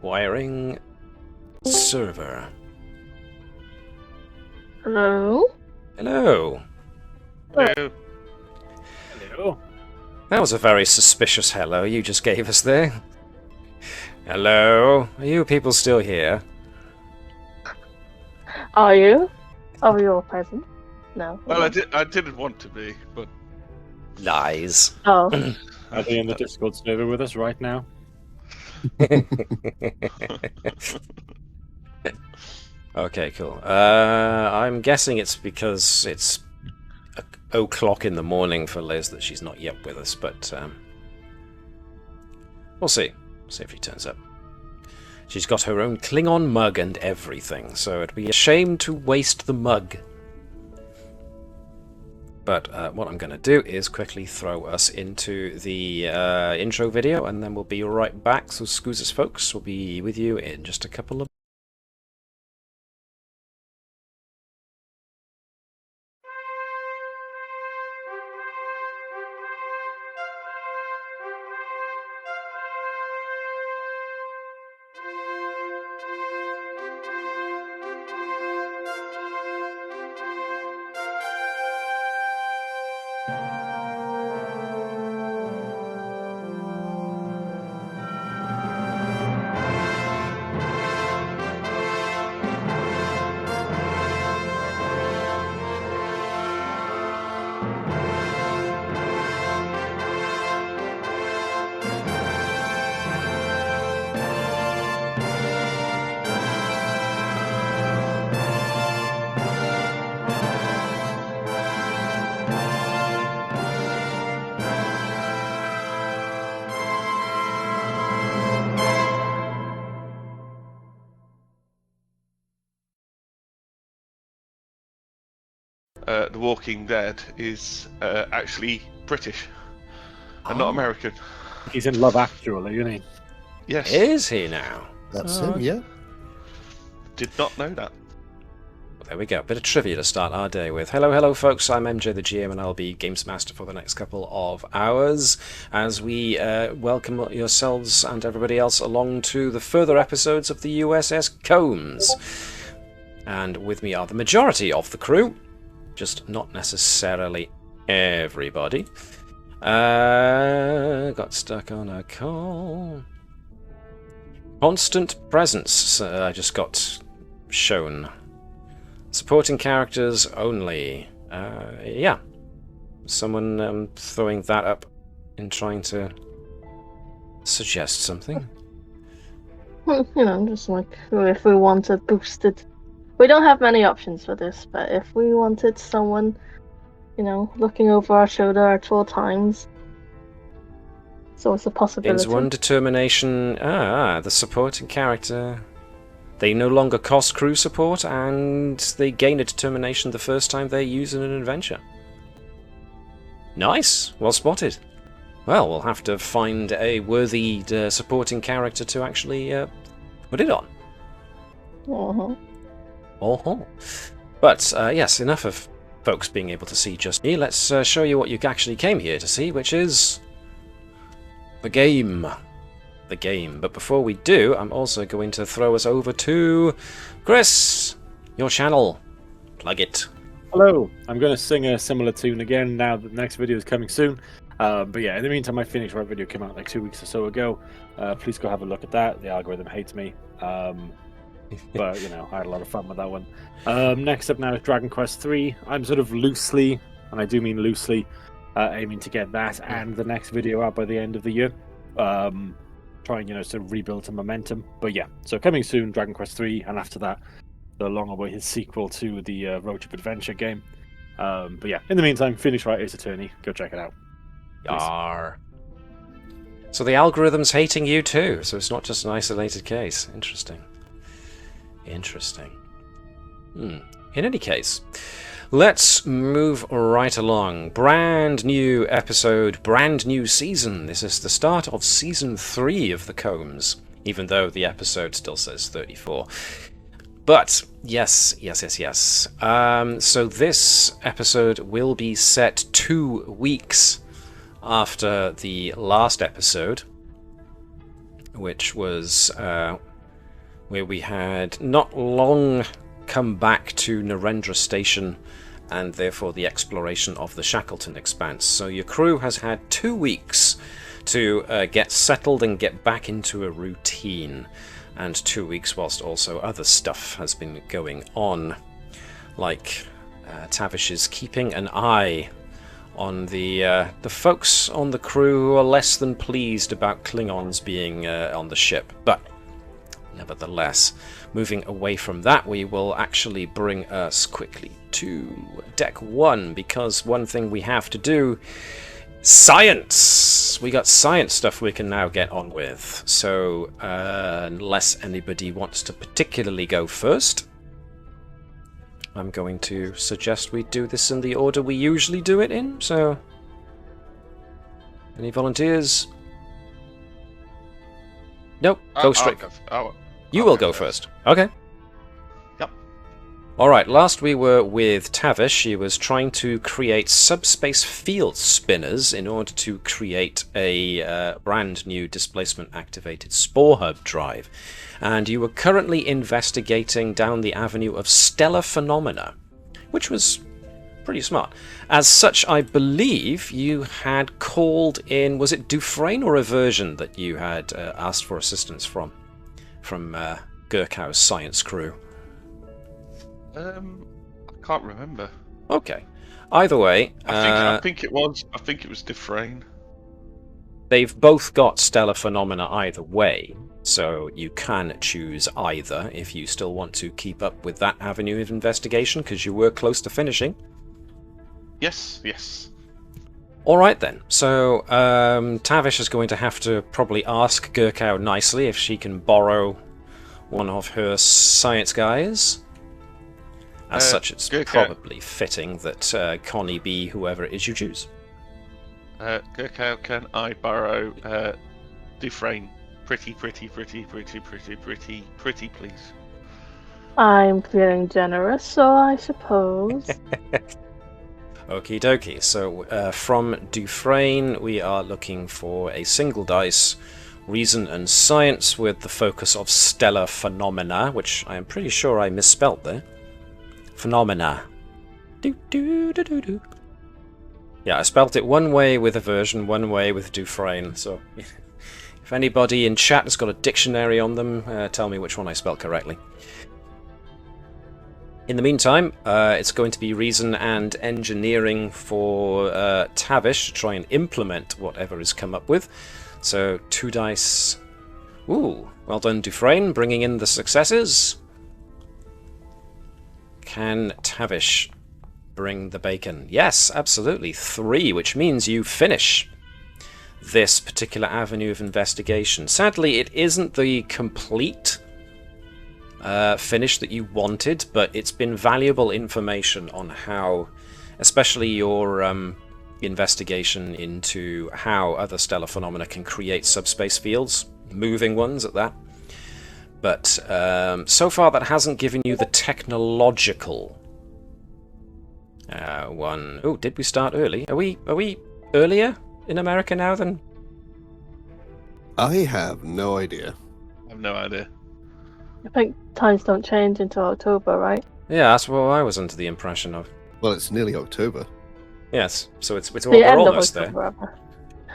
Wiring server. Hello? Hello. Hello. Hello. That was a very suspicious hello you just gave us there. Hello. Are you people still here? Are you? Are you all present? No. Well, I didn't want to be, but Lies. Oh. Are they in the Discord server with us right now? Okay, cool. I'm guessing it's because it's 0:00 in the morning for Liz that she's not yet with us, but we'll see. See if she turns up. She's got her own Klingon mug and everything, so it'd be a shame to waste the mug. But what I'm going to do is quickly throw us into the intro video, and then we'll be right back. So, Scoozers folks, will be with you in just a couple of... The Walking Dead is actually British and not American. He's in Love Actually, isn't he? Yes. Is he now? That's him, yeah. Did not know that. There we go. Bit of trivia to start our day with. Hello, folks. I'm MJ the GM, and I'll be Games Master for the next couple of hours as we welcome yourselves and everybody else along to the further episodes of the USS Combs. And with me are the majority of the crew, just not necessarily everybody. Got stuck on a call. Constant presence. I just got shown. Supporting characters only. Yeah. Someone throwing that up and trying to suggest something. Well, just like if we wanted boosted. We don't have many options for this, but if we wanted someone, looking over our shoulder at all times, so it's a possibility. Gains 1 determination. The supporting character. They no longer cost crew support, and they gain a determination the first time they use in an adventure. Nice! Well spotted. Well, we'll have to find a worthy supporting character to actually put it on. But, yes, enough of folks being able to see just me. Let's show you what you actually came here to see, which is... the game. The game. But before we do, I'm also going to throw us over to Chris, your channel. Plug it. Hello. I'm going to sing a similar tune again now that the next video is coming soon. But yeah, in the meantime, my Phoenix Wright video came out like 2 weeks or so ago. Please go have a look at that. The algorithm hates me. But, I had a lot of fun with that one. Next up now is Dragon Quest III. I'm sort of loosely, and I do mean loosely, aiming to get that and the next video out by the end of the year. Trying, to rebuild some momentum. But yeah, so coming soon, Dragon Quest III, and after that, the long-awaited sequel to the Road Trip Adventure game. But yeah, in the meantime, Phoenix Wright Ace Attorney. Go check it out. Yar. So the algorithm's hating you too, so it's not just an isolated case. Interesting. In any case, let's move right along. Brand new episode, brand new season. This is the start of season 3 of the Combs, even though the episode still says 34. But yes. So this episode will be set 2 weeks after the last episode, which was where we had not long come back to Narendra Station and therefore the exploration of the Shackleton Expanse. So your crew has had 2 weeks to get settled and get back into a routine, and 2 weeks whilst also other stuff has been going on, like Tavish is keeping an eye on the folks on the crew who are less than pleased about Klingons being on the ship. But nevertheless, moving away from that, we will actually bring us quickly to Deck 1, because one thing we have to do, science! We got science stuff we can now get on with. So, unless anybody wants to particularly go first, I'm going to suggest we do this in the order we usually do it in. So, any volunteers? Nope, go straight. You will go first. Okay. Yep. Alright, last we were with Tavish. He was trying to create subspace field spinners in order to create a brand new displacement activated spore hub drive. And you were currently investigating down the avenue of stellar phenomena, which was pretty smart. As such, I believe you had called in, was it Dufresne or Aversion that you had asked for assistance from Gerkow's science crew? I can't remember. Okay. Either way, I think it was Dufresne. They've both got stellar phenomena either way, so you can choose either if you still want to keep up with that avenue of investigation, because you were close to finishing. Yes. Alright then, so Tavish is going to have to probably ask Gerkow nicely if she can borrow one of her science guys. As such, it's Gerkow, probably fitting that Connie be whoever it is you choose. Gerkow, can I borrow Dufresne? Pretty, please. I'm feeling generous, so I suppose. Okie dokie, so from Dufresne we are looking for a single dice, reason and science with the focus of stellar phenomena, which I am pretty sure I misspelt there. Phenomena. Yeah, I spelt it one way with Aversion, one way with Dufresne, so if anybody in chat has got a dictionary on them, tell me which one I spelled correctly. In the meantime, it's going to be reason and engineering for Tavish to try and implement whatever he's come up with. So 2 dice. Ooh, well done Dufresne, bringing in the successes. Can Tavish bring the bacon? Yes, absolutely. 3, which means you finish this particular avenue of investigation. Sadly, it isn't the complete finish that you wanted, but it's been valuable information on how, especially your investigation into how other stellar phenomena can create subspace fields, moving ones at that. But so far that hasn't given you the technological one. Oh, did we start early? Are we earlier in America now than? I have no idea. I have no idea. I think times don't change until October, right? Yeah, that's what I was under the impression of. Well, it's nearly October. Yes, so it's The we're end of almost there. October.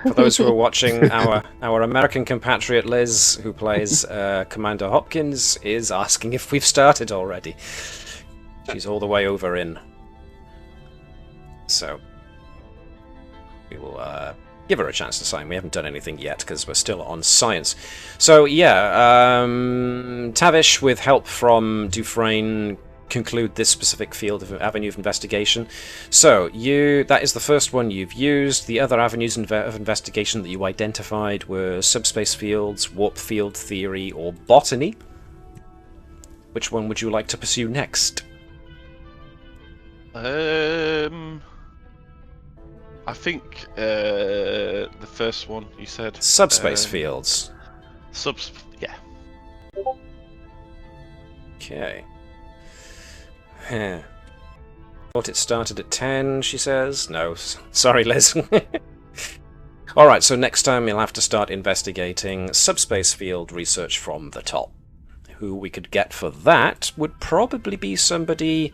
For those who are watching, our American compatriot Liz, who plays Commander Hopkins, is asking if we've started already. She's all the way over in. So we will give her a chance to sign. We haven't done anything yet because we're still on science. So yeah, Tavish, with help from Dufresne, conclude this specific field of avenue of investigation. So that is the first one you've used. The other avenues of investigation that you identified were subspace fields, warp field theory, or botany. Which one would you like to pursue next? I think the first one you said. Subspace fields. Yeah. Okay. Thought it started at 10, she says. No, sorry, Liz. Alright, so next time you'll have to start investigating subspace field research from the top. who we could get for that would probably be somebody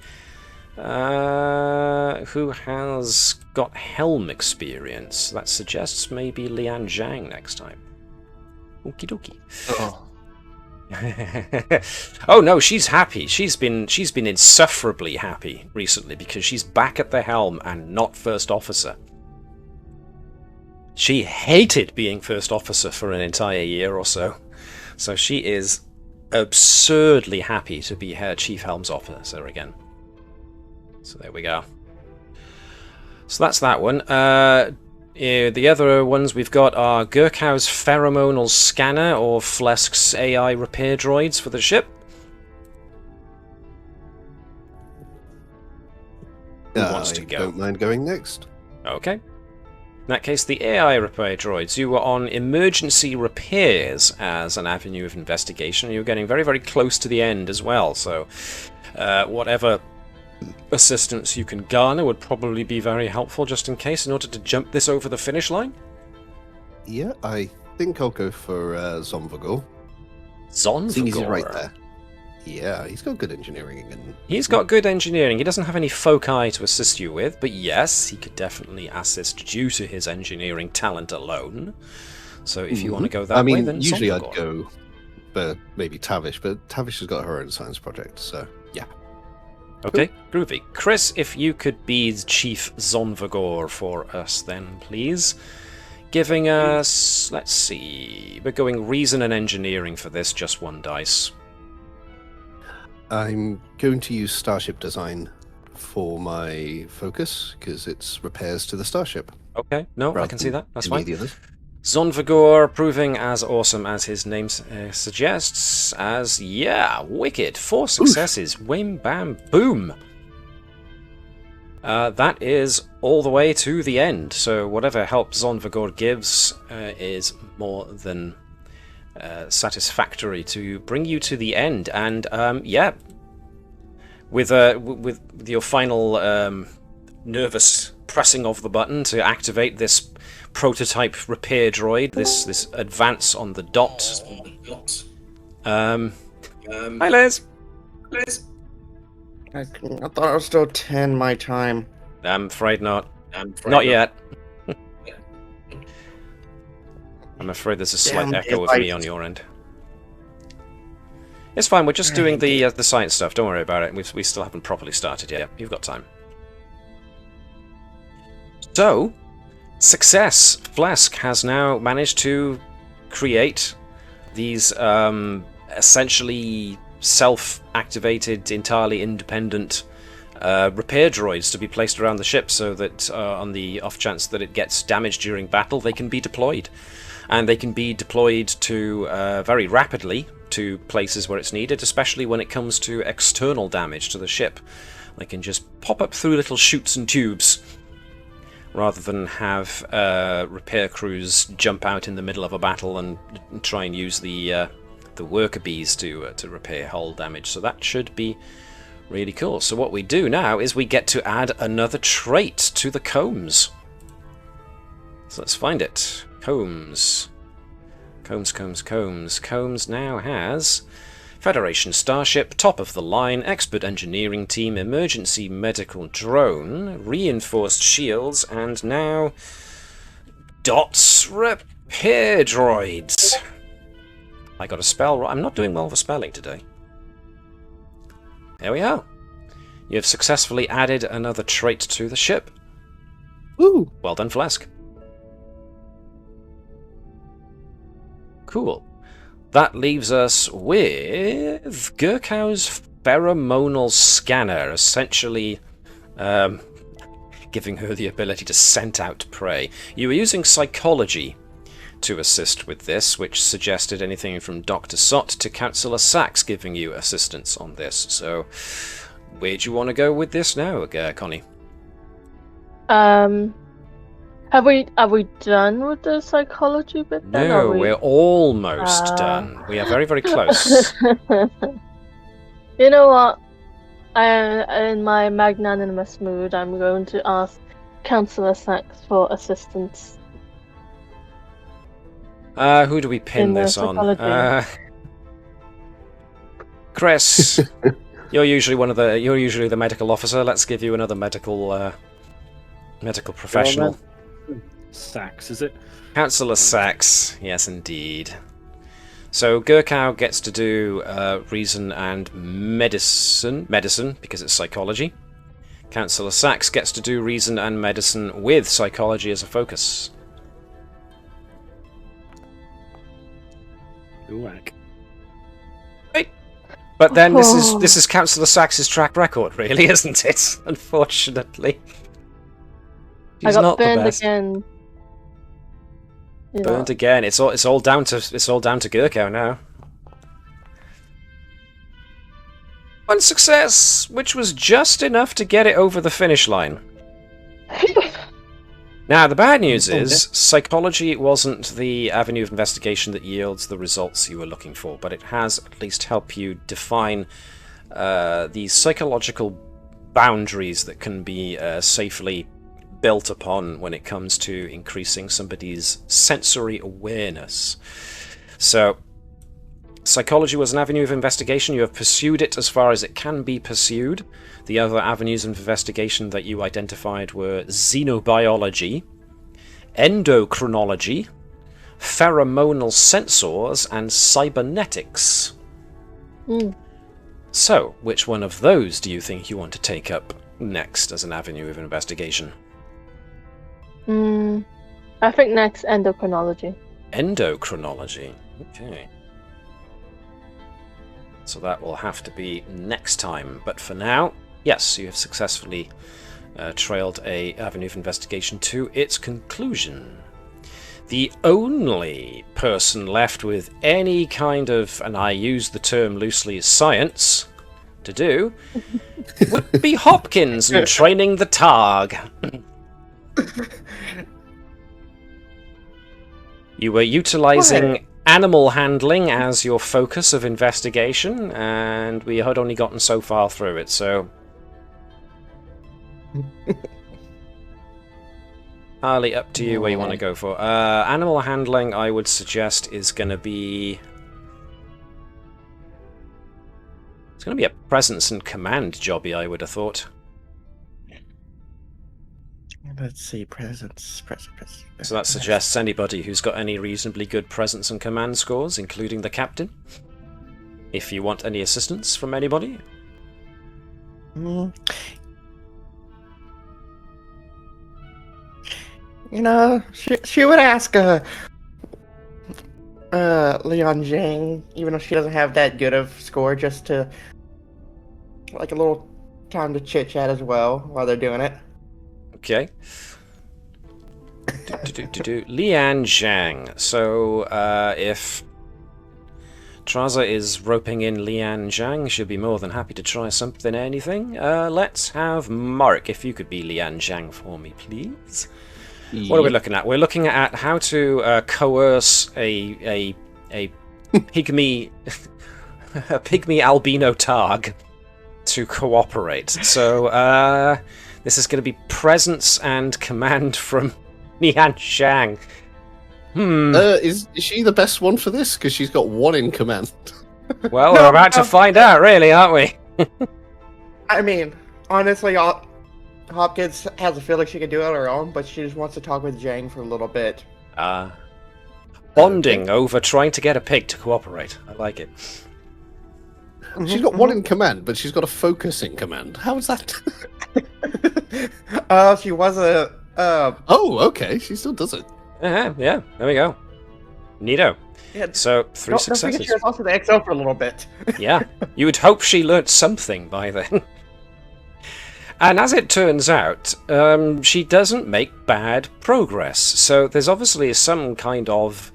who has got helm experience. That suggests maybe Lian Zhang next time. Okie dokie. Oh. Oh no, she's happy. She's been insufferably happy recently because she's back at the helm and not first officer. She hated being first officer for an entire year or so. So she is absurdly happy to be her chief helms officer again. So there we go. So that's that one. The other ones we've got are Gerkow's pheromonal scanner or Phlesk's AI repair droids for the ship. Who wants to go? Don't mind going next. Okay. In that case, the AI repair droids. You were on emergency repairs as an avenue of investigation. You were getting very, very close to the end as well. So whatever assistance you can garner would probably be very helpful just in case, in order to jump this over the finish line. Yeah, I think I'll go for Zonvagor. Zonvagor. Seeing he's right there. Yeah, he's got good engineering. And He's got good engineering. He doesn't have any foci to assist you with, but yes, he could definitely assist due to his engineering talent alone. So if you want to go that way, then usually Zonvagor. I'd go for maybe Tavish, but Tavish has got her own science project, so yeah. Okay, groovy. Chris, if you could be Chief Zonvagor for us then, please. Giving us, let's see, we're going reason and engineering for this, just one dice. I'm going to use starship design for my focus, because it's repairs to the starship. Okay, no, I can see that, that's fine. Immediately. Zonvagor proving as awesome as his name suggests, as, yeah, wicked. 4 successes, wham, bam, boom. That is all the way to the end, so whatever help Zonvagor gives is more than satisfactory to bring you to the end. And, yeah, with your final nervous pressing of the button to activate this prototype repair droid, this advance on the dot. Hi, Liz. I thought it was still 10 my time. I'm afraid not. Not yet. I'm afraid there's a slight Damn echo of daylight. me on your end. It's fine. We're just doing the science stuff. Don't worry about it. We still haven't properly started yet. You've got time. So, success. Phlesc has now managed to create these essentially self-activated, entirely independent repair droids to be placed around the ship, so that on the off chance that it gets damaged during battle, they can be deployed. And they can be deployed to very rapidly to places where it's needed, especially when it comes to external damage to the ship. They can just pop up through little chutes and tubes, rather than have repair crews jump out in the middle of a battle and try and use the worker bees to repair hull damage. So that should be really cool. So what we do now is we get to add another trait to the combs. So let's find it. Combs. Combs now has Federation Starship, top of the line, expert engineering team, emergency medical drone, reinforced shields, and now DOTS repair droids. I got a spell. I'm not doing well for spelling today. There we are. You have successfully added another trait to the ship. Woo! Well done, Phlesc. Cool. That leaves us with Gerkow's pheromonal scanner, essentially giving her the ability to scent out prey. You were using psychology to assist with this, which suggested anything from Dr. Sott to Councillor Sachs giving you assistance on this. So, where do you want to go with this now, Connie? Are we done with the psychology bit then? No, we're almost done. We are very, very close. You know what? In my magnanimous mood, I'm going to ask Councillor Sachs for assistance. Who do we pin In the this on? psychology. Chris, you're usually the medical officer. Let's give you another medical professional. Sachs, is it? Councillor Sachs, yes indeed. So Gerkow gets to do reason and medicine because it's psychology. Councillor Sachs gets to do reason and medicine with psychology as a focus. Whack. But then this is Councillor Sachs's track record, really, isn't it? Unfortunately, I she's got not the burned best. again. You know. Burned again. It's all down to Gerkow now. One success, which was just enough to get it over the finish line. Now, the bad news is, psychology wasn't the avenue of investigation that yields the results you were looking for, but it has at least helped you define the psychological boundaries that can be safely built upon when it comes to increasing somebody's sensory awareness. So, psychology was an avenue of investigation. You have pursued it as far as it can be pursued. The other avenues of investigation that you identified were xenobiology, endocrinology, pheromonal sensors, and cybernetics. So, which one of those do you think you want to take up next as an avenue of investigation? I think next endocrinology. Endocrinology. Okay. So that will have to be next time. But for now, yes, you have successfully trailed a avenue of investigation to its conclusion. The only person left with any kind of, and I use the term loosely, science to do would be Hopkins and training the Targ. You were utilizing animal handling as your focus of investigation, and we had only gotten so far through it, so... Harley, up to you where you want to go for. Animal handling, I would suggest, is going to be... It's going to be a presence and command jobby, I would have thought. Let's see, presence. So that suggests anybody who's got any reasonably good presence and command scores, including the captain. If you want any assistance from anybody. You know, she would ask Leon Zhang, even though she doesn't have that good of score, just to like a little time to chit chat as well while they're doing it. Okay. Lian Zhang. So, if Trasa is roping in Lian Zhang, she'll be more than happy to try something, anything. Let's have Mark, if you could be Lian Zhang for me, please. What are we looking at? We're looking at how to coerce a pygmy a pygmy albino Targ to cooperate. So, this is going to be presence and command from Lian Zhang. Is she the best one for this? Because she's got one in command. Well, we're about to find out, really, aren't we? I mean, honestly, Hopkins has a feeling she can do it on her own, but she just wants to talk with Zhang for a little bit. Bonding over trying to get a pig to cooperate. I like it. She's got one in command, but she's got a focus in command. How is that? She was a... Oh, okay. She still does it. Yeah, there we go. Neato. Yeah, so, 3 don't successes. forget she was also the XO for a little bit. Yeah, you would hope she learnt something by then. And as it turns out, she doesn't make bad progress. So there's obviously some kind of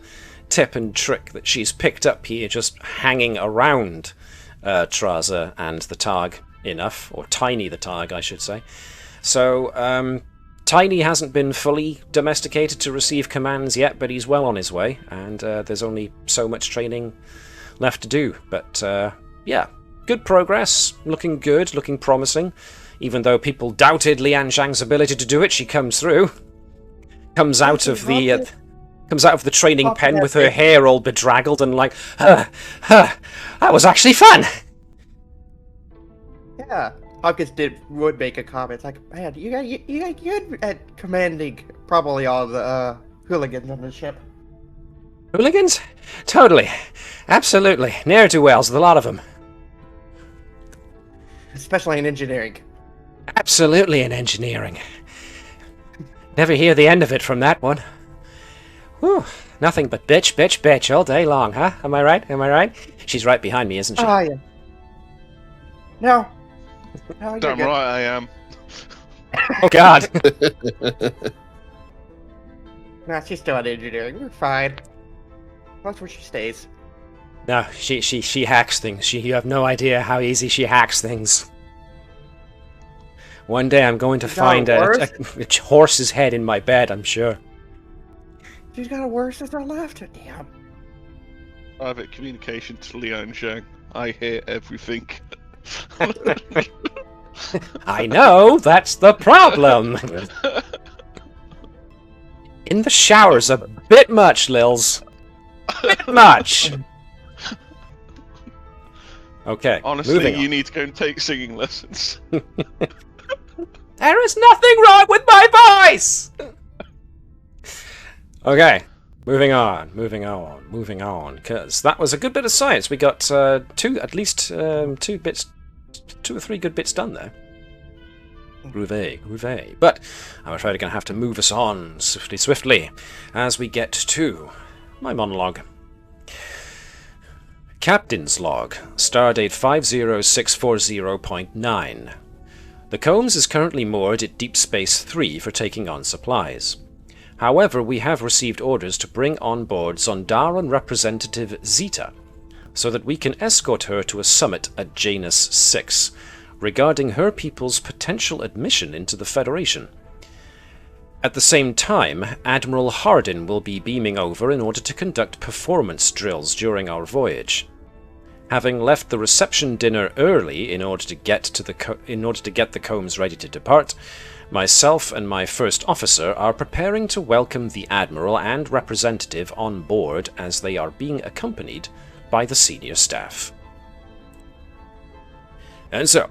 tip and trick that she's picked up here, just hanging around Trasa and the Targ enough, or Tiny the Targ, I should say. So Tiny hasn't been fully domesticated to receive commands yet, but he's well on his way, and there's only so much training left to do. But yeah, good progress, looking good, looking promising. Even though people doubted Lian Zhang's ability to do it, she comes through. Comes out of the training pen with her hair all bedraggled and like, that was actually fun. Yeah. Hopkins would make a comment. It's like, man, you got good at commanding probably all the hooligans on the ship. Hooligans? Totally. Absolutely. Ne'er-do-wells, a lot of them. Especially in engineering. Absolutely in engineering. Never hear the end of it from that one. Whew. Nothing but bitch, bitch, bitch all day long, huh? Am I right? Am I right? She's right behind me, isn't she? Oh, yeah. No. No, you're Damn good. right I am. Oh, God. Nah, she's still in engineering. We're fine. That's where she stays. No, she hacks things. You have no idea how easy she hacks things. One day I'm going to She's got find a a horse's head in my bed, I'm sure. She's got a worse since I left her. Damn. Private communication to Liang Zhang. I hear everything. I know, that's the problem. In the shower's a bit much, Lils. Bit much. Okay, Honestly, moving you on. need to go and take singing lessons. There is nothing wrong with my voice! Okay, moving on, because that was a good bit of science. We got two or three good bits done there. Groovy. But I'm afraid I'm going to have to move us on swiftly, as we get to my monologue. Captain's Log, Stardate 50640.9. The Combs is currently moored at Deep Space 3 for taking on supplies. However, we have received orders to bring on board Zondaran representative Zeta, so that we can escort her to a summit at Janus 6, regarding her people's potential admission into the Federation. At the same time, Admiral Hardin will be beaming over in order to conduct performance drills during our voyage. Having left the reception dinner early in order to get the Combs ready to depart, myself and my first officer are preparing to welcome the Admiral and representative on board as they are being accompanied by the senior staff. And so,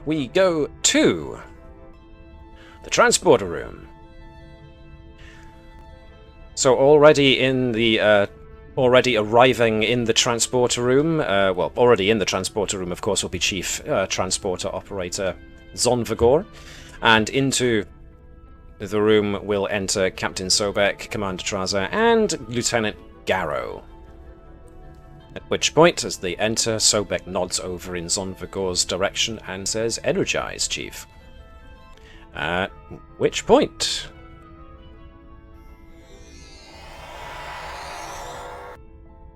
we go to the transporter room. So already arriving in the transporter room, already in the transporter room, of course, will be Chief Transporter Operator Zonvagor, and into the room will enter Captain Sobek, Commander Trasa, and Lieutenant Gerkow. At which point, as they enter, Sobek nods over in Zonvagor's direction and says, "Energize, Chief." At which point,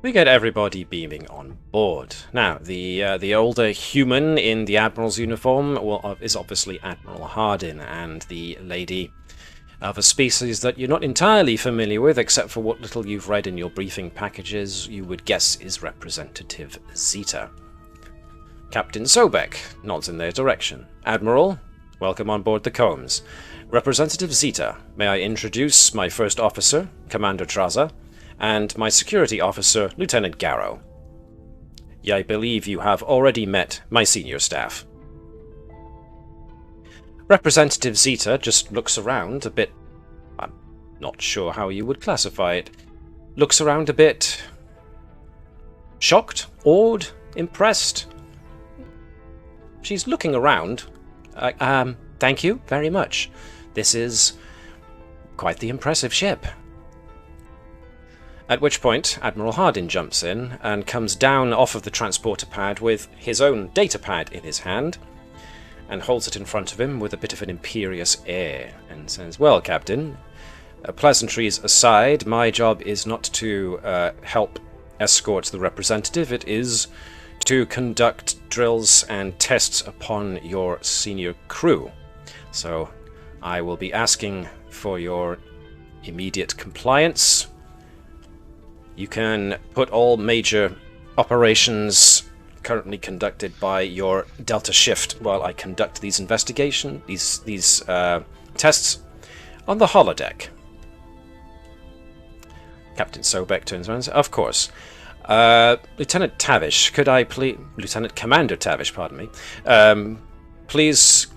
we get everybody beaming on board. Now, the older human in the Admiral's uniform is obviously Admiral Hardin, and the lady of a species that you're not entirely familiar with, except for what little you've read in your briefing packages, you would guess is Representative Zeta. Captain Sobek nods in their direction. "Admiral, welcome on board the Combs. Representative Zeta, may I introduce my first officer, Commander Trasa, and my security officer, Lieutenant Gerkow. I believe you have already met my senior staff." Representative Zeta just looks around a bit. I'm not sure how you would classify it. Looks around a bit shocked, awed, impressed. She's looking around. Thank you very much. This is quite the impressive ship. At which point, Admiral Hardin jumps in and comes down off of the transporter pad with his own data pad in his hand, and holds it in front of him with a bit of an imperious air, and says, "Well, Captain, pleasantries aside, my job is not to help escort the representative, it is to conduct drills and tests upon your senior crew. So I will be asking for your immediate compliance. You can put all major operations currently conducted by your Delta Shift while I conduct these tests on the holodeck." Captain Sobek turns around and says, "Of course. Lieutenant Tavish, could I please... Lieutenant Commander Tavish, pardon me. Please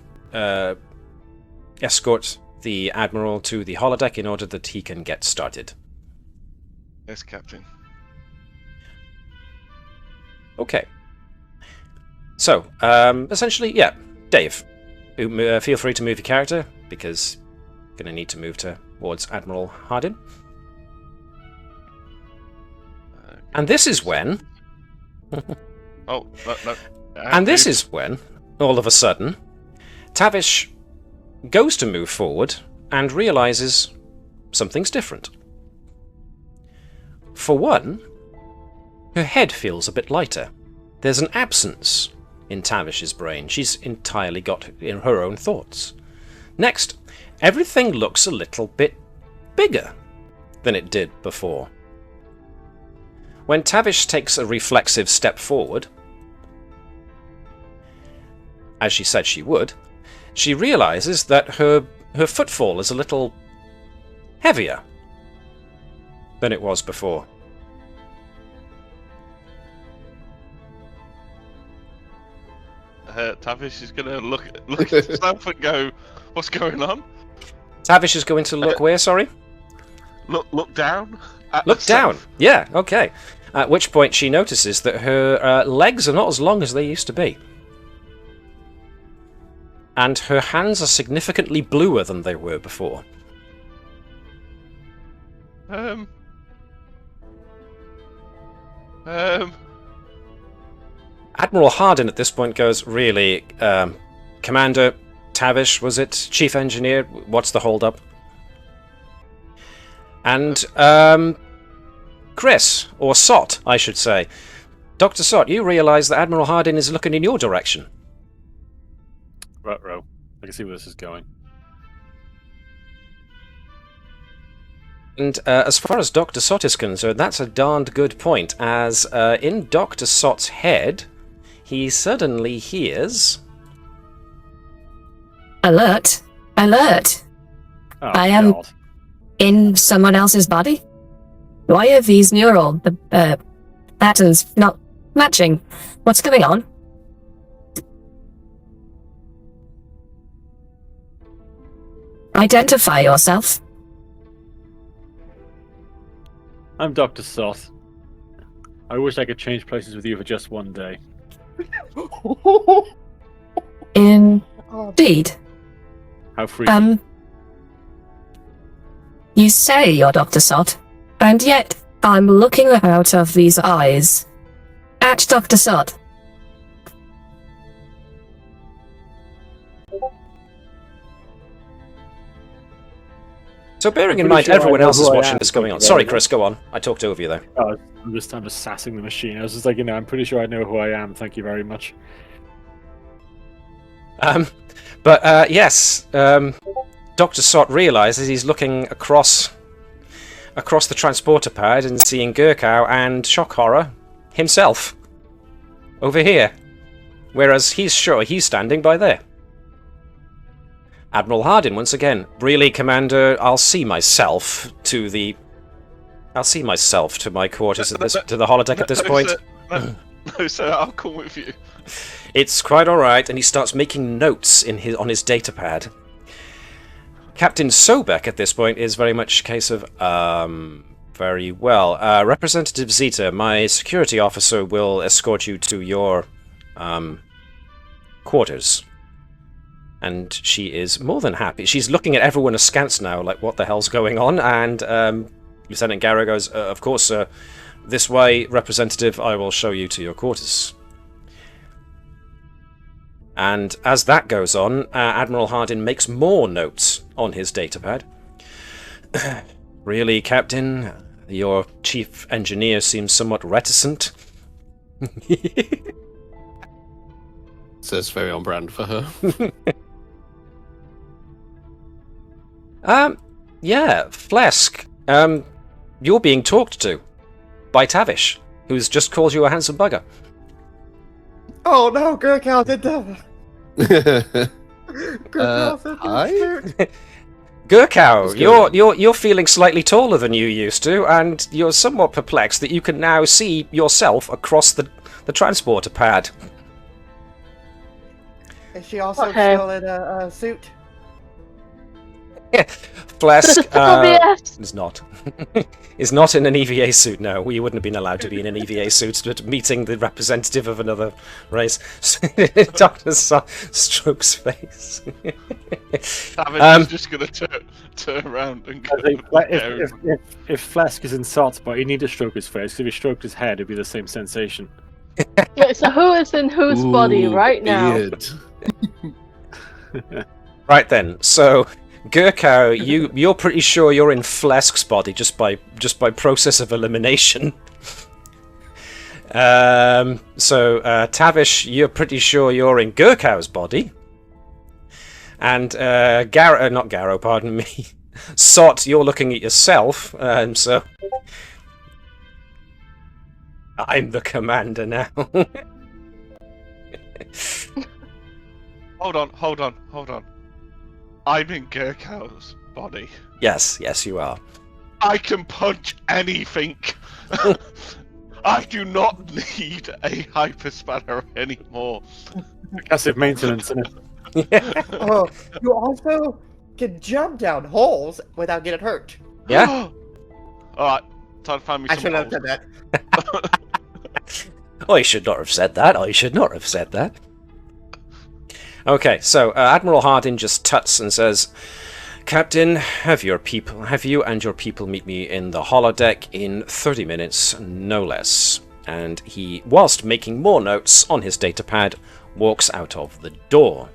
escort the Admiral to the holodeck in order that he can get started. Yes, Captain. Okay. So, essentially, yeah, Dave, feel free to move your character, because you're going to need to move towards Admiral Hardin. And this is when... Oh, no. And this is when, all of a sudden, Tavish goes to move forward and realizes something's different. For one, her head feels a bit lighter. There's an absence in Tavish's brain. She's entirely got in her own thoughts. Next, everything looks a little bit bigger than it did before. When Tavish takes a reflexive step forward, as she said she would, she realizes that her footfall is a little heavier than it was before. Tavish is going to look at himself and go, "What's going on?" Tavish is going to look where, sorry? Look down. Look down. Yeah, okay. At which point she notices that her legs are not as long as they used to be. And her hands are significantly bluer than they were before. Admiral Hardin at this point goes, really, Commander Tavish, was it? Chief Engineer, what's the hold-up? And, Chris, or Sott, I should say. Dr. Sott, you realise that Admiral Hardin is looking in your direction. Ruh-roh. I can see where this is going. And as far as Dr. Sott is concerned, that's a darned good point, as in Dr. Sott's head, he suddenly hears... Alert! Alert! Oh, I am God. in someone else's body? Why are these neural patterns not matching? What's going on? Identify yourself. I'm Dr. Sott. I wish I could change places with you for just one day. Indeed. How free? You say you're Dr. Sott, and yet I'm looking out of these eyes at Dr. Sott. So bearing in I'm mind pretty sure everyone I know else is who I watching am, this going on. thank you Sorry, very Chris, go on. I talked over you there. I'm just sassing the machine. I was just like, I'm pretty sure I know who I am. Thank you very much. Yes, Dr. Sott realises he's looking across the transporter pad and seeing Gerkow and, shock horror, himself over here, whereas he's sure he's standing by there. Admiral Hardin once again, really, Commander, I'll see myself to my quarters to the holodeck at this point. Sir, no, sir, I'll come with you. It's quite all right, and he starts making notes on his data pad. Captain Sobek at this point is very much a case of, very well. Representative Zeta, my security officer will escort you to your, quarters. And she is more than happy. She's looking at everyone askance now, like, what the hell's going on? And, Lieutenant Garrow goes, of course, sir. This way, Representative, I will show you to your quarters. And as that goes on, Admiral Hardin makes more notes on his datapad. Really, Captain, your chief engineer seems somewhat reticent. Says very on brand for her. Yeah, Phlesc, you're being talked to by Tavish, who's just called you a handsome bugger. Oh no, Gerkow did that. Gerkow said hi? Gerkow, Let's go. you're feeling slightly taller than you used to, and you're somewhat perplexed that you can now see yourself across the transporter pad. Is she also Okay. still in a suit? Phlesc Obvious. is not. Is not in an EVA suit, no. We wouldn't have been allowed to be in an EVA suit, but meeting the representative of another race. Dr. Stroke's face. Tavish is just going to turn around and go. If Phlesc is in Sott, but he need to stroke his face, 'cause if he stroked his head, it'd be the same sensation. Wait, so who is in whose body Ooh, right now? beard. Right then, so Gerkow, you're pretty sure you're in Phlesk's body just by process of elimination. Tavish, you're pretty sure you're in Gerkow's body. And not Garrow, pardon me. Sott, you're looking at yourself, so I'm the commander now. Hold on. I'm in Gerkow's body. Yes, you are. I can punch anything. I do not need a hyperspanner anymore. Passive maintenance, isn't it? Oh, you also can jump down holes without getting hurt. Yeah? Alright, time to find me I some should have holes. said that. I should not have said that. Okay, so Admiral Hardin just tuts and says, Captain, have you and your people meet me in the holodeck in 30 minutes, no less. And he, whilst making more notes on his datapad, walks out of the door.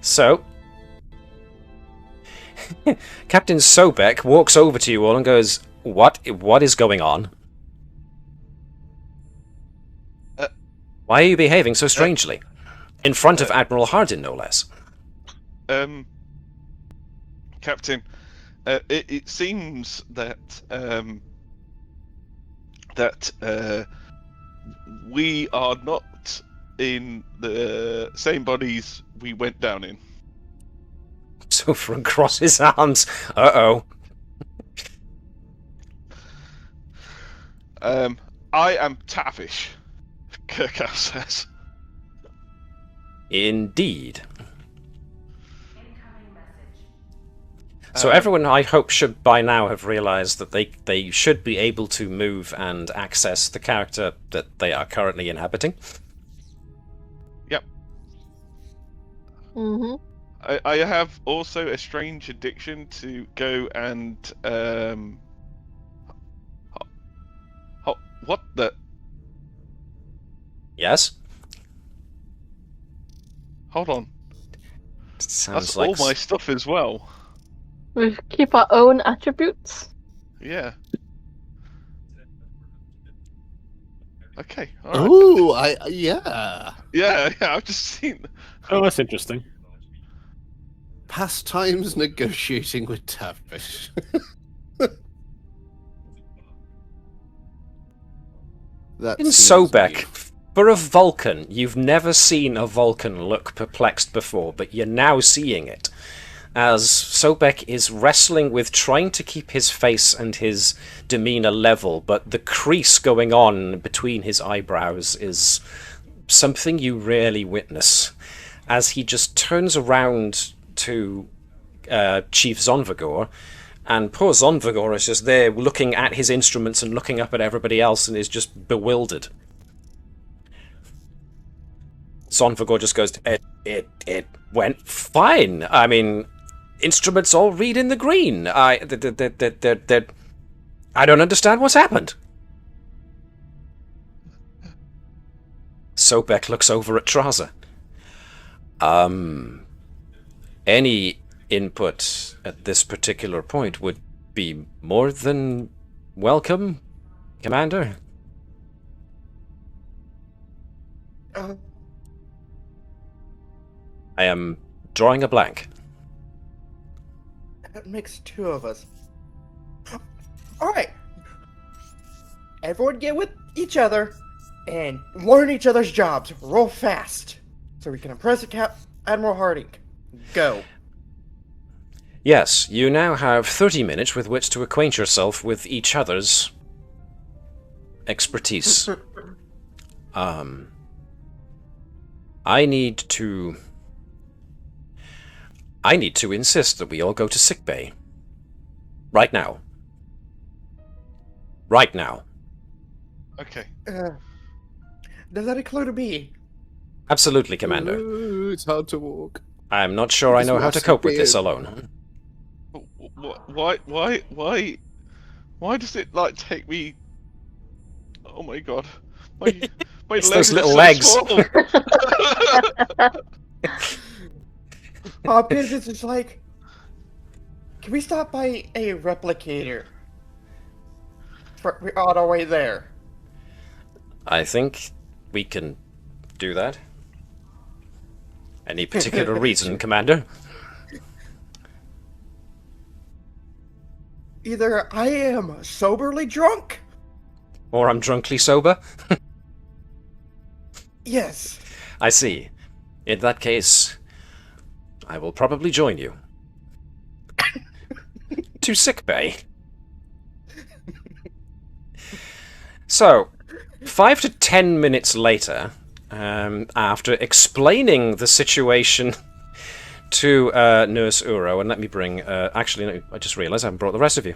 So, Captain Sobek walks over to you all and goes, What is going on? Why are you behaving so strangely? In front of Admiral Hardin, no less. Captain, it seems that we are not in the same bodies we went down in. So from across his arms, uh-oh. I am Tavish, Gerkow says. Indeed. So everyone, I hope, should by now have realised that they should be able to move and access the character that they are currently inhabiting. Yep. Mm-hmm. I have also a strange addiction to go and what the? Yes? Hold on. Sounds That's like all my stuff as well. We keep our own attributes. Yeah. Okay. All right. Ooh, yeah. Yeah. I've just seen. Oh, that's interesting. Pastimes negotiating with Tavish. That in seems Sobek. weird. For a Vulcan, you've never seen a Vulcan look perplexed before, but you're now seeing it. As Sobek is wrestling with trying to keep his face and his demeanor level, but the crease going on between his eyebrows is something you rarely witness. As he just turns around to Chief Zonvagor, and poor Zonvagor is just there looking at his instruments and looking up at everybody else and is just bewildered. Zonvagor just goes, it went fine. I mean, instruments all read in the green. I don't understand what's happened. Sobek looks over at Trasa. Any input at this particular point would be more than welcome, Commander. I am drawing a blank. That makes two of us. Alright. Everyone get with each other and learn each other's jobs real fast so we can impress Admiral Harding. Go. Yes, you now have 30 minutes with which to acquaint yourself with each other's expertise. I need to insist that we all go to sickbay. Right now. Right now. Okay. Does that include me? Absolutely, Commander. Ooh, it's hard to walk. I'm not sure I know how to This cope with must this be- alone. Why does it like take me? Oh my god, my It's legs those are little so legs. small. Hopkins is just like, can we stop by a replicator? We're on our way there. I think we can do that. Any particular reason, Commander? Either I am soberly drunk. Or I'm drunkly sober? Yes. I see. In that case, I will probably join you. To sickbay. So, 5 to 10 minutes later, after explaining the situation to Nurse Uro, and let me bring... actually, I just realised I haven't brought the rest of you.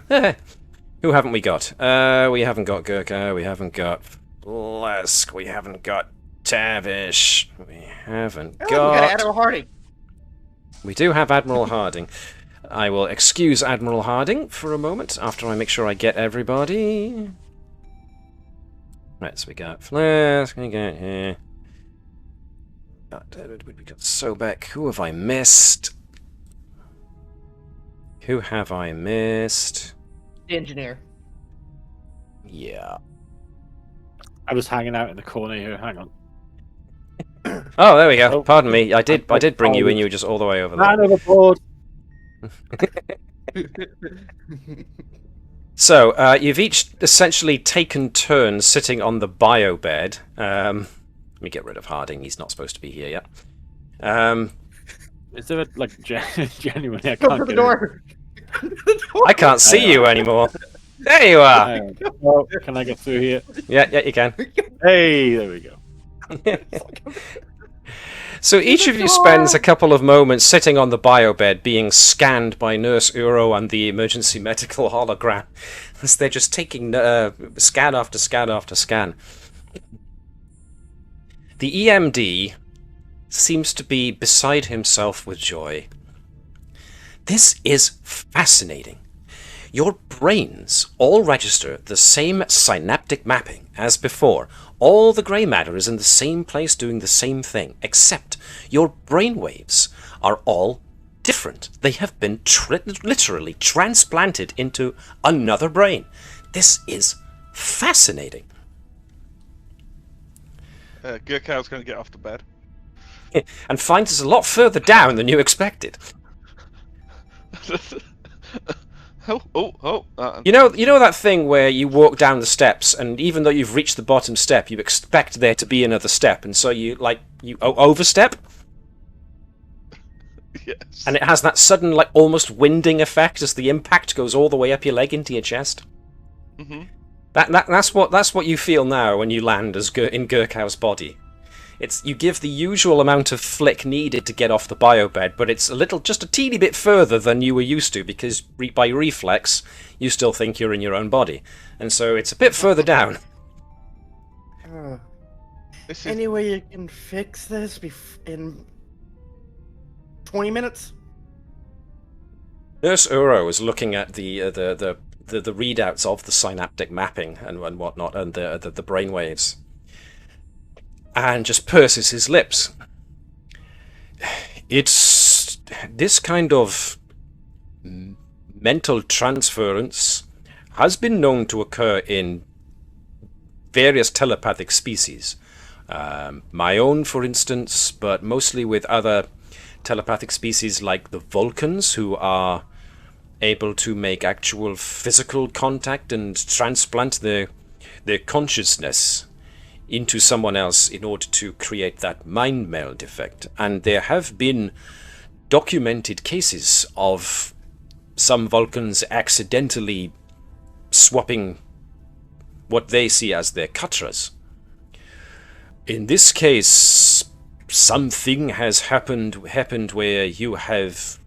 Who haven't we got? We haven't got Gerkow, we haven't got Phlesc, we haven't got Tavish, we haven't Oh, we got got... Admiral Harding. We do have Admiral Harding. I will excuse Admiral Harding for a moment after I make sure I get everybody. Right, so we got Phlesc, we got here. We got Sobek. Who have I missed? Who have I missed? The engineer. Yeah. I was hanging out in the corner here. Hang on. Oh, there we go. Oh. Pardon me. I did bring you in. You were just all the way over there. Man overboard. So, you've each essentially taken turns sitting on the bio bed. Let me get rid of Harding. He's not supposed to be here yet. Is there like genuinely? I Go can't for the get door. I can't see you anymore. There you are. in. Oh, can I get through here? Yeah, you can. Hey, there we go. So each of you spends a couple of moments sitting on the bio bed being scanned by Nurse Uro and the emergency medical hologram as they're just taking scan after scan after scan. The EMD seems to be beside himself with joy. This is fascinating. Your brains all register the same synaptic mapping as before. All the grey matter is in the same place doing the same thing, except your brainwaves are all different. They have been literally transplanted into another brain. This is fascinating. Gerkow's going to get off the bed. And finds us a lot further down than you expected. You know that thing where you walk down the steps, and even though you've reached the bottom step, you expect there to be another step, and so you overstep, Yes. and it has that sudden almost winding effect as the impact goes all the way up your leg into your chest. Mm-hmm. That's what you feel now when you land as in Gerkow's body. You give the usual amount of flick needed to get off the bio bed, but it's just a teeny bit further than you were used to, because by reflex, you still think you're in your own body. And so it's a bit further down. This is Any way you can fix this in 20 minutes? Nurse Uro is looking at the readouts of the synaptic mapping and whatnot, and the brainwaves, and just purses his lips. It's this kind of mental transference has been known to occur in various telepathic species. My own, for instance, but mostly with other telepathic species like the Vulcans, who are able to make actual physical contact and transplant their consciousness into someone else in order to create that mind meld effect. And there have been documented cases of some Vulcans accidentally swapping what they see as their Katras. In this case, something has happened where you have,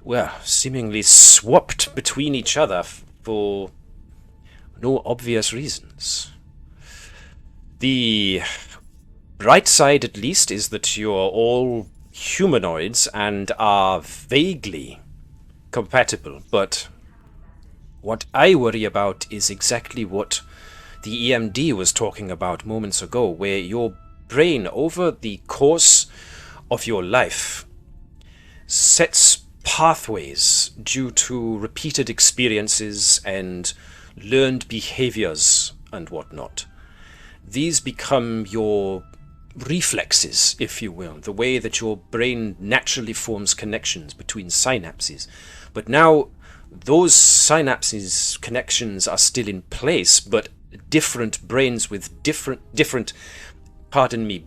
well, seemingly swapped between each other for no obvious reasons. The bright side, at least, is that you're all humanoids and are vaguely compatible, but what I worry about is exactly what the EMD was talking about moments ago, where your brain, over the course of your life, sets pathways due to repeated experiences and learned behaviors and whatnot. These become your reflexes, if you will, the way that your brain naturally forms connections between synapses. But now those synapses connections are still in place, but different brains with different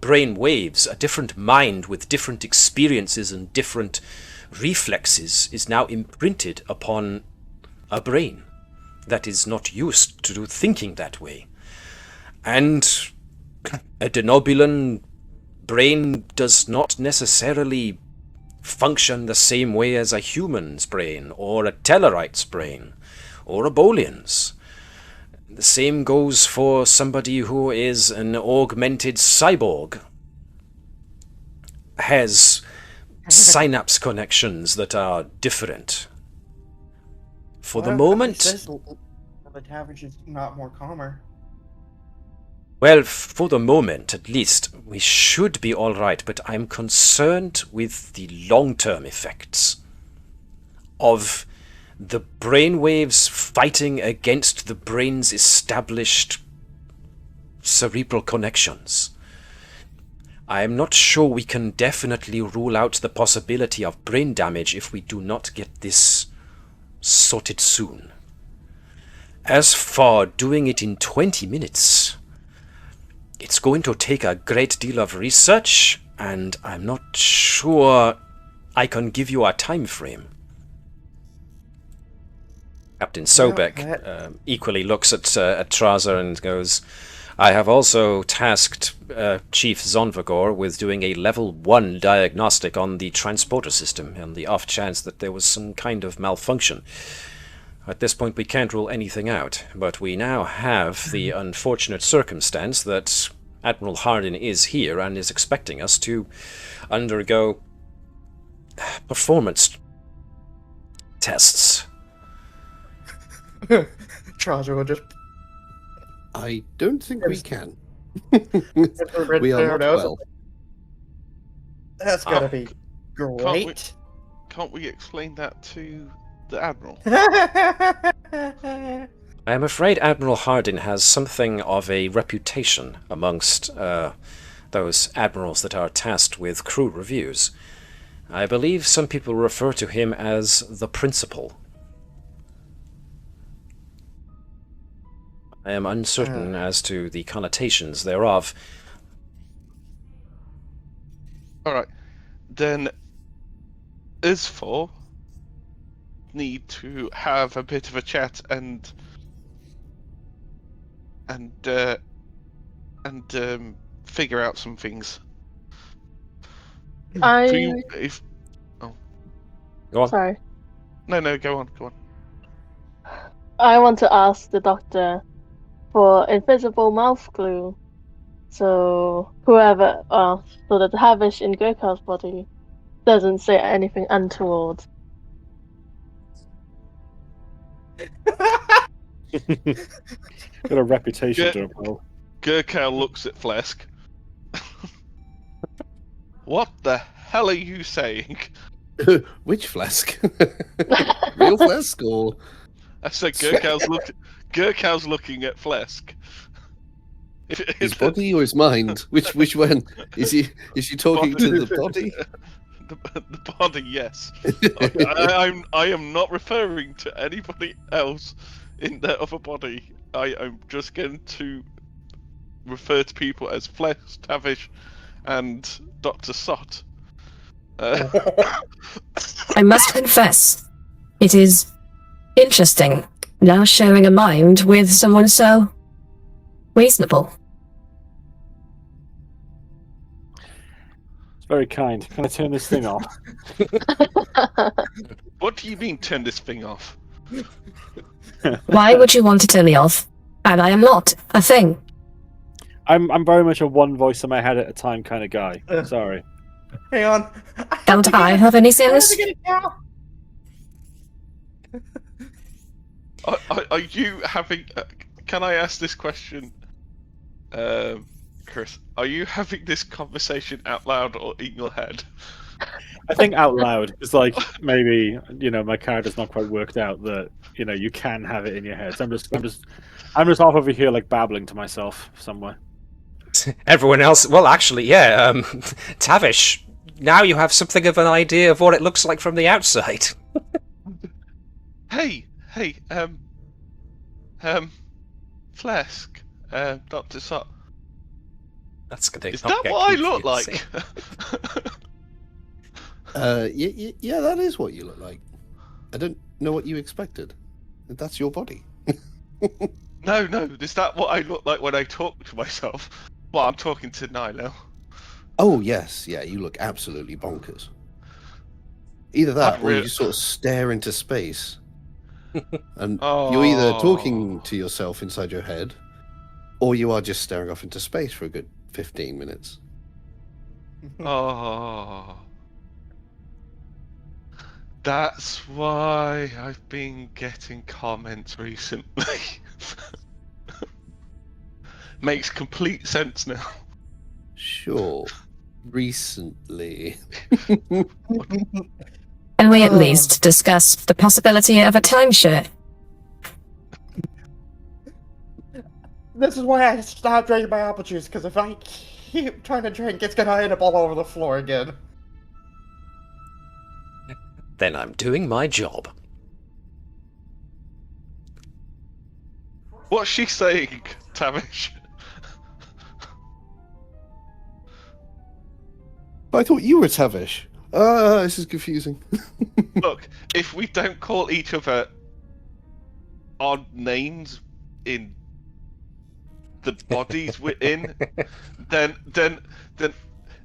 brain waves, a different mind with different experiences and different reflexes is now imprinted upon a brain that is not used to thinking that way. And a denobulan brain does not necessarily function the same way as a human's brain, or a Tellarite's brain, or a Bolian's. The same goes for somebody who is an augmented cyborg. Has synapse connections that are different. For the moment... The Tavish is not more calmer. Well, for the moment, at least, we should be alright, but I'm concerned with the long-term effects of the brainwaves fighting against the brain's established cerebral connections. I am not sure we can definitely rule out the possibility of brain damage if we do not get this sorted soon. As for doing it in 20 minutes, it's going to take a great deal of research, and I'm not sure I can give you a time frame. Captain Sobek equally looks at Trasa and goes, I have also tasked Chief Zonvagor with doing a level 1 diagnostic on the transporter system, on the off chance that there was some kind of malfunction. At this point we can't rule anything out, but we now have the unfortunate circumstance that Admiral Hardin is here and is expecting us to undergo performance tests. Trasa will just... I don't think we can. We are not well. That's gotta be great. Can't we explain that to the Admiral? I am afraid Admiral Hardin has something of a reputation amongst those admirals that are tasked with crew reviews. I believe some people refer to him as the Principal. I am uncertain as to the connotations thereof. Alright, then as for need to have a bit of a chat and figure out some things. Go on. Sorry. No, go on. I want to ask the doctor for invisible mouth glue, so so that the Tavish in Gerkow's body doesn't say anything untoward. Got a reputation to uphold. Gerkow looks at Phlesc. What the hell are you saying? Which Phlesc? Real Phlesc or? I said Gerkow's looking at Phlesc. His body or his mind? Which one? Is he talking to the body? The body, yes. I am not referring to anybody else in the other body. I'm just going to refer to people as Phlesc, Tavish, and Dr. Sott. I must confess, It is interesting, now sharing a mind with someone so reasonable. It's very kind. Can I turn this thing off? What do you mean, turn this thing off? Why would you want to turn me off? And I am not a thing. I'm very much a one voice in my head at a time kind of guy. Sorry. Hang on. Don't I have any I have sins? to get it now. Are you having? Can I ask this question, Chris? Are you having this conversation out loud or in your head? I think out loud. It's like maybe my character's not quite worked out that you can have it in your head. So I'm just off over here like babbling to myself somewhere. Everyone else, well, actually, yeah. Tavish, now you have something of an idea of what it looks like from the outside. Hey, Phlesc, Dr. Sott. That's gonna Is not that get what I look confusing. like? Yeah, that is what you look like. I don't know what you expected. That's your body. No, is that what I look like when I talk to myself? Well, I'm talking to Nilo. Oh, yes. Yeah, you look absolutely bonkers. Either that or you sort of stare into space. And you're either talking to yourself inside your head or you are just staring off into space for a good 15 minutes. Oh. That's why I've been getting comments recently. Makes complete sense now. Sure. Recently. Can we at least discuss the possibility of a timeshare? This is why I stopped drinking my apple juice, because if I keep trying to drink, it's gonna end up all over the floor again. Then I'm doing my job. What's she saying, Tavish? I thought you were Tavish. This is confusing. Look, if we don't call each other odd names in the bodies we're in, then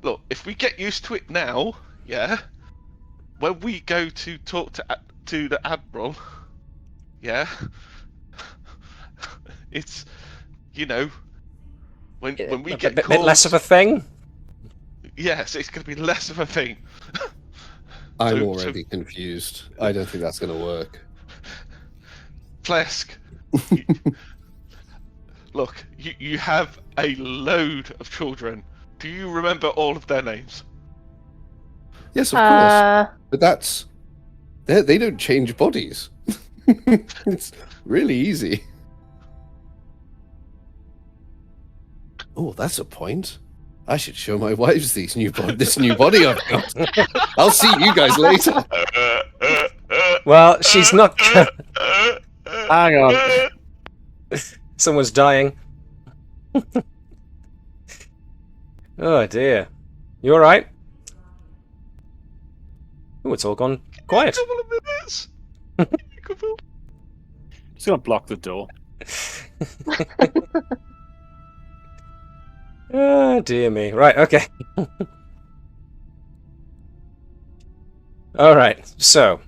look, if we get used to it now, yeah, when we go to talk to the Admiral, yeah, it's when we get bit called, less of a thing. yes, it's going to be less of a thing. I'm already confused. I don't think that's going to work. Phlesc, look, you have a load of children. Do you remember all of their names? Yes, of course. But that's... They don't change bodies. It's really easy. Oh, that's a point. I should show my wives this new body I've got. I'll see you guys later. Well, she's not. Hang on. Someone's dying. Oh dear. You all right? Oh, it's all gone quiet. Couple of minutes. Just gonna block the door. Oh dear me. Right. Okay. All right. So,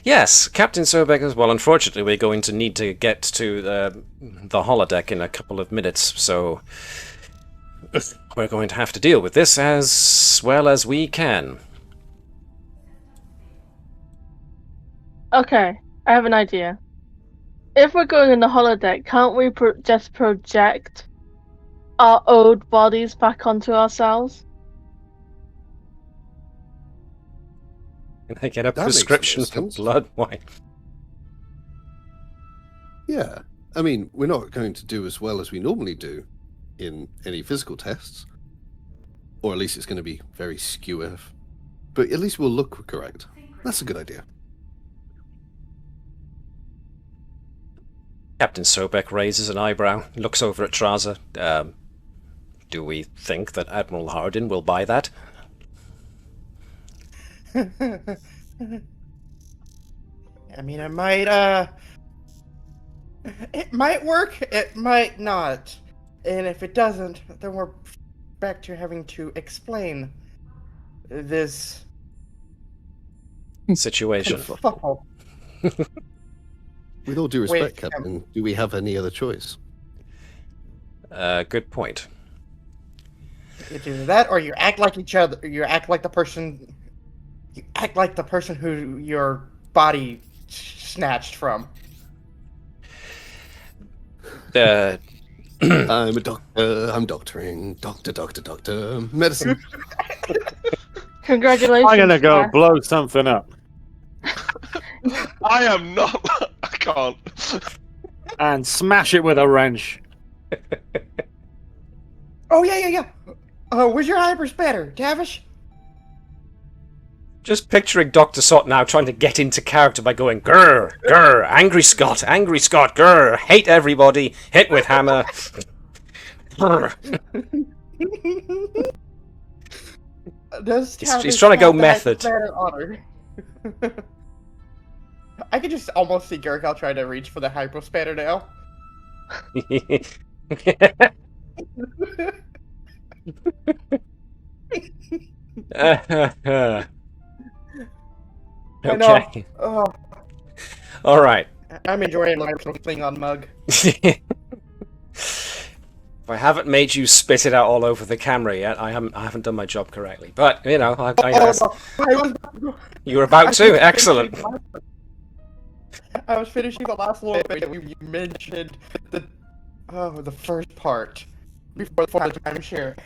yes, Captain Sobek as well. Unfortunately, we're going to need to get to the holodeck in a couple of minutes, so we're going to have to deal with this as well as we can. Okay, I have an idea. If we're going in the holodeck, can't we just project our old bodies back onto ourselves? Can I get a That makes prescription more for sense. blood wine? Yeah. I mean, we're not going to do as well as we normally do in any physical tests. Or at least it's going to be very skew. But at least we'll look correct. That's a good idea. Captain Sobek raises an eyebrow, looks over at Trasa. Do we think that Admiral Hardin will buy that? I mean, it might work, it might not. And if it doesn't, then we're back to having to explain this Situation. kerfuffle. With all due respect, Wait, Captain, do we have any other choice? Good point. It's either that, or you act like each other. You act like the person. You act like the person who your body snatched from. Uh, I'm a doctor. I'm doctoring. Doctor. Medicine. Congratulations. I'm gonna go Star. blow something up I am not. I can't. and smash it with a wrench. Oh yeah. Where's your hyper spatter, Tavish? just picturing Dr. Sott now trying to get into character by going, grr, angry Scott, grr, hate everybody, hit with hammer. Grr. He's trying to go method. I could just almost see Gerkow trying to reach for the hyper spatter now. Okay. Oh, All right. I'm enjoying my little Klingon mug. If I haven't made you spit it out all over the camera yet, I haven't done my job correctly. But you know, you were about to. Excellent. I was finishing the last little bit that you mentioned the first part before the timeshare.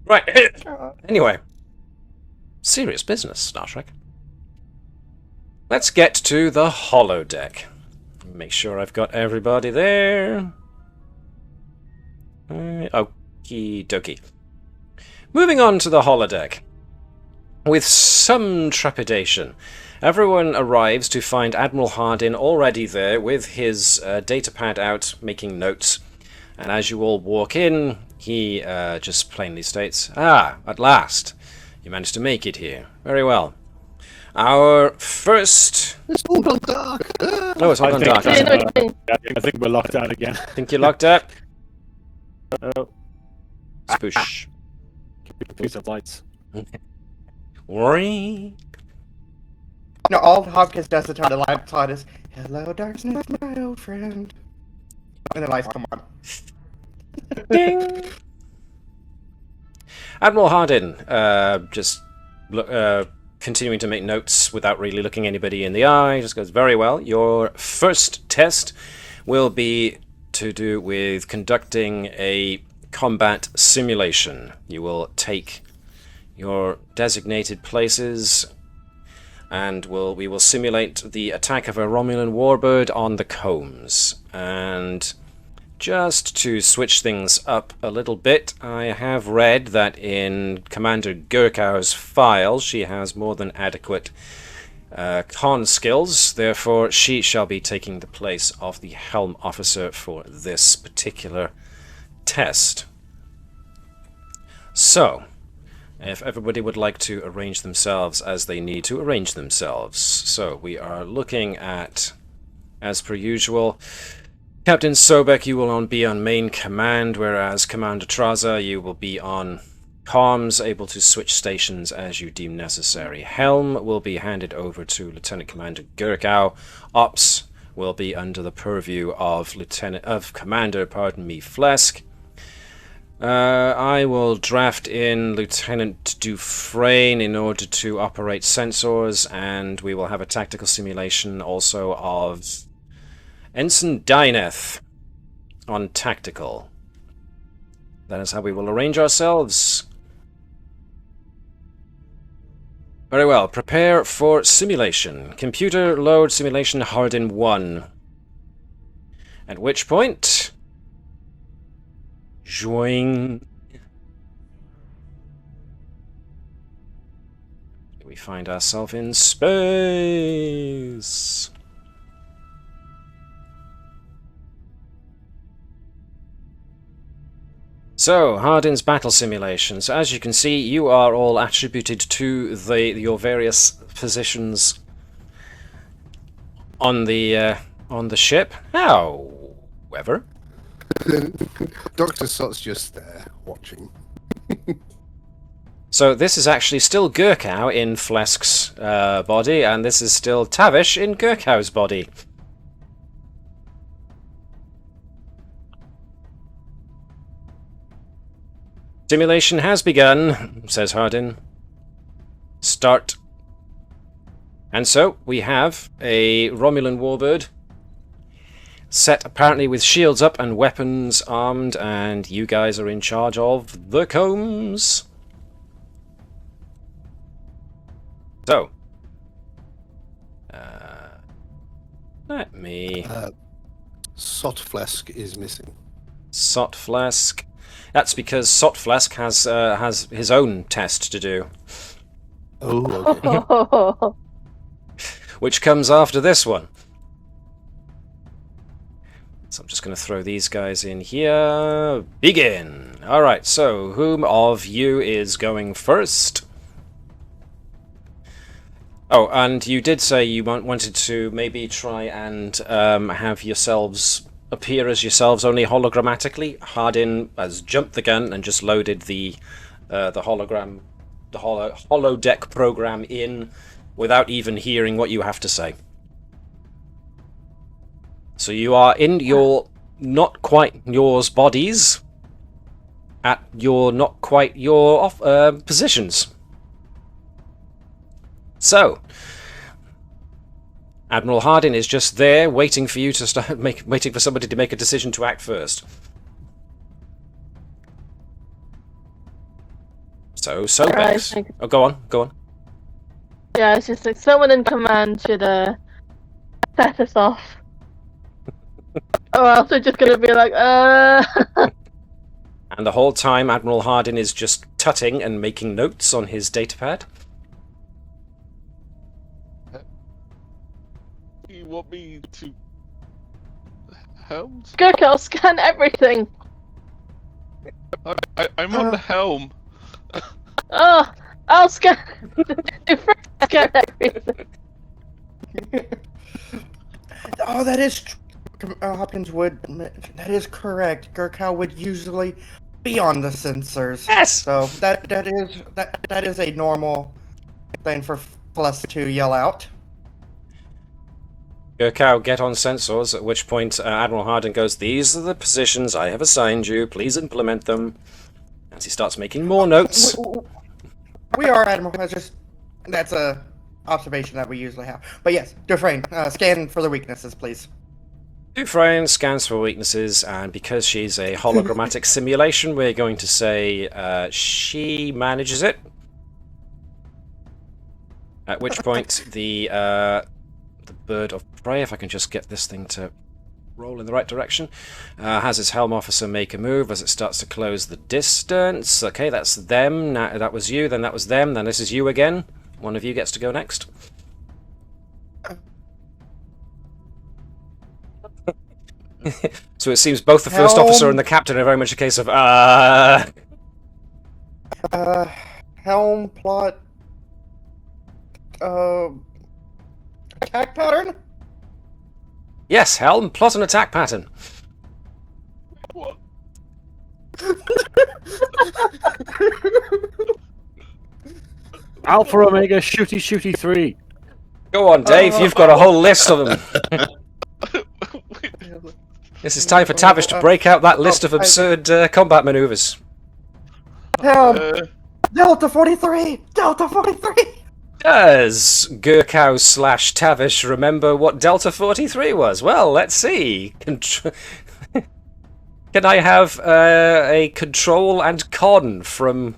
Right. Anyway, serious business, Star Trek. Let's get to the holodeck. Make sure I've got everybody there. Okie dokie. Moving on to the holodeck. With some trepidation, everyone arrives to find Admiral Hardin already there with his datapad out, making notes. And as you all walk in, he just plainly states, at last, you managed to make it here. Very well. Our first... It's all gone dark. Oh, it's all gone dark. I think we're locked out again. Think you're locked out? Oh, Spoosh. piece of lights. Worry. No, all Hopkins does to turn the lights on is, "Hello, darkness, my old friend." And the lights come on. Ding. Admiral Hardin, continuing to make notes without really looking anybody in the eye, just goes, very well. Your first test will be to do with conducting a combat simulation. You will take your designated places and we will simulate the attack of a Romulan warbird on the combs. And just to switch things up a little bit, I have read that in Commander Gerkow's file she has more than adequate con skills, therefore she shall be taking the place of the Helm Officer for this particular test. So, if everybody would like to arrange themselves as they need to arrange themselves. So, we are looking at, as per usual, Captain Sobek, you will be on main command, whereas Commander Trasa, you will be on comms, able to switch stations as you deem necessary. Helm will be handed over to Lieutenant Commander Gerkow. Ops will be under the purview of Commander Phlesc. I will draft in Lieutenant Dufresne in order to operate sensors, and we will have a tactical simulation also of Ensign Dyneth on tactical. That is how we will arrange ourselves. Very well, prepare for simulation. Computer load simulation Hardin 1. At which point... Join. We find ourselves in space. So, Hardin's battle simulations. As you can see, you are all attributed to your various positions on the ship. However, Dr. Sott's just there, watching. so this is actually still Gerkow in Phlesk's body, and this is still Tavish in Gerkow's body. Simulation has begun, says Hardin. Start. And so, we have a Romulan warbird, set apparently with shields up and weapons armed, and you guys are in charge of the combs. So, let me... Sott Phlesc is missing. Sott Phlesc. That's because Sott Phlesc has his own test to do. Oh, okay. Which comes after this one. So I'm just going to throw these guys in here. Begin! Alright, so whom of you is going first? Oh, and you did say you wanted to maybe try and have yourselves appear as yourselves only hologrammatically. Hardin has jumped the gun and just loaded the hologram, the holodeck program in without even hearing what you have to say. So you are in your not quite yours bodies at your not quite your positions. So, Admiral Hardin is just there, waiting for you to start, waiting for somebody to make a decision to act first. So Bex. Oh, go on. Yeah, it's just like someone in command should set us off. Or else we're just gonna be like, And the whole time, Admiral Hardin is just tutting and making notes on his datapad. You want me to helm? Gerkow, scan everything! I'm on the helm. Oh, I'll scan everything. Oh, that is Hopkins would. That is correct. Gerkow would usually be on the sensors. Yes. So that is a normal thing for Phlesc to yell out. Gerkow, get on sensors, at which point Admiral Hardin goes, "These are the positions I have assigned you, please implement them." As he starts making more notes. We are, Admiral. That's a observation that we usually have. But yes, Dufresne, scan for the weaknesses, please. Dufresne scans for weaknesses, and because she's a hologrammatic simulation, we're going to say she manages it. At which point the bird of prey, if I can just get this thing to roll in the right direction, has its helm officer make a move as it starts to close the distance. Okay, that's them. Now, that was you, then that was them, then this is you again. One of you gets to go next. So it seems both the first officer and the captain are very much a case of helm plot attack pattern? Yes, helm, plot an attack pattern. What? Alpha Omega shooty 3. Go on, Dave, you've got a whole list of them. This is time for Tavish to break out that list of absurd combat maneuvers. Helm! Delta 43! Delta 43! Does Gerkow / Tavish remember what Delta 43 was? Well, let's see. Can I have a control and con from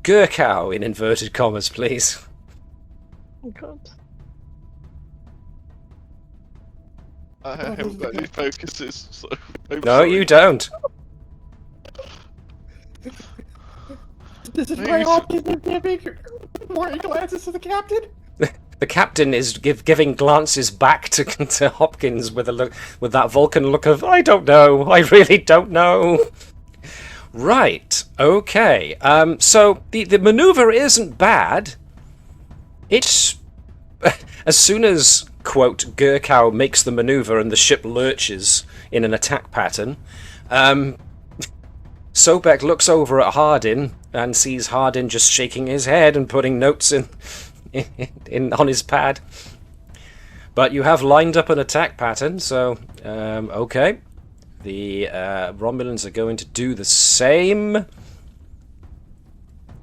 Gerkow in inverted commas, please? Oh god. I haven't got any focuses, so... No, you don't. This is why Hopkins is giving warning glances to the captain. The captain is giving glances back to Hopkins with a look, with that Vulcan look of I don't know, I really don't know. Right. Okay. So the maneuver isn't bad. It's as soon as quote Gerkow makes the maneuver and the ship lurches in an attack pattern, Sobek looks over at Hardin and sees Hardin just shaking his head and putting notes in on his pad. But you have lined up an attack pattern, so okay. The Romulans are going to do the same.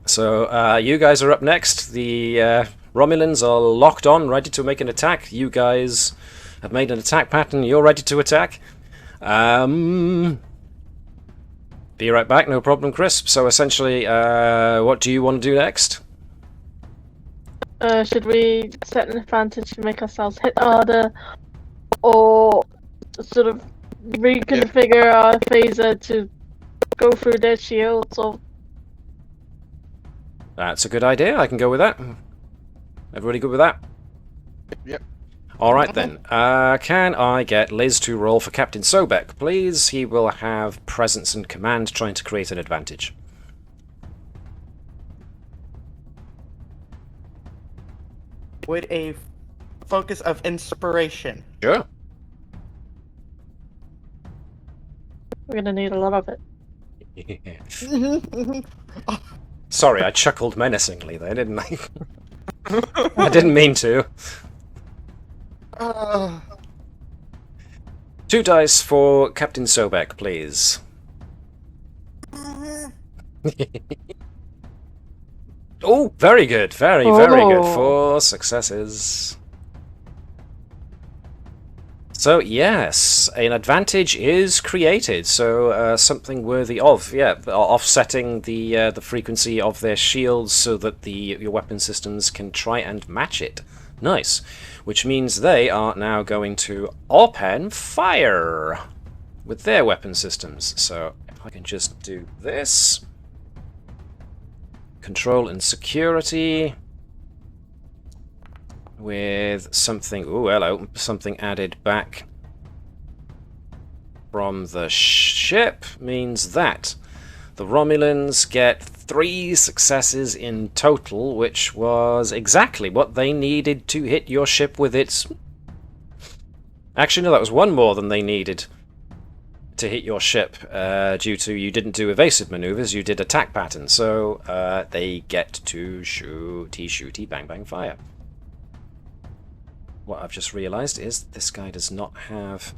So you guys are up next. The Romulans are locked on, ready to make an attack. You guys have made an attack pattern. You're ready to attack. Be right back, no problem, Crisp. So essentially, what do you want to do next? Should we set an advantage to make ourselves hit harder, or sort of reconfigure our phaser to go through their shields? Or That's a good idea. I can go with that. Everybody good with that? Yep. All right then. Can I get Liz to roll for Captain Sobek, please? He will have presence and command, trying to create an advantage. With a focus of inspiration. Sure. we're gonna need a lot of it. Sorry, I chuckled menacingly there, didn't I? I didn't mean to. 2 dice for Captain Sobek, please. Oh, very good. Very, very good. 4 successes. So, yes, an advantage is created. So, something worthy of, offsetting the frequency of their shields so that your weapon systems can try and match it. Nice. Which means they are now going to open fire with their weapon systems. So, if I can just do this. Control and security. With something, ooh, hello, something added back from the ship means that the Romulans get 3 successes in total, which was exactly what they needed to hit your ship with its... Actually, no, that was 1 more than they needed to hit your ship, due to you didn't do evasive maneuvers, you did attack patterns, so they get to shooty, bang, bang, fire. What I've just realised is this guy does not have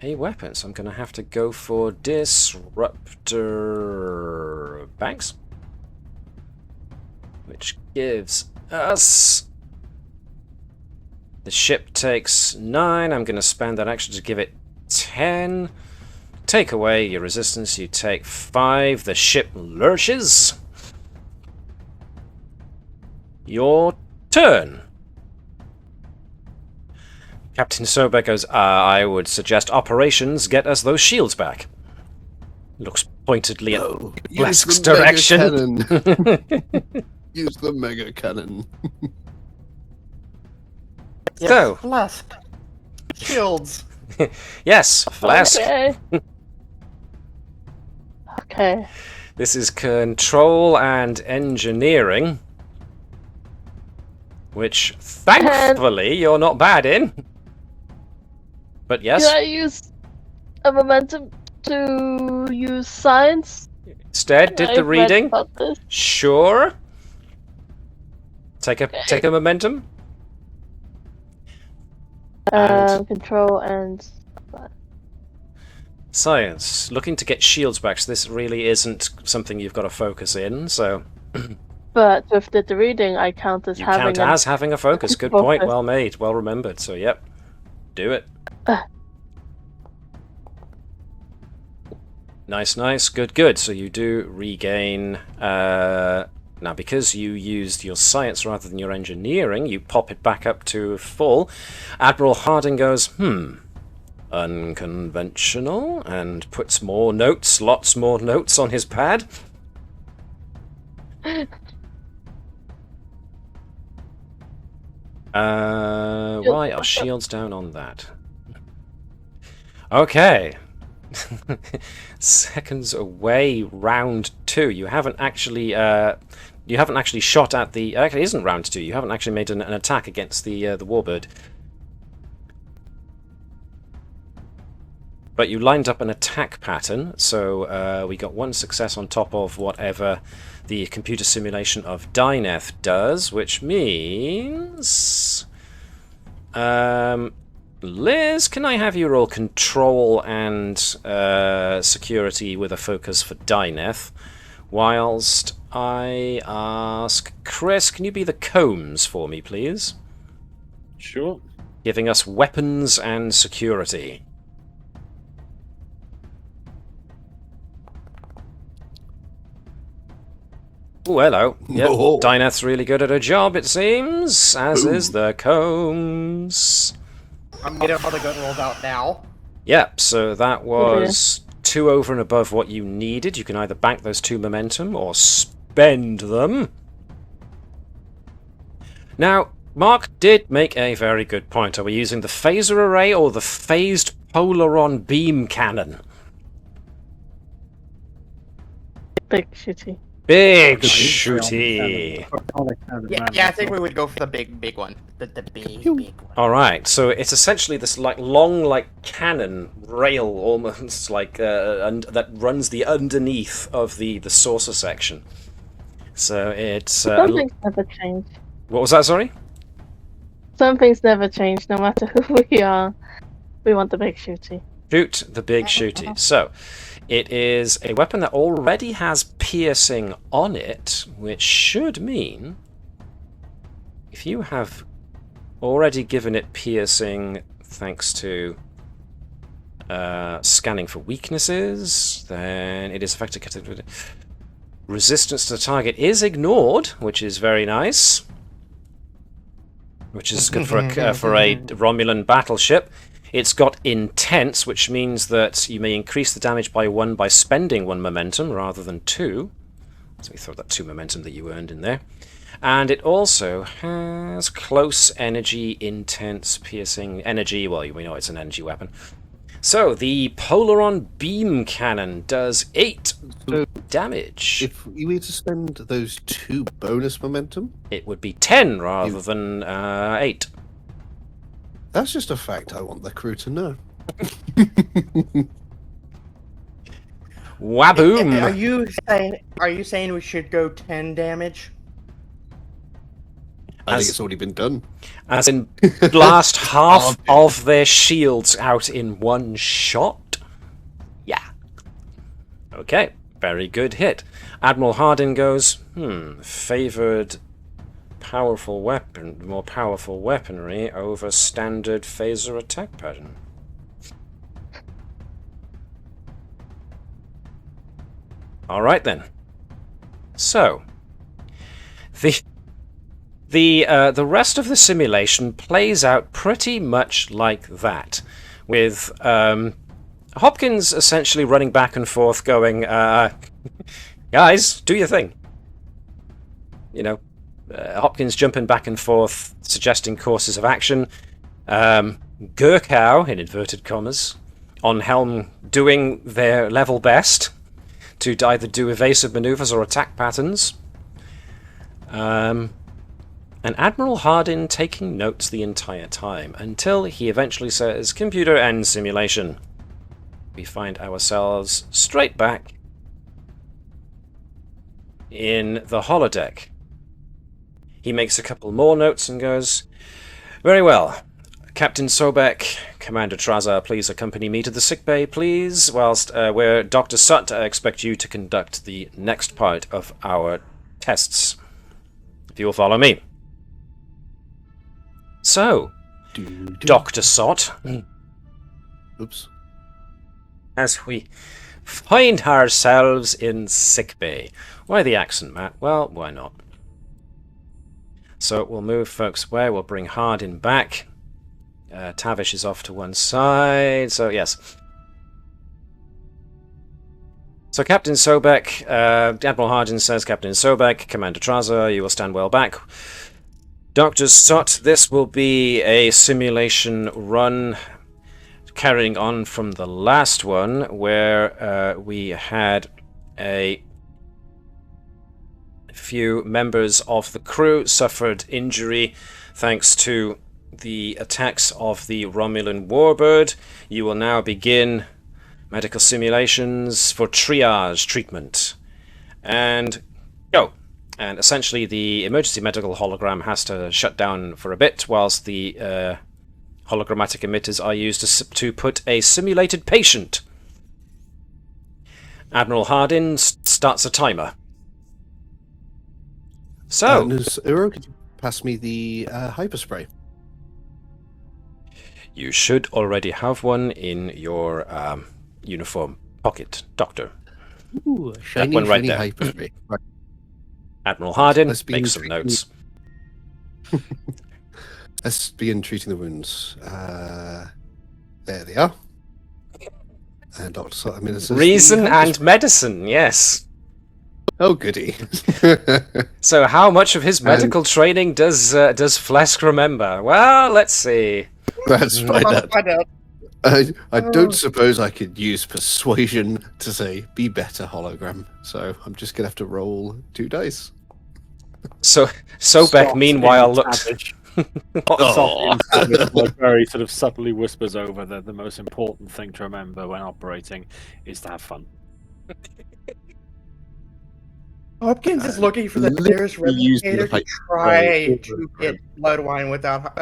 a weapon, so I'm going to have to go for Disruptor Banks, which gives us... The ship takes 9, I'm going to spend that action to give it 10. Take away your resistance, you take 5. The ship lurches. Your turn. Captain Sobek goes, I would suggest operations get us those shields back. Looks pointedly at Phlesk's direction. Use the mega cannon. Yes, So. Phlesc. Shields. Yes, Phlesc. Okay. Okay. This is control and engineering, which thankfully you're not bad in. But yes. Can I use a momentum to use science? Instead, did the I've read reading? about this. Sure. Take a momentum. And- Control and Science. Looking to get shields back, so this really isn't something you've got to focus in, so... But with the reading, I count as You having count as having a focus. Good point, focus. well made, well remembered. So, yep. Do it. Nice, good. So you do regain... now, because you used your science rather than your engineering, you pop it back up to full. Admiral Harding goes, unconventional, and puts more notes, lots more notes on his pad. Why are shields down on that? Okay. Seconds away, round 2. You haven't actually shot at the. Actually, it isn't round 2. You haven't actually made an attack against the warbird. But you lined up an attack pattern, so we got 1 success on top of whatever the computer simulation of Dyneth does, which means... Liz, can I have you roll control and security with a focus for Dyneth, whilst I ask Chris, can you be the combs for me, please? Sure. Giving us weapons and security. Oh, hello. Yep. Oh. Dyneth's really good at her job, it seems, as is the combs. I'm getting all the gun rolled out now. Yep, so that was 2 over and above what you needed. You can either bank those 2 momentum or spend them. Now, Mark did make a very good point. Are we using the phaser array or the phased polaron beam cannon? Big shitty. Big shooty. Yeah, I think we would go for the big one. The big one. Alright, so it's essentially this long cannon rail, almost like that runs the underneath of the saucer section. So it's... Some things never change. What was that, sorry? Some things never change, no matter who we are. We want the big shooty. Shoot the big shooty. So, it is a weapon that already has piercing on it, which should mean if you have already given it piercing thanks to scanning for weaknesses, then it is effective. Resistance to the target is ignored, which is very nice. Which is good for a Romulan battleship. It's got intense, which means that you may increase the damage by 1 by spending 1 momentum rather than 2. So we throw that 2 momentum that you earned in there. And it also has close energy, intense, piercing energy. Well, we know it's an energy weapon. So the Polaron Beam Cannon does 8 damage. If you were to spend those 2 bonus momentum, it would be 10 rather than 8. That's just a fact I want the crew to know. Waboom! Are you saying we should go 10 damage? I think it's already been done. As in, blast half of their shields out in 1 shot? Yeah. Okay, very good hit. Admiral Hardin goes, favoured powerful weapon, more powerful weaponry over standard phaser attack pattern. Alright then. So, the rest of the simulation plays out pretty much like that, with Hopkins essentially running back and forth going, guys, do your thing. You know, Hopkins jumping back and forth, suggesting courses of action. Gerkow, in inverted commas, on helm doing their level best to either do evasive maneuvers or attack patterns. And Admiral Hardin taking notes the entire time, until he eventually says, computer end simulation. We find ourselves straight back in the holodeck. He makes a couple more notes and goes, very well. Captain Sobek, Commander Trasa, please accompany me to the sickbay, please, whilst where Dr. Sott, I expect you to conduct the next part of our tests. If you will follow me. So, Dr. Sott, Oops. as we find ourselves in sickbay. Why the accent, Matt? Well, why not? So we'll move folks away, we'll bring Hardin back. Tavish is off to one side, so yes. So Captain Sobek, Admiral Hardin says, Captain Sobek, Commander Trasa, you will stand well back. Dr. Sott, this will be a simulation run carrying on from the last one, where we had a few members of the crew suffered injury thanks to the attacks of the Romulan warbird. You will now begin medical simulations for triage treatment. And go. And essentially the emergency medical hologram has to shut down for a bit whilst the hologrammatic emitters are used to put a simulated patient. Admiral Hardin starts a timer. So, Uro, could you pass me the hyperspray? You should already have one in your uniform pocket, Doctor. Ooh, shiny, that one right shiny there. hyperspray. Right. Admiral Hardin, Let's make some notes. Let's begin treating the wounds. There they are. And Dr. Sott, I mean, Reason and medicine, yes. Oh, goody. So how much of his medical training does Phlesc remember? Well, let's see. Let's find out. Find out. I don't suppose I could use persuasion to say, be better, hologram. So I'm just going to have to roll 2 dice. So Beck, meanwhile, looked... Like very sort of subtly whispers over that the most important thing to remember when operating is to have fun. Hopkins is looking for the nearest replicator to try to get blood wine without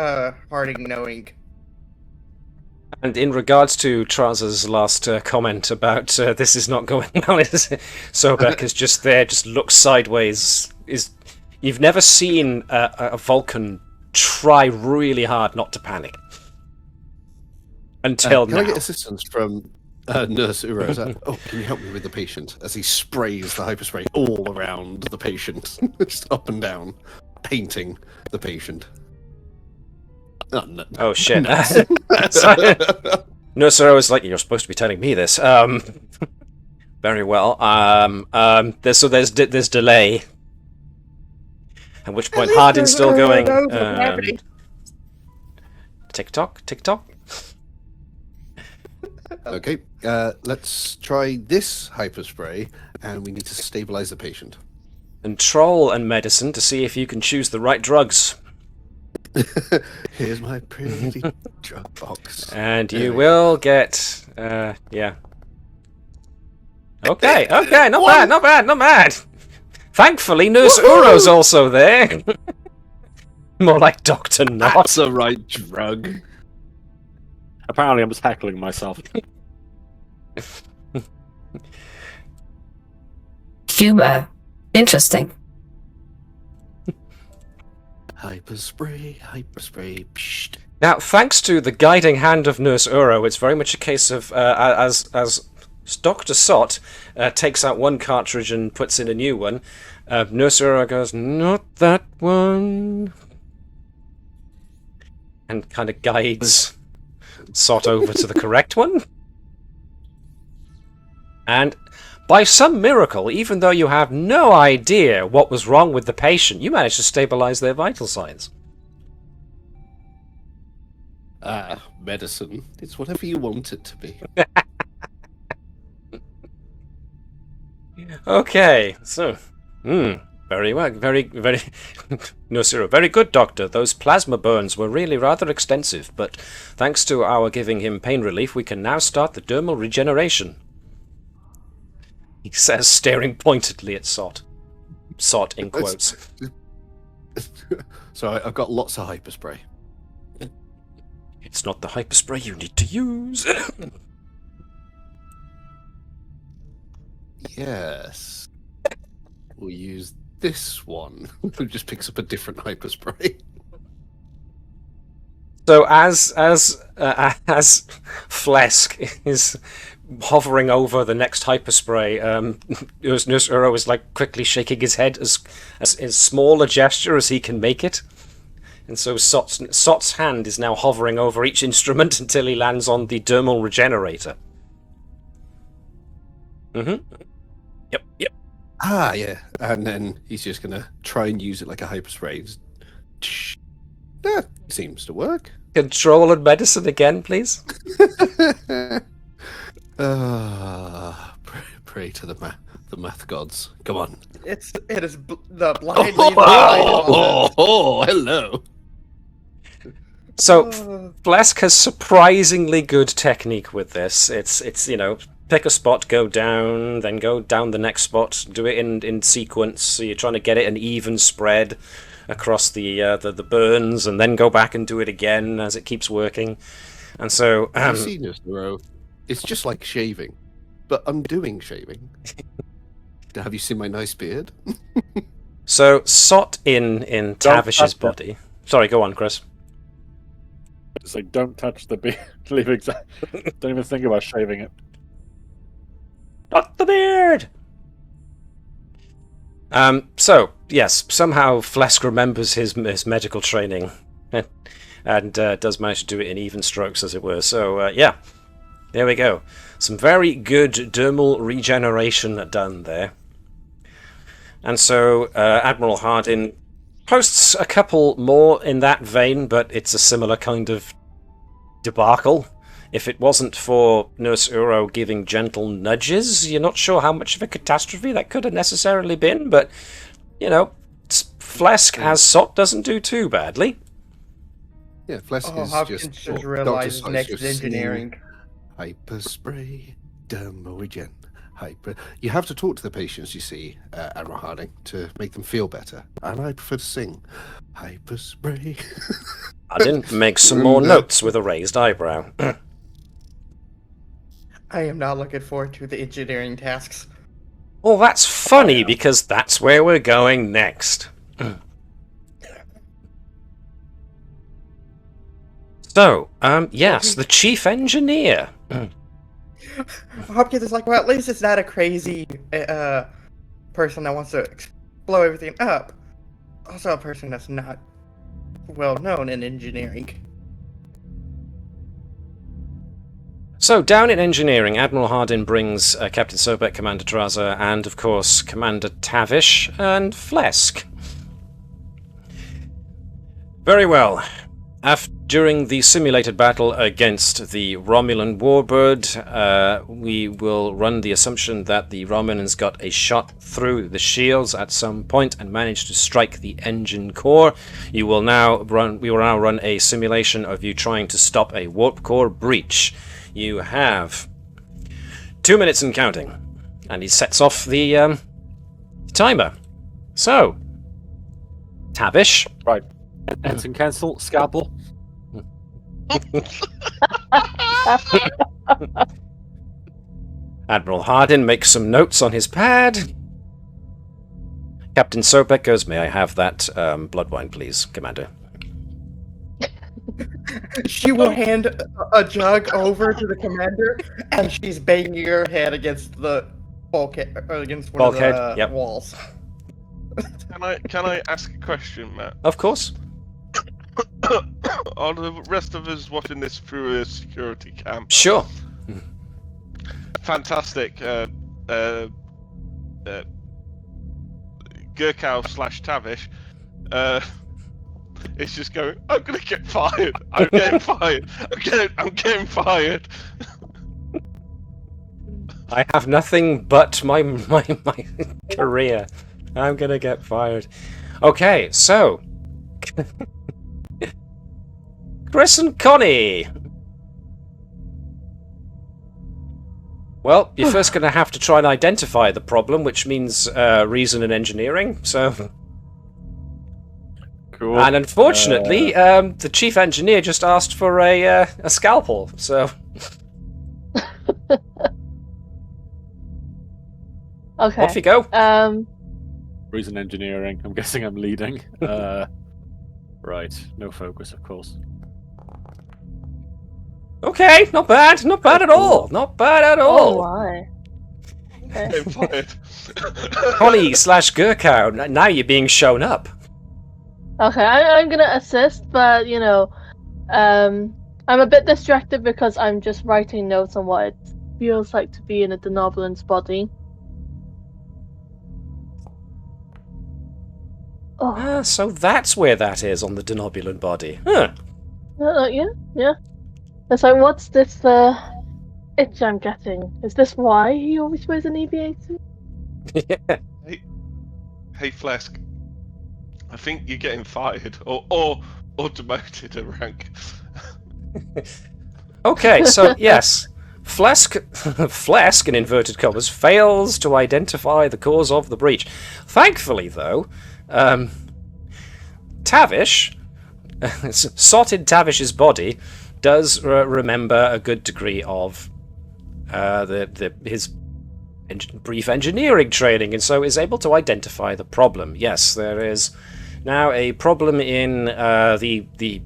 Harding knowing. And in regards to Trasa's last comment about this is not going well, Sobek is just there, just looks sideways. You've never seen a Vulcan try really hard not to panic. Until now. Can I get assistance from Nurse Uro? Oh, can you help me with the patient? As he sprays the hyperspray all around the patient, just up and down, painting the patient. Oh, no. Oh shit. Nurse Uro was like, you're supposed to be telling me this. Very well. There's delay. At which point Hardin's still going. Tick-tock, tick-tock. Okay, let's try this hyperspray, and we need to stabilize the patient. Control and medicine to see if you can choose the right drugs. Here's my pretty drug box. And you will get, yeah. Okay, not bad. Thankfully, Nurse Uro's also there. More like Dr. Not. That's the right drug. Apparently, I'm just heckling myself. Humor. Interesting. Hyperspray. Psht. Now, thanks to the guiding hand of Nurse Uro, it's very much a case of, as Dr. Sott takes out one cartridge and puts in a new one, Nurse Uro goes, not that one, and kind of guides Sott over to the correct one. And by some miracle, even though you have no idea what was wrong with the patient, you managed to stabilize their vital signs. Medicine. It's whatever you want it to be. Okay, so, very well, very, no, Ciro, very good, Doctor. Those plasma burns were really rather extensive, but thanks to our giving him pain relief, we can now start the dermal regeneration. He says, staring pointedly at Sott. Sott, in quotes. So I've got lots of hyperspray. It's not the hyperspray you need to use. Yes. We'll use this one, who just picks up a different hyperspray. So as Phlesc is hovering over the next hyperspray, Nurse Uro is like quickly shaking his head as small a gesture as he can make it. And so Sott's hand is now hovering over each instrument until he lands on the dermal regenerator. Yep. Ah, yeah. And then he's just going to try and use it like a hyperspray. That seems to work. Control and medicine again, please. Pray to the math gods. Come on. It is the blind leading the Hello. So, Phlesc has surprisingly good technique with this. It's pick a spot, go down, then go down the next spot, do it in sequence, so you're trying to get it an even spread across the burns, and then go back and do it again as it keeps working. And so... Have you seen this, Thoreau? It's just like shaving, but undoing shaving. Have you seen my nice beard? So, Sott in Tavish's body... Sorry, go on, Chris. It's like, don't touch the beard. Don't even think about shaving it. Not the beard! So, yes, somehow Phlesc remembers his medical training and does manage to do it in even strokes, as it were. So, yeah, there we go. Some very good dermal regeneration done there. And so, Admiral Hardin posts a couple more in that vein, but it's a similar kind of debacle. If it wasn't for Nurse Uro giving gentle nudges, you're not sure how much of a catastrophe that could have necessarily been, but, Phlesc as Sott doesn't do too badly. Yeah, Phlesc is Hopkins just realized next engineering. Hyperspray, dermogen, hyper... You have to talk to the patients, you see, Admiral Harding, to make them feel better. And I prefer to sing hyperspray. I didn't make some more notes with a raised eyebrow. I am not looking forward to the engineering tasks. Well, that's funny, because that's where we're going next. So, yes, the chief engineer. Hopkins is like, well, at least it's not a crazy person that wants to blow everything up. Also a person that's not well known in engineering. So, down in engineering, Admiral Hardin brings Captain Sobek, Commander Trasa, and, of course, Commander Tavish and Phlesc. Very well. During the simulated battle against the Romulan warbird, we will run the assumption that the Romulans got a shot through the shields at some point and managed to strike the engine core. We will now run a simulation of you trying to stop a warp core breach. You have 2 minutes and counting, and he sets off the timer. So, Tavish. Right. Ensign cancel, scalpel. Admiral Hardin makes some notes on his pad. Captain Sobek goes, may I have that blood wine, please, Commander? She will hand a jug over to the commander, and she's banging her head against the bulkhead, against one of the walls. Can I ask a question, Matt? Of course. Are the rest of us watching this through a security cam? Sure. Fantastic. Gerkow / Tavish. It's just going, I'm gonna get fired. I'm getting fired. I'm getting fired. I have nothing but my career. I'm gonna get fired. Okay, so Chris and Connie. Well, you're first going to have to try and identify the problem, which means reason and engineering. So, cool. And unfortunately, the chief engineer just asked for a scalpel. So, okay. Off you go. Reason engineering. I'm guessing I'm leading. Right. No focus, of course. Okay, not bad. Not bad at all. Not bad at all. Oh, why? Okay. Getting fired. Connie / Gerkow, now you're being shown up. Okay, I'm gonna assist, but I'm a bit distracted because I'm just writing notes on what it feels like to be in a Denobulan's body. Oh. So that's where that is on the Denobulan body. Huh. Yeah. It's like, what's this itch I'm getting? Is this why he always wears an aviator? Yeah. Hey, Phlesc. I think you're getting fired, or demoted a rank. Okay, so yes, Phlesc, in inverted commas, fails to identify the cause of the breach. Thankfully, though, Tavish, Sott in Tavish's body, does remember a good degree of his brief engineering training, and so is able to identify the problem. Yes, there is now a problem in the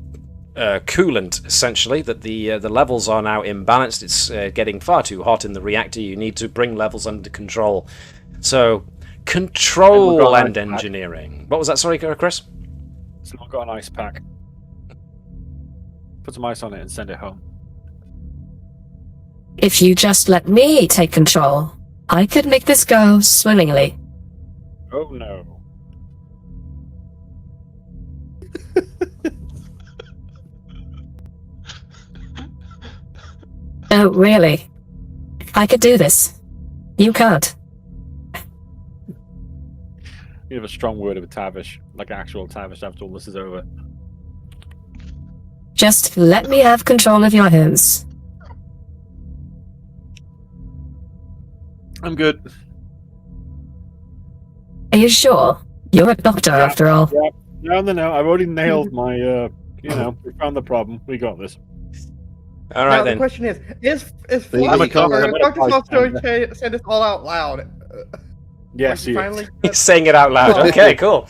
coolant, essentially, that the levels are now imbalanced. It's getting far too hot in the reactor. You need to bring levels under control. So, control and engineering. What was that? Sorry, Chris? It's not got an ice pack. Put some ice on it and send it home. If you just let me take control, I could make this go swimmingly. Oh no. Oh, really? I could do this. You can't. You have a strong word of Tavish, like actual Tavish after all this is over. Just let me have control of your hands. I'm good. Are you sure? You're a doctor, after all. Yeah. No. I've already nailed my, we found the problem. We got this. All right, now, then. the question is I'm Dr. Sott going to say this all out loud? Yes, he finally He's saying it out loud. Okay, cool.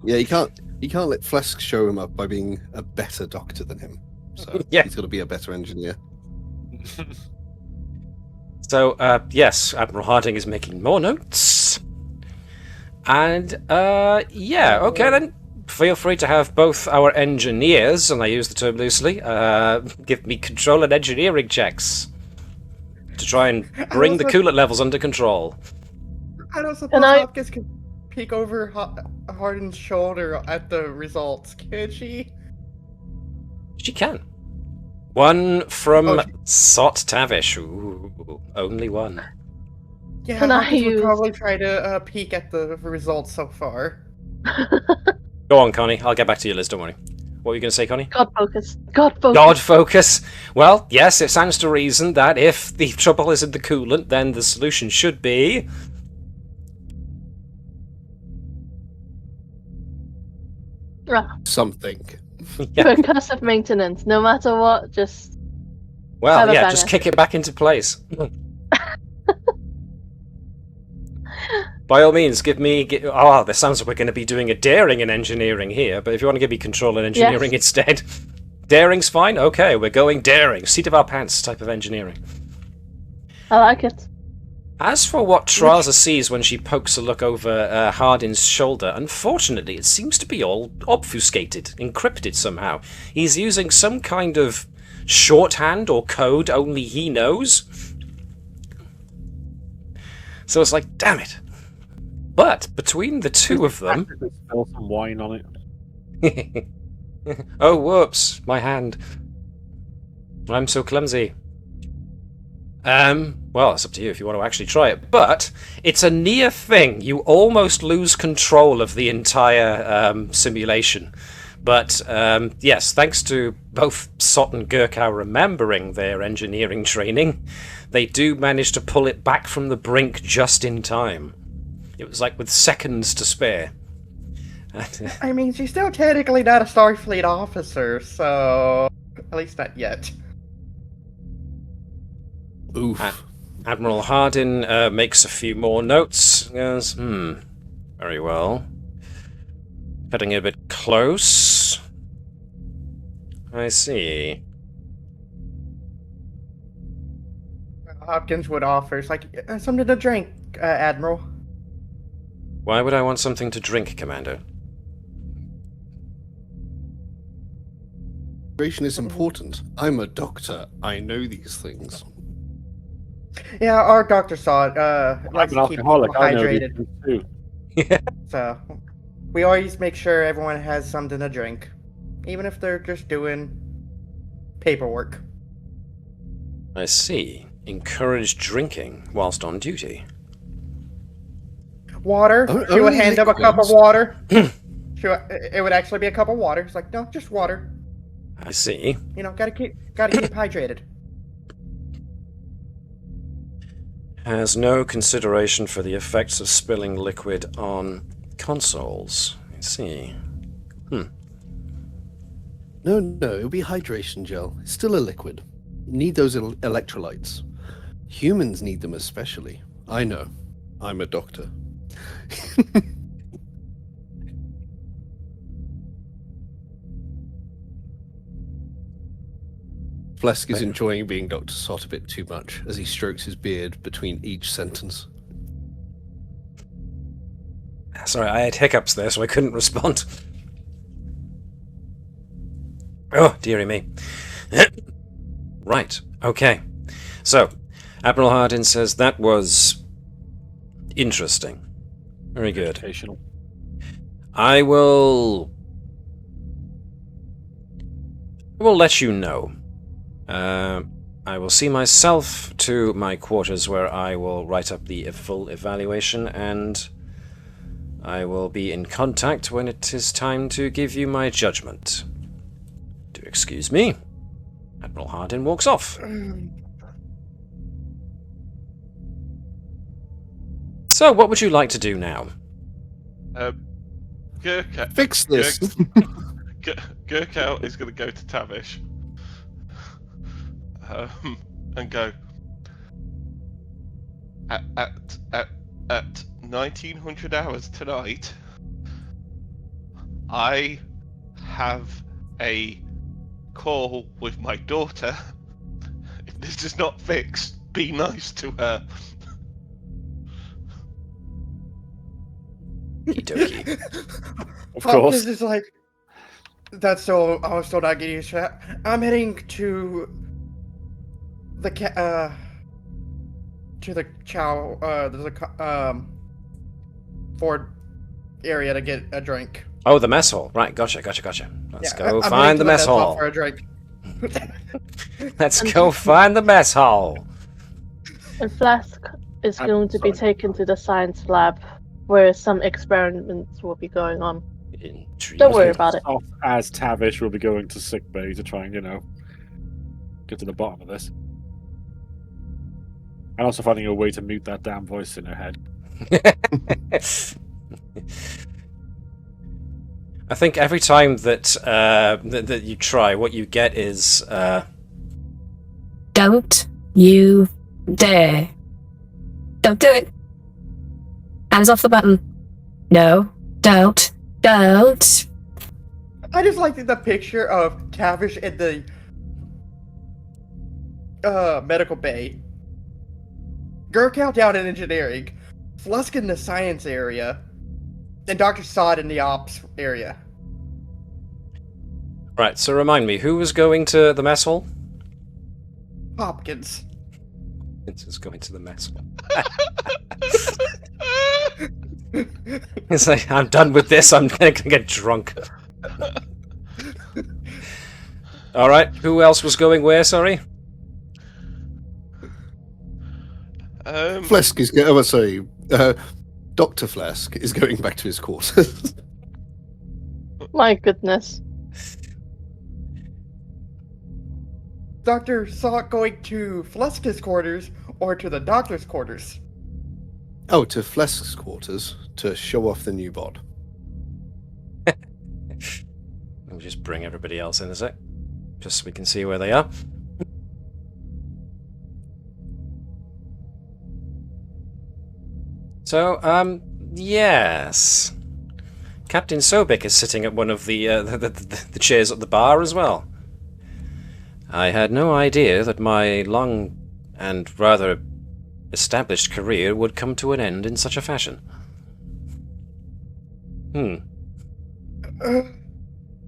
Yeah, you can't let Phlesc show him up by being a better doctor than him. So Yeah. he's got to be a better engineer. So, yes, Admiral Harding is making more notes. And, okay then. Feel free to have both our engineers, and I use the term loosely, give me control and engineering checks to try and bring the coolant levels under control. I don't suppose Hopkins can peek over Hardin's shoulder at the results, can she? She can. One from Sott Tavish. Ooh, only one. Yeah, Can I Hopkins would use- probably try to peek at the results so far. Go on, Connie. I'll get back to you, Liz. Don't worry. What were you going to say, Connie? God focus. God focus. God focus. Well, yes, it stands to reason that if the trouble is in the coolant, then the solution should be... Something. Yeah. Recursive maintenance. No matter what, just Well, Have a yeah, banger. just kick it back into place. By all means, give me... this sounds like we're going to be doing a daring in engineering here, but if you want to give me control in engineering instead... Daring's fine? Okay, we're going daring. Seat of our pants type of engineering. I like it. As for what Trasa sees when she pokes a look over Hardin's shoulder, unfortunately it seems to be all obfuscated, encrypted somehow. He's using some kind of shorthand or code only he knows. So it's like, damn it. But between the two of them... Spill some wine on it. Oh, whoops, my hand. I'm so clumsy. Well, it's up to you if you want to actually try it, but it's a near thing. You almost lose control of the entire simulation. But, yes, thanks to both Sott and Gerkow remembering their engineering training, they do manage to pull it back from the brink just in time. It was like with seconds to spare. I mean, she's still technically not a Starfleet officer, so at least not yet. Oof. Admiral Hardin makes a few more notes. Goes, very well. Cutting a bit close. I see. Hopkins would offer, it's like, something to drink, Admiral. Why would I want something to drink, Commander? Hydration is important. I'm a doctor. I know these things. Yeah, our Dr. Sott likes I'm an to keep alcoholic. people I know these hydrated, things too. so we always make sure everyone has something to drink. even if they're just doing paperwork. I see. Encourage drinking whilst on duty. Water. She would hand him a cup of water. It would actually be a cup of water. It's like, no, just water. I see. You know, gotta keep hydrated. Has no consideration for the effects of spilling liquid on consoles. I see. No, it'll be hydration gel. It's still a liquid. You need those electrolytes. Humans need them especially. I know. I'm a doctor. Phlesc is enjoying being Dr. Sott a bit too much as he strokes his beard between each sentence. Sorry, I had hiccups there, so I couldn't respond. Oh, dearie me. Right, okay. So, Admiral Hardin says that was interesting. Very good. Educational. I will let you know. I will see myself to my quarters where I will write up the full evaluation, and I will be in contact when it is time to give you my judgment. Do excuse me. Admiral Hardin walks off. So, what would you like to do now? Gerkow. Fix this! Gerkow is going to go to Tavish. And go. At 1900 hours tonight, I have a call with my daughter. If this is not fixed, be nice to her. Okie Of Hopkins course. is like, I was still not getting used to that. I'm heading to the Ford area to get a drink. Oh, the mess hall. Right, gotcha. Let's Yeah, go I'm find heading the to mess hall. for a drink. Let's go find the mess hall. And Phlesc is going to be taken to the science lab where some experiments will be going on. Don't worry about it. Off as Tavish will be going to sick bay to try and, get to the bottom of this. And also finding a way to mute that damn voice in her head. I think every time that that you try, what you get is Don't you dare. Don't do it. Hands off the button. No, don't. I just like the picture of Tavish in the medical bay, Gerkow down in engineering, Phlesc in the science area, and Dr. Sott in the ops area. Right, so remind me, who was going to the mess hall? Hopkins. It's just going to the mess hall. It's like, I'm done with this, I'm gonna get drunk. Alright, who else was going where, sorry? Phlesc is going. Oh, sorry. Dr. Phlesc is going back to his quarters. My goodness. Dr. Sott going to Phlesk's quarters or to the doctor's quarters? Oh, to Phlesk's quarters to show off the new bod. We'll just bring everybody else in a sec, just so we can see where they are. So, yes. Captain Sobek is sitting at one of the chairs at the bar as well. I had no idea that my long and rather established career would come to an end in such a fashion.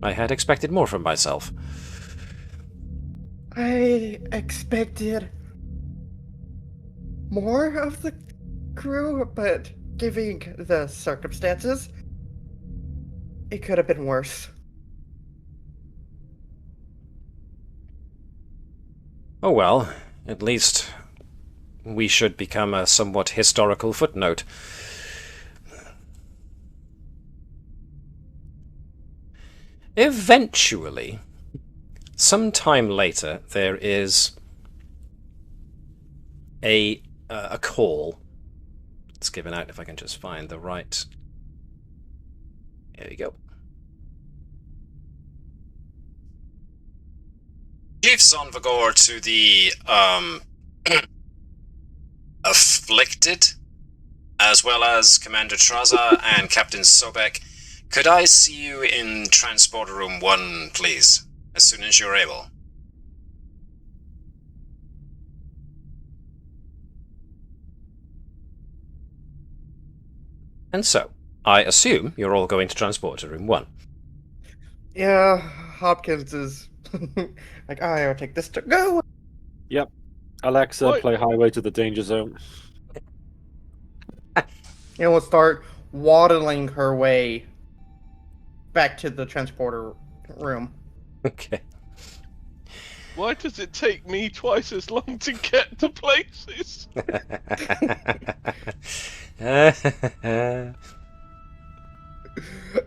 I had expected more from myself. I expected more of the crew, but given the circumstances, it could have been worse. Oh well, at least we should become a somewhat historical footnote. Eventually, sometime later, there is a call. It's given out if I can just find the right... There we go. Chief Sonvagor to the afflicted, as well as Commander Trasa and Captain Sobek. Could I see you in Transporter Room 1, please, as soon as you're able? And so, I assume you're all going to Transporter Room 1. Yeah, Hopkins is like, oh, I'll take this to go. Yep. Alexa, What? play Highway to the Danger Zone. And will start waddling her way back to the transporter room. Okay. Why does it take me twice as long to get to places?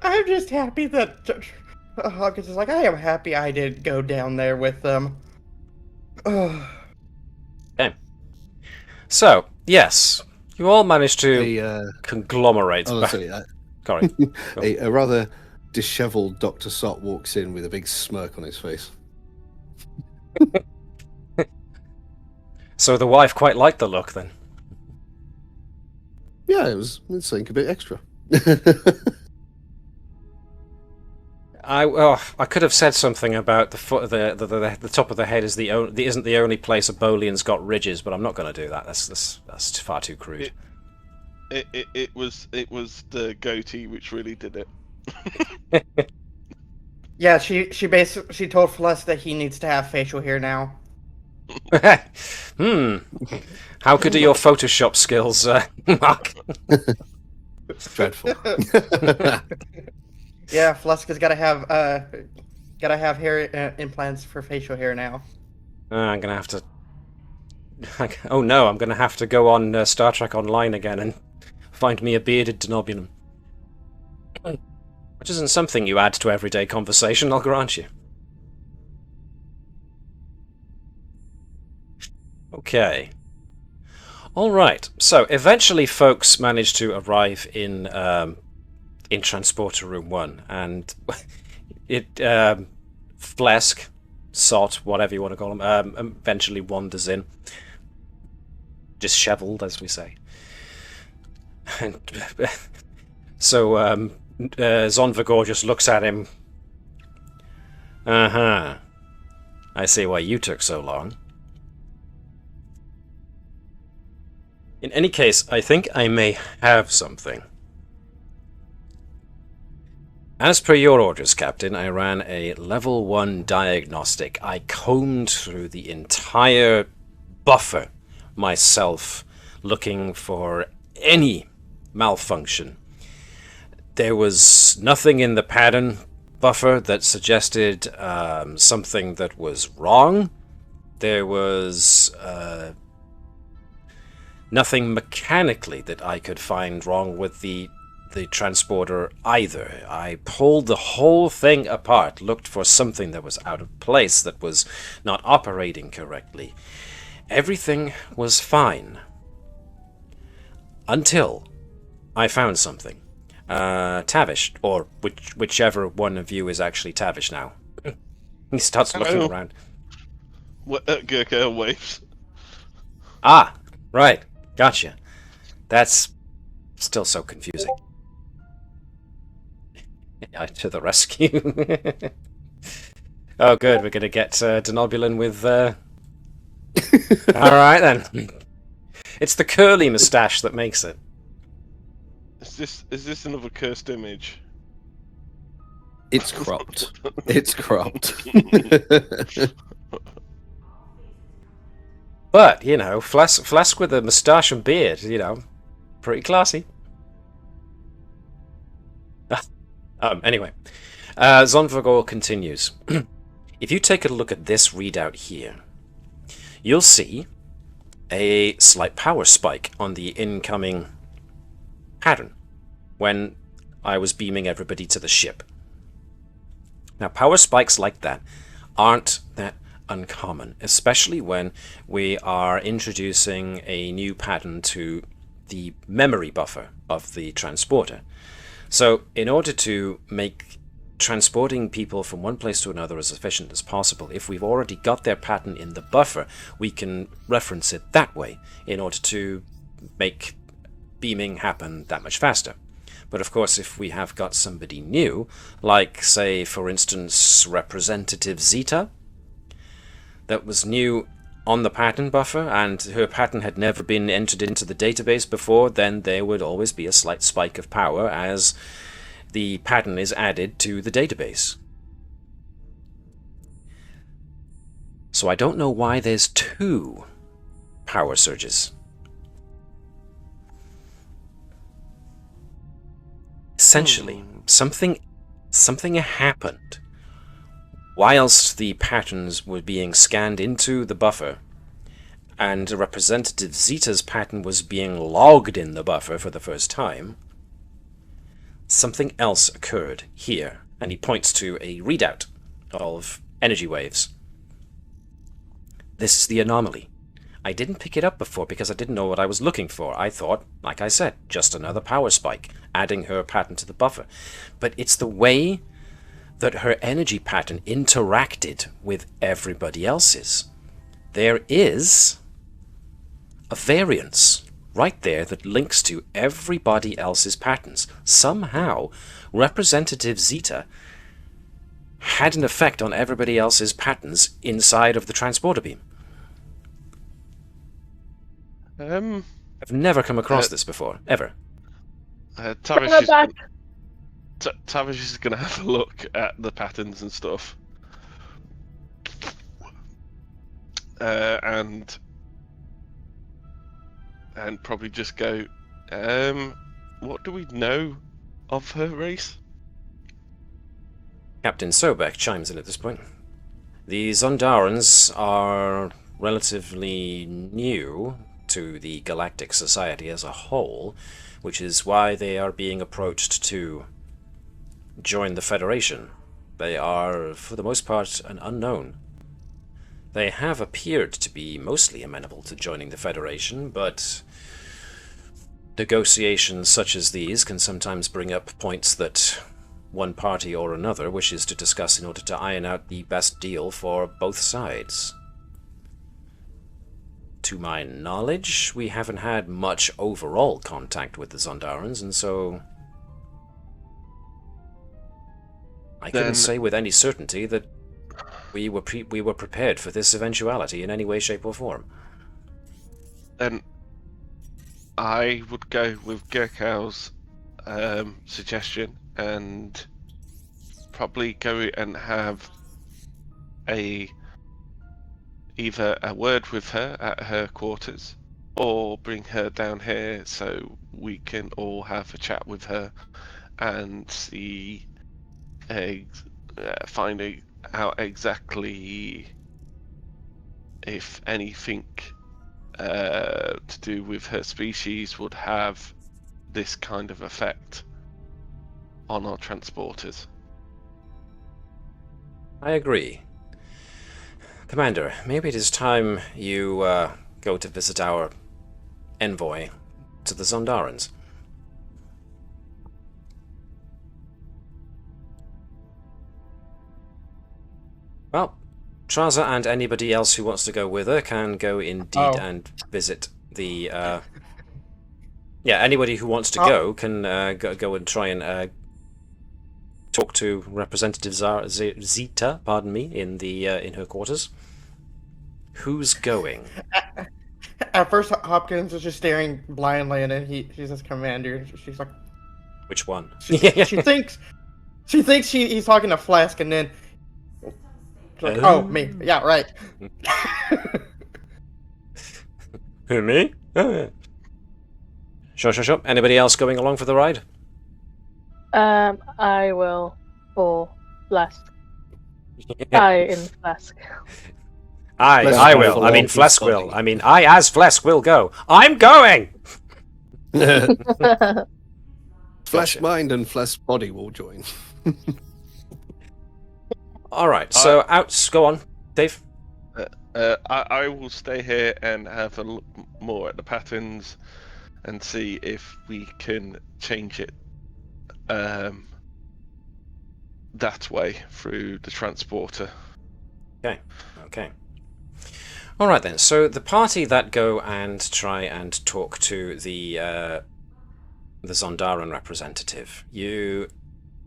I'm just happy that Hopkins is like, I am happy I did go down there with them. Okay. So, yes, you all managed to conglomerate. Sorry, Sorry. a rather disheveled Dr. Sott walks in with a big smirk on his face. So the wife quite liked the look, then? Yeah, it's something a bit extra. I could have said something about the top of the head isn't the only place a Bolian's got ridges, but I'm not going to do that. That's far too crude. It was the goatee which really did it. Yeah, she told Phlesc that he needs to have facial hair now. How good are your Photoshop skills, Mark? Dreadful. Yeah, Phlesc has gotta have hair implants for facial hair now. I'm gonna have to. Oh no, I'm gonna have to go on Star Trek Online again and find me a bearded denobulum. Which isn't something you add to everyday conversation, I'll grant you. Okay. Alright, so eventually folks managed to arrive in Transporter Room 1, and Phlesc, Sott, whatever you want to call him, eventually wanders in. Dishevelled, as we say. And so Zonvagor just looks at him. Uh-huh. I see why you took so long. In any case, I think I may have something. As per your orders, Captain, I ran a level 1 diagnostic. I combed through the entire buffer myself, looking for any malfunction. There was nothing in the pattern buffer that suggested something that was wrong. There was nothing mechanically that I could find wrong with the transporter either. I pulled the whole thing apart, looked for something that was out of place, that was not operating correctly. Everything was fine. Until I found something. Tavish, or whichever one of you is actually Tavish now. He starts looking around. Gerkow waves. Ah, right. Gotcha. That's still so confusing. To the rescue. Oh, good. We're going to get Denobulin with... Alright, then. It's the curly moustache that makes it. Is this another cursed image? It's cropped. It's cropped. But, you know, Phlesc with a moustache and beard, you know, pretty classy. Anyway, Zonvagor continues. If you take a look at this readout here, you'll see a slight power spike on the incoming pattern when I was beaming everybody to the ship. Now, power spikes like that aren't that uncommon, especially when we are introducing a new pattern to the memory buffer of the transporter. So in order to make transporting people from one place to another as efficient as possible, if we've already got their pattern in the buffer, we can reference it that way in order to make beaming happen that much faster. But of course, if we have got somebody new, like, say, for instance, Representative Zeta, that was new on the pattern buffer, and her pattern had never been entered into the database before, then there would always be a slight spike of power as the pattern is added to the database. So I don't know why there's 2 power surges. Essentially, something happened whilst the patterns were being scanned into the buffer, and Representative Zeta's pattern was being logged in the buffer for the first time. Something else occurred here, and he points to a readout of energy waves. This is the anomaly. I didn't pick it up before because I didn't know what I was looking for. I thought, like I said, just another power spike, adding her pattern to the buffer. But it's the way that her energy pattern interacted with everybody else's. There is a variance right there that links to everybody else's patterns. Somehow, Representative Zeta had an effect on everybody else's patterns inside of the transporter beam. I've never come across this before, ever. Tavish is going to have a look at the patterns and stuff. And probably just go, what do we know of her race? Captain Sobek chimes in at this point. The Zondarans are relatively new to the Galactic Society as a whole, which is why they are being approached to join the Federation. They are, for the most part, an unknown. They have appeared to be mostly amenable to joining the Federation, but negotiations such as these can sometimes bring up points that one party or another wishes to discuss in order to iron out the best deal for both sides. To my knowledge, we haven't had much overall contact with the Zondarans, and so I couldn't say with any certainty that we were prepared for this eventuality in any way, shape, or form. Then I would go with Gerkow's suggestion and probably go and have either a word with her at her quarters, or bring her down here so we can all have a chat with her and see, finding out exactly if anything to do with her species would have this kind of effect on our transporters. I agree. Commander, maybe it is time you go to visit our envoy to the Zondarans. Well, Trasa and anybody else who wants to go with her can go indeed and visit the... Yeah, anybody who wants to go can go and try and talk to Representative Zeta, pardon me, in her quarters. Who's going? At first, Hopkins is just staring blindly, and then she says, "Commander." She's like, "Which one?" She thinks he's talking to Phlesc, and then she's like, "Oh, me. Yeah, right." Who, me? Oh, yeah. Sure. Anybody else going along for the ride? I will for Phlesc. I in Phlesc. I will. I mean, Phlesc will. I mean, I as Phlesc will go. I'm going! Flesh mind and flesh body will join. Alright, so go on, Dave. I will stay here and have a look more at the patterns and see if we can change it that way through the transporter. Okay. Alright then, so the party that go and try and talk to the Zondaran representative, you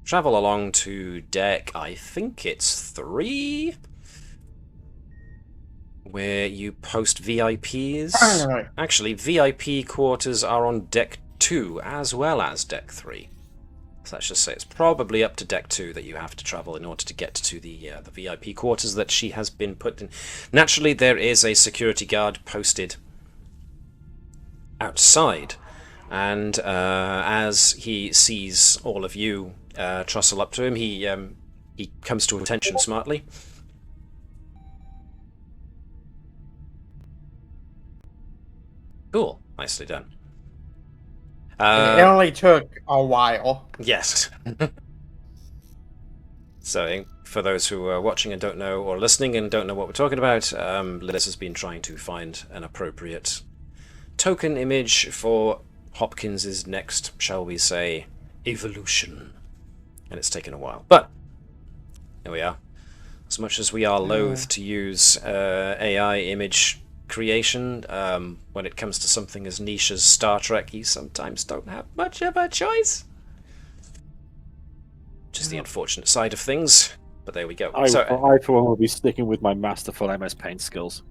travel along to deck, I think it's 3, where you post VIPs. Actually, VIP quarters are on deck 2 as well as deck 3. So let's just say it's probably up to deck 2 that you have to travel in order to get to the VIP quarters that she has been put in. Naturally, there is a security guard posted outside, and as he sees all of you trussle up to him, he comes to attention smartly. Cool, nicely done. It only took a while. Yes. So, for those who are watching and don't know, or listening and don't know what we're talking about, Liz has been trying to find an appropriate token image for Hopkins's next, shall we say, evolution. And it's taken a while. But, here we are. As much as we are loath to use AI image creation, when it comes to something as niche as Star Trek, you sometimes don't have much of a choice. Which is the unfortunate side of things. But there we go. I for one will be sticking with my masterful MS Paint skills.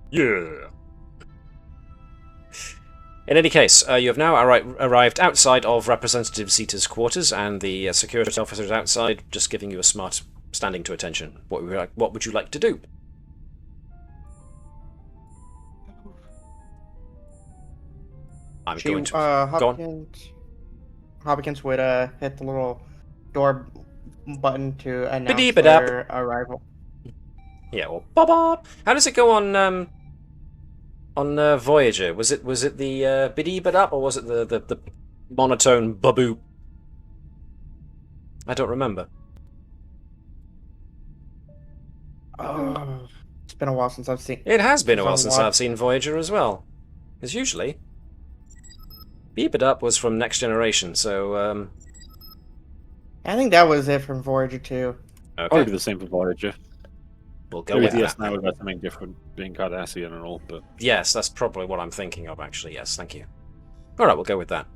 Yeah. In any case, you have now arrived outside of Representative Zeta's quarters, and the security officer is outside, just giving you a smart standing to attention. What would you like to do? I'm going to go on. Hopkins would hit the little door button to announce Ba-dee-ba-dap. their arrival. Yeah, or bop. How does it go on Voyager? Was it the biddy-ba-dap, or was it the monotone baboop? I don't remember. Oh, it's been a while since I've seen. It has been a while since I've seen Voyager as well. Because usually, Beep It Up was from Next Generation, so I think that was it from Voyager 2. okay. Probably the same for Voyager. We'll go Maybe with that. yes, now we've got something different, being Cardassian and all, but Yes, that's probably what I'm thinking of, actually. Yes, thank you. Alright, we'll go with that.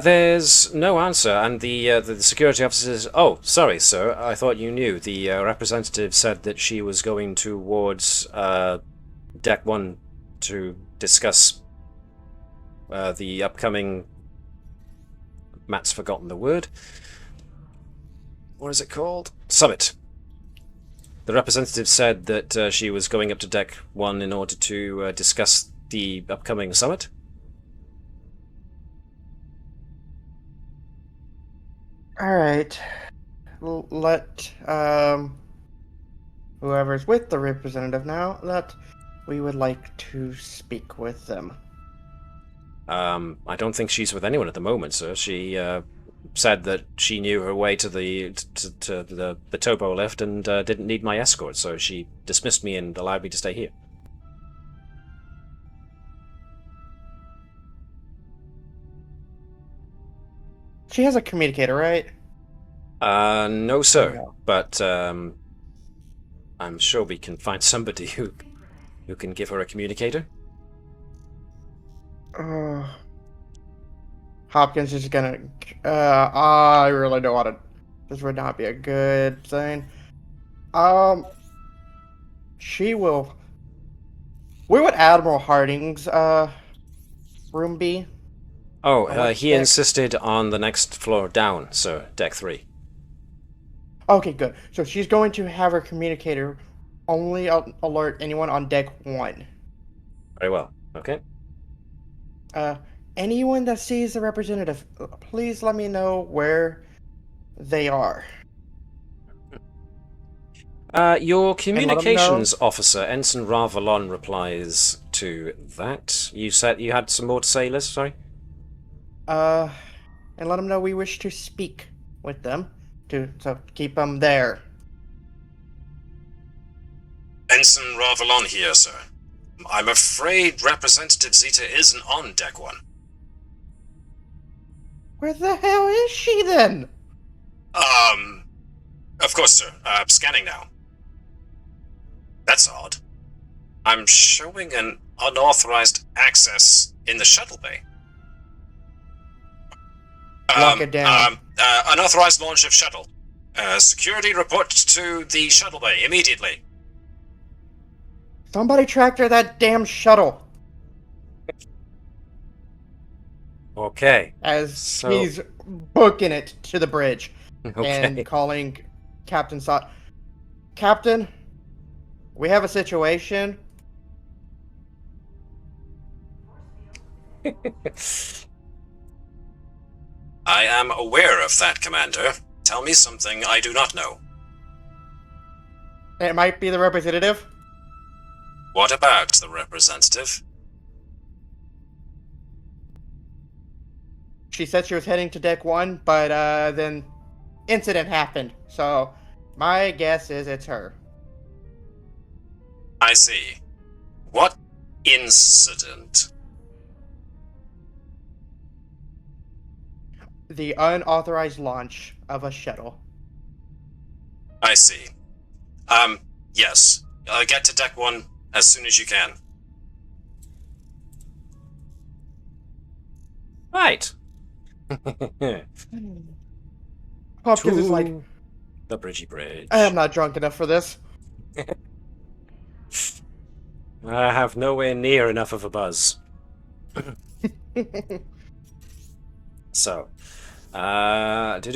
There's no answer, and the security officer says, "Oh, sorry, sir, I thought you knew." The representative said that she was going towards Deck 1 to discuss the upcoming... Matt's forgotten the word. What is it called? Summit. The representative said that she was going up to Deck 1 in order to discuss the upcoming summit. Alright. Let whoever's with the representative now, that we would like to speak with them. I don't think she's with anyone at the moment, sir. She said that she knew her way to the topo lift and didn't need my escort, so she dismissed me and allowed me to stay here. She has a communicator, right? No, sir. No. But I'm sure we can find somebody who can give her a communicator. Hopkins is gonna. I really don't want to. This would not be a good thing. She will. Where would Admiral Harding's room be? Oh, he insisted on the next floor down, sir. Deck 3. Okay, good. So she's going to have her communicator only alert anyone on deck 1. Very well. Okay. Anyone that sees the representative, please let me know where they are. Your communications officer, Ensign Ravalon, replies to that. You said you had some more to say, Liz, sorry? And let them know we wish to speak with them, so keep them there. Ensign Ravalon here, sir. I'm afraid Representative Zeta isn't on Deck 1. Where the hell is she then? Of course, sir. Scanning now. That's odd. I'm showing an unauthorized access in the shuttle bay. Lock it down. Unauthorized launch of shuttle. Security report to the shuttle bay immediately. Somebody tractor that damn shuttle. Okay. As he's booking it to the bridge. Okay. And calling Captain Sott. Captain, we have a situation. I am aware of that, Commander. Tell me something I do not know. It might be the representative. What about the representative? She said she was heading to Deck 1, but then incident happened. So my guess is it's her. I see. What incident? The unauthorized launch of a shuttle. I see. Yes. Get to Deck 1 as soon as you can. Right. Hopkins is like, the bridgey bridge. I am not drunk enough for this. I have nowhere near enough of a buzz. So, Why does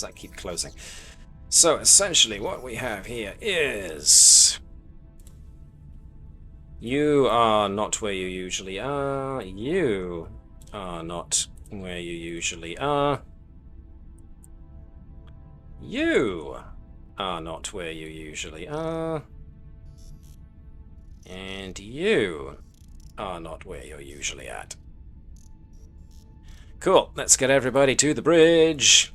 that keep closing? So, essentially, what we have here is... You are not where you usually are. You are not where you usually are. You are not where you usually are. And you are not where you're usually at. Cool, let's get everybody to the bridge.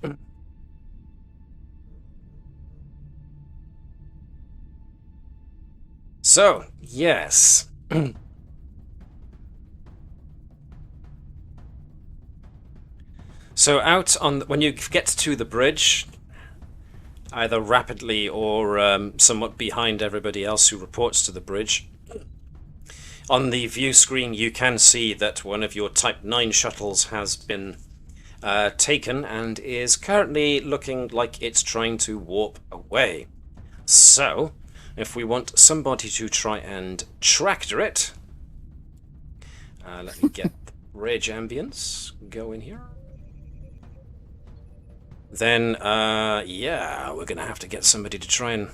So, yes. So out on when you get to the bridge, either rapidly or somewhat behind everybody else who reports to the bridge, on the view screen you can see that one of your Type 9 shuttles has been taken and is currently looking like it's trying to warp away. So, if we want somebody to try and tractor it, let me get bridge ambience going here. Then, yeah, we're gonna have to get somebody to try and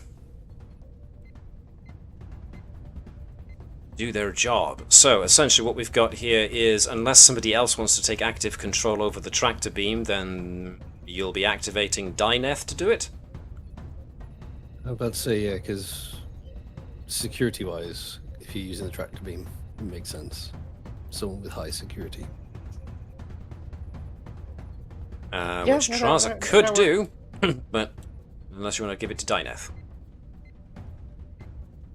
do their job. So, essentially what we've got here is, unless somebody else wants to take active control over the tractor beam, then you'll be activating Dyneth to do it? I was about to say, yeah, because security-wise, if you're using the tractor beam, it makes sense. Someone with high security. Which Trasa could do, but unless you want to give it to Dyneth.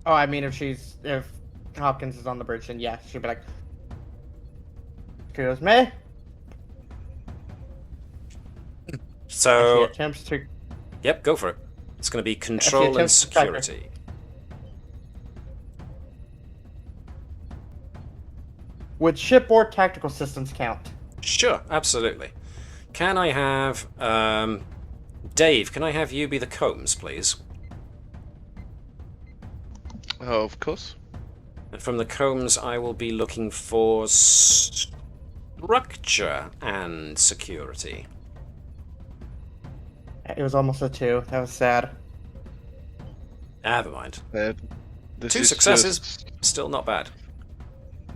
Oh, I mean, if Hopkins is on the bridge, then yeah, she'd be like, "Excuse me." So, attempts to. Yep, go for it. It's going to be control and security. Would shipboard tactical systems count? Sure, absolutely. Can I have Dave? Can I have you be the Combs, please? Oh, of course. And from the Combs, I will be looking for structure and security. It was almost a 2. That was sad. Never mind. This 2 is successes, still not bad.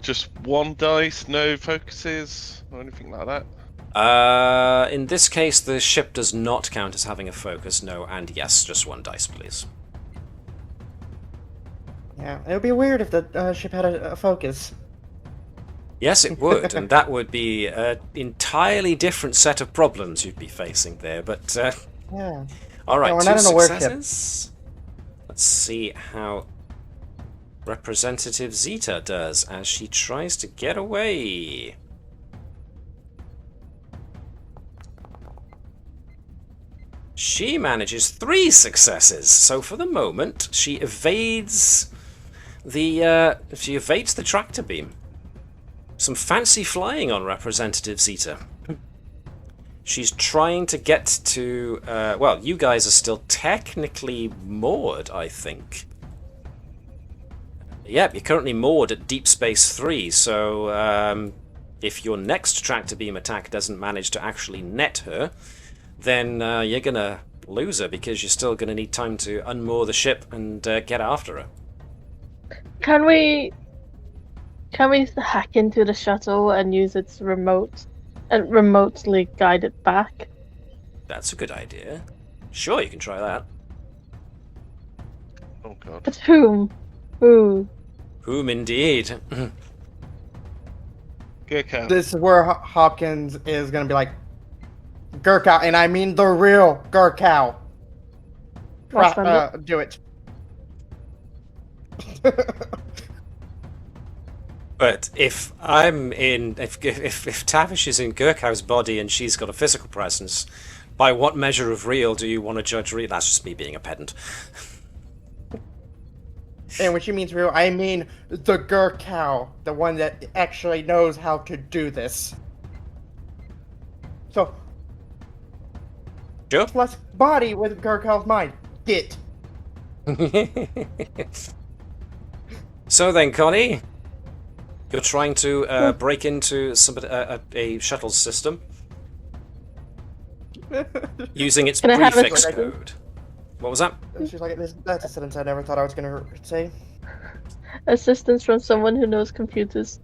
Just 1 dice, no focuses or anything like that. In this case, the ship does not count as having a focus, no, and yes, just 1 dice, please. Yeah, it would be weird if the ship had a focus. Yes, it would, and that would be an entirely different set of problems you'd be facing there, but... Yeah. Alright, No, we're 2 not in a warship. successes. Let's see how Representative Zeta does as she tries to get away. She manages 3 successes, so for the moment she evades the tractor beam. Some fancy flying on Representative Zeta. She's trying to get to... well, you guys are still technically moored, I think. Yep, you're currently moored at Deep Space 3, so if your next tractor beam attack doesn't manage to actually net her, then you're going to lose her, because you're still going to need time to unmoor the ship and get after her. Can we hack into the shuttle and use its remote and remotely guide it back? That's a good idea. Sure, you can try that. Oh god. But whom? Who? Whom indeed? Gerkow. This is where Hopkins is gonna be like, Gerkow, and I mean the real Gerkow. Do it. But if Tavish is in Gerkow's body and she's got a physical presence, by what measure of real do you want to judge real? That's just me being a pedant. And when she means real, I mean the Gerkow, the one that actually knows how to do this. So, Sure. Phlesc body with Gerkow's mind. Get. So then, Connie, you're trying to break into a shuttle system using its Can I have prefix it? code. What was that? She's like, that's a sentence I never thought I was gonna say. Assistance from someone who knows computers.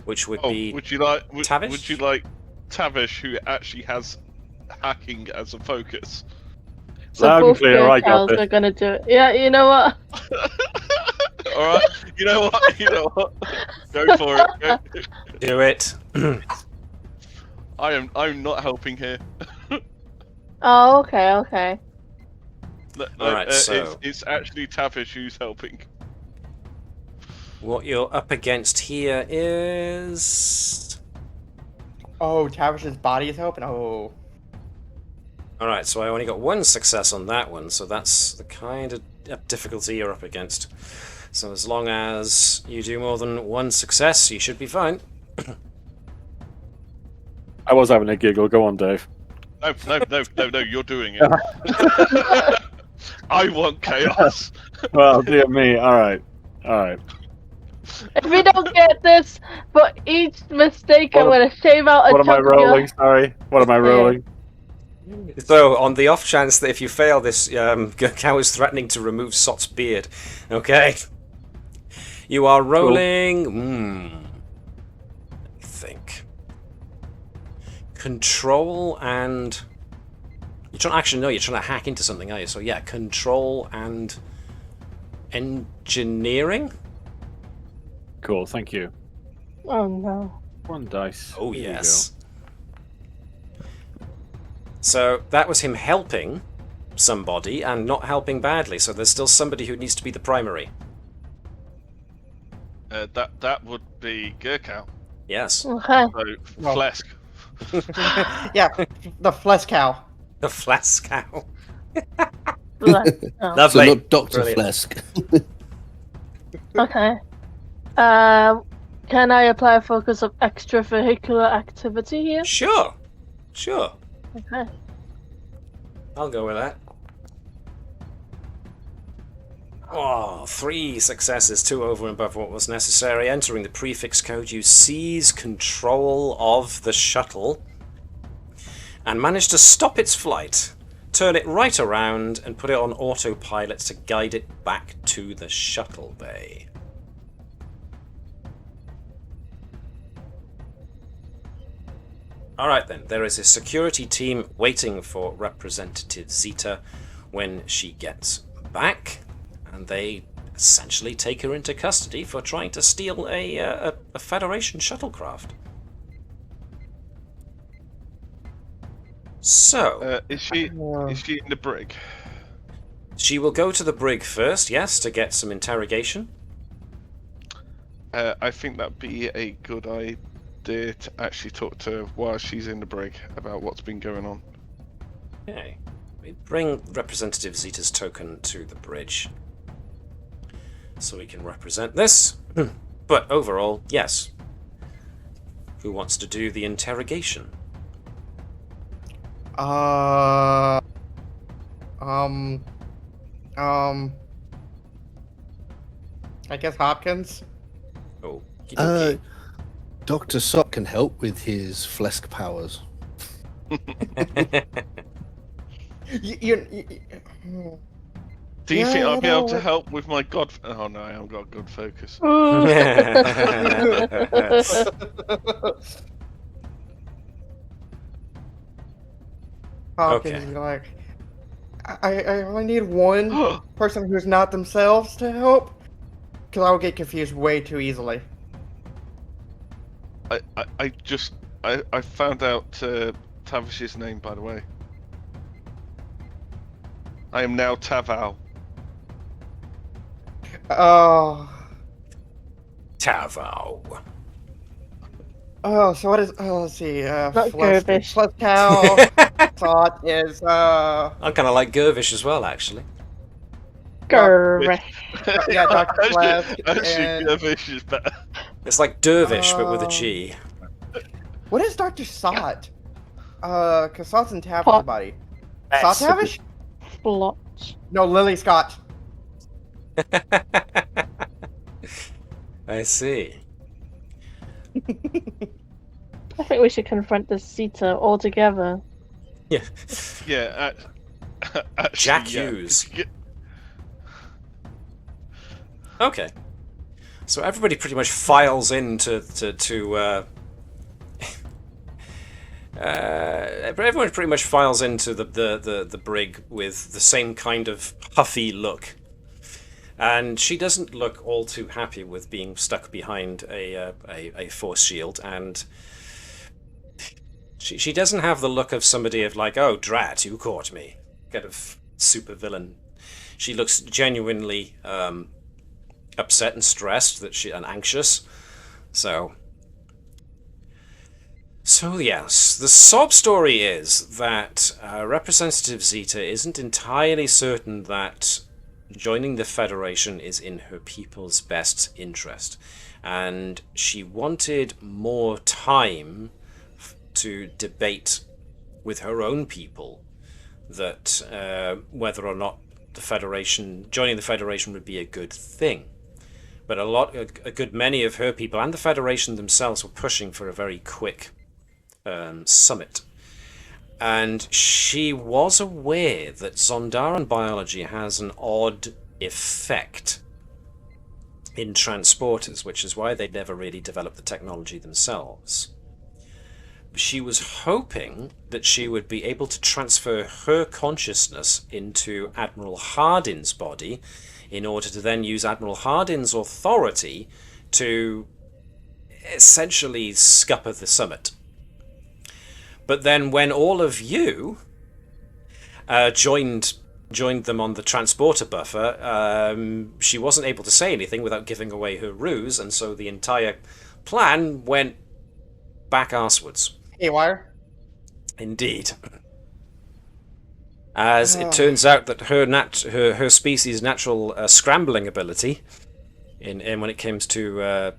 Which would Oh, be would you like Tavish? Would you like Tavish, who actually has hacking as a focus? So Loud and both clear, I got girls this. are gonna do it. Yeah, you know what? All right. You know what? Go for it. Go. do it. I'm not helping here. Oh, okay. No, Alright, so- it's actually Tavish who's helping. What you're up against here is... Oh, Tavish's body is helping? Oh. Alright, so I only got 1 success on that one, so that's the kind of difficulty you're up against. So as long as you do more than 1 success, you should be fine. I was having a giggle. Go on, Dave. No, you're doing it. I want chaos. Well, dear me. All right. If we don't get this, for each mistake, I'm gonna shave out a What am I chunk of your- rolling? Sorry. What am I rolling? So, on the off chance that if you fail this, Gerkow is threatening to remove Sott's beard. Okay? You are rolling... Let me think. Control and... You're trying to hack into something, are you? So yeah, control and... engineering? Cool. Thank you. Oh no. 1 dice. Oh Here you yes. So that was him helping somebody and not helping badly, so there's still somebody who needs to be the primary. That would be Gerkow. Yes. Okay. So Phlesc. Yeah, the Phlesc cow. The Phlesc cow. Oh, So Lovely. not Dr. Brilliant. Phlesc. okay. Can I apply a focus of extravehicular activity here? Sure. Okay. I'll go with that. Oh, 3 successes, 2 over and above what was necessary. Entering the prefix code, you seize control of the shuttle and manage to stop its flight, turn it right around, and put it on autopilot to guide it back to the shuttle bay. Alright then, there is a security team waiting for Representative Zeta when she gets back, and they essentially take her into custody for trying to steal a Federation shuttlecraft. So... is she in the brig? She will go to the brig first, yes, to get some interrogation. I think that'd be a good idea to actually talk to her while she's in the brig about what's been going on. Okay. We bring Representative Zeta's token to the bridge so we can represent this. But overall, yes. Who wants to do the interrogation? I guess Hopkins. Oh, Dr. Sott can help with his Phlesc powers. You Do you think I'll be able to help with my god? Oh no, I haven't got good focus. Hopkins is like, I only need one person who's not themselves to help, because I will get confused way too easily. I found out Tavish's name, by the way. I am now Taval. Oh. Tavo. Oh, so what is? Oh, let's see. Not Gervish. Sott is. I kind of like Gervish as well, actually. Gervish. Yeah, Dr. Phlesc. Actually, Gervish is better. It's like Dervish, but with a G. What is Dr. Sott? Cause Sott's in Tavish's body. Sott Tavish? Blotch. No, Lily Scott. I see. I think we should confront the Zeta all together. Yeah. Yeah. Actually, Jack yeah. Hughes. Okay. So everybody pretty much files into everyone pretty much files into the brig with the same kind of huffy look, and she doesn't look all too happy with being stuck behind a force shield, and she doesn't have the look of somebody of like, oh drat, you caught me, kind of super villain. She looks genuinely upset and stressed and anxious. So yes, the sob story is that Representative Zeta isn't entirely certain that joining the Federation is in her people's best interest, and she wanted more time to debate with her own people that whether or not joining the Federation would be a good thing. But a good many of her people and the Federation themselves were pushing for a very quick summit. And she was aware that Zondaran biology has an odd effect in transporters, which is why they never really developed the technology themselves. She was hoping that she would be able to transfer her consciousness into Admiral Hardin's body in order to then use Admiral Hardin's authority to essentially scupper the summit. But then when all of you joined them on the transporter buffer, she wasn't able to say anything without giving away her ruse, and so the entire plan went back arsewards. Haywire? Indeed. As it turns out that her species' natural scrambling ability, in when it comes to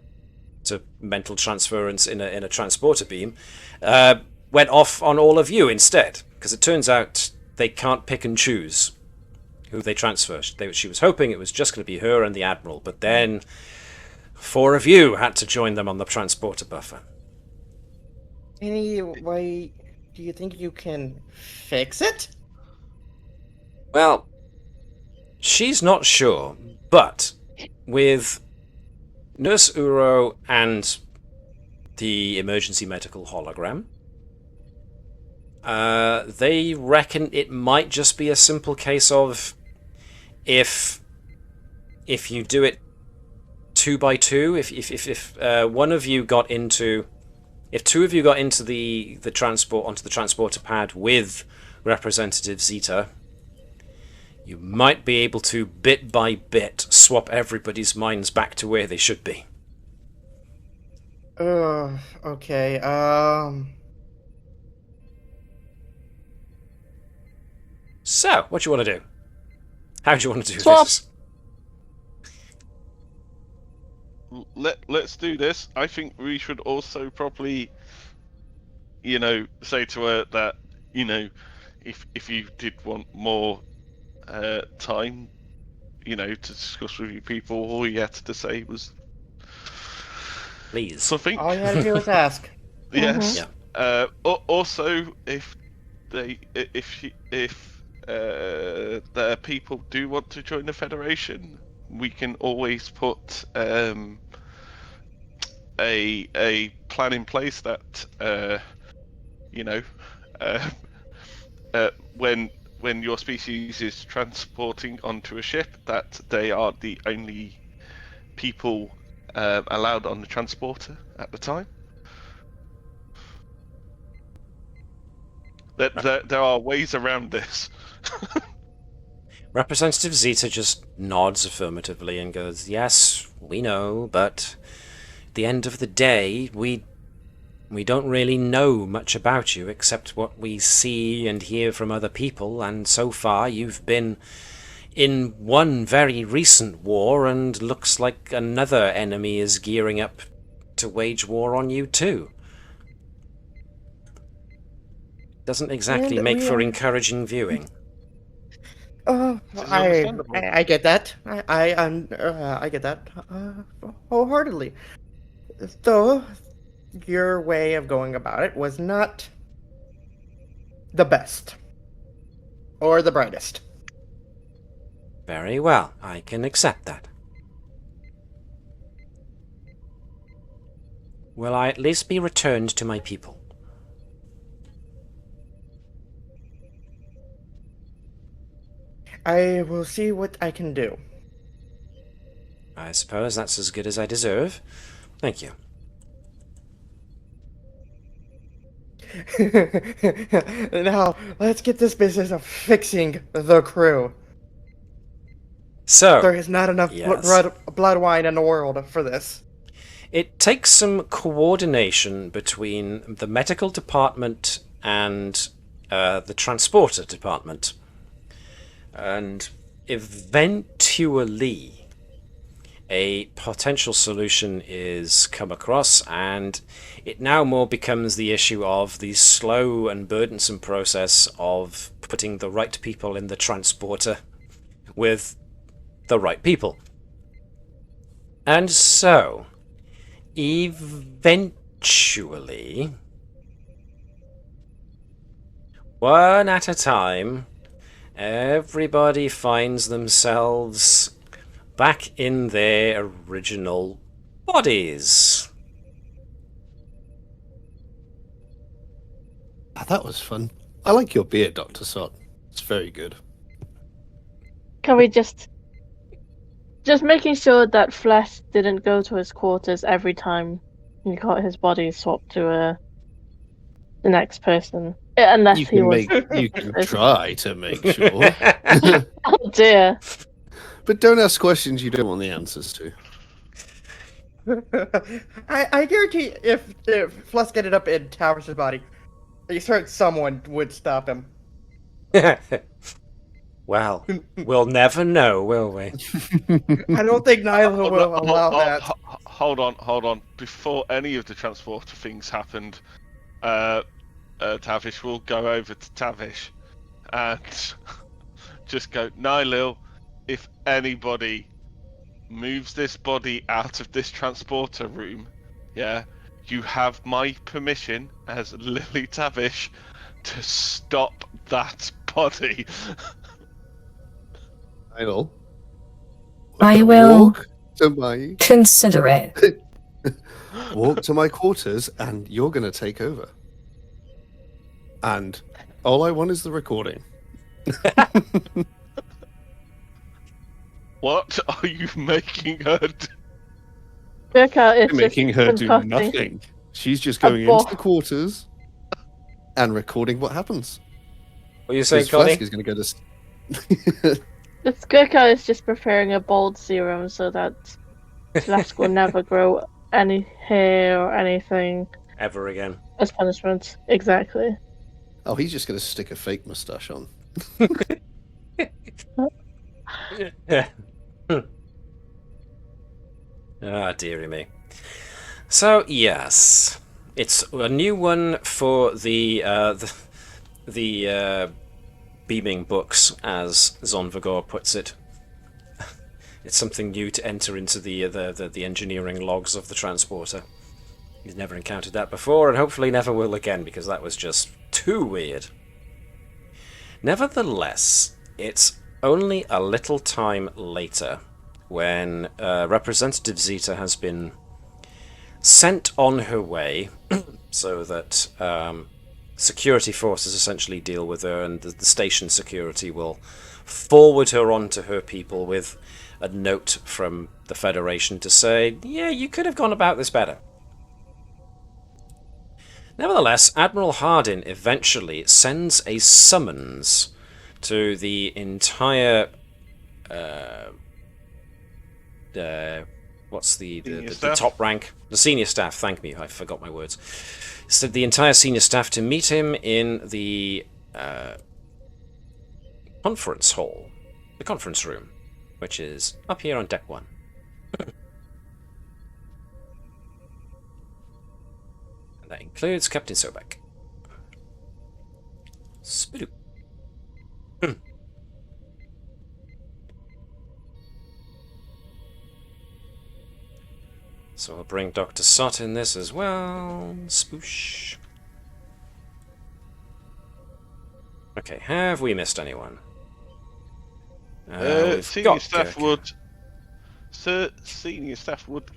mental transference in a transporter beam, went off on all of you instead, because it turns out they can't pick and choose who they transfer. She was hoping it was just going to be her and the Admiral, but then 4 of you had to join them on the transporter buffer. Any way do you think you can fix it? Well, she's not sure, but with Nurse Uro and the emergency medical hologram, They reckon it might just be a simple case of if you do it 2 by 2, if one of you got into, if 2 of you got into the transporter pad with Representative Zeta, you might be able to bit by bit swap everybody's minds back to where they should be. Okay. So, what do you want to do? How do you want to do Swap. this? Let's do this. I think we should also probably, say to her that, if you did want more time, to discuss with you people, all you had to say was, Please. something. All you had to do was ask. Yes. Yeah. Also, if the people do want to join the Federation, we can always put a plan in place that when your species is transporting onto a ship, that they are the only people allowed on the transporter at the time. There are ways around this. Representative Zeta just nods affirmatively and goes, "Yes, we know, but at the end of the day, we don't really know much about you except what we see and hear from other people, and so far you've been in one very recent war, and looks like another enemy is gearing up to wage war on you too. Doesn't exactly make for encouraging viewing." I get that. I get that wholeheartedly. Though your way of going about it was not the best or the brightest. Very well, I can accept that. Will I at least be returned to my people? I will see what I can do. I suppose that's as good as I deserve. Thank you. Now, let's get this business of fixing the crew. So, There is not enough yes. blood wine in the world for this. It takes some coordination between the medical department and the transporter department. And eventually, a potential solution is come across, and it now more becomes the issue of the slow and burdensome process of putting the right people in the transporter with the right people. And so, eventually, one at a time, everybody finds themselves back in their original bodies. That was fun. I like your beard, Dr. Sott. It's very good. Can we just making sure that Phlesc didn't go to his quarters every time he got his body swapped to the next person, unless You he can, was. you can try to make sure. Oh dear. But don't ask questions you don't want the answers to. I guarantee if Phlesc ended up in Tavish's body, you certain someone would stop him. Well, we'll never know, will we? I don't think Nyla will allow that. Hold on. Before any of the transporter things happened, Tavish will go over to Tavish and just go, "Nylil, if anybody moves this body out of this transporter room, yeah, you have my permission as Lily Tavish to stop that body." I will walk to my consider it. walk to my quarters, and you're going to take over. And all I want is the recording. What are you making her do? Gerkow is Making just her do concocting nothing. She's just going ball. into the quarters and recording what happens. What are you saying, Because Connie? Phlesc is going to go to... This Gerkow is just preparing a bold serum so that Phlesc will never grow any hair or anything Ever again. as punishment. Exactly. Oh, he's just going to stick a fake moustache on. Ah, dearie me. So, yes. It's a new one for the beaming books, as Zonvagor puts it. It's something new to enter into the engineering logs of the transporter. He's never encountered that before, and hopefully never will again, because that was just too weird. Nevertheless, it's only a little time later when Representative Zeta has been sent on her way so that security forces essentially deal with her, and the station security will forward her on to her people with a note from the Federation to say, yeah, you could have gone about this better. Nevertheless, Admiral Hardin eventually sends a summons to the entire what's the top rank? The senior staff, thank me, I forgot my words. So the entire senior staff to meet him in the conference hall, the conference room, which is up here on deck 1. And that includes Captain Sobek. Spidoo. So I'll bring Dr. Sott in this as well. Spoosh. Okay, have we missed anyone? Senior staff would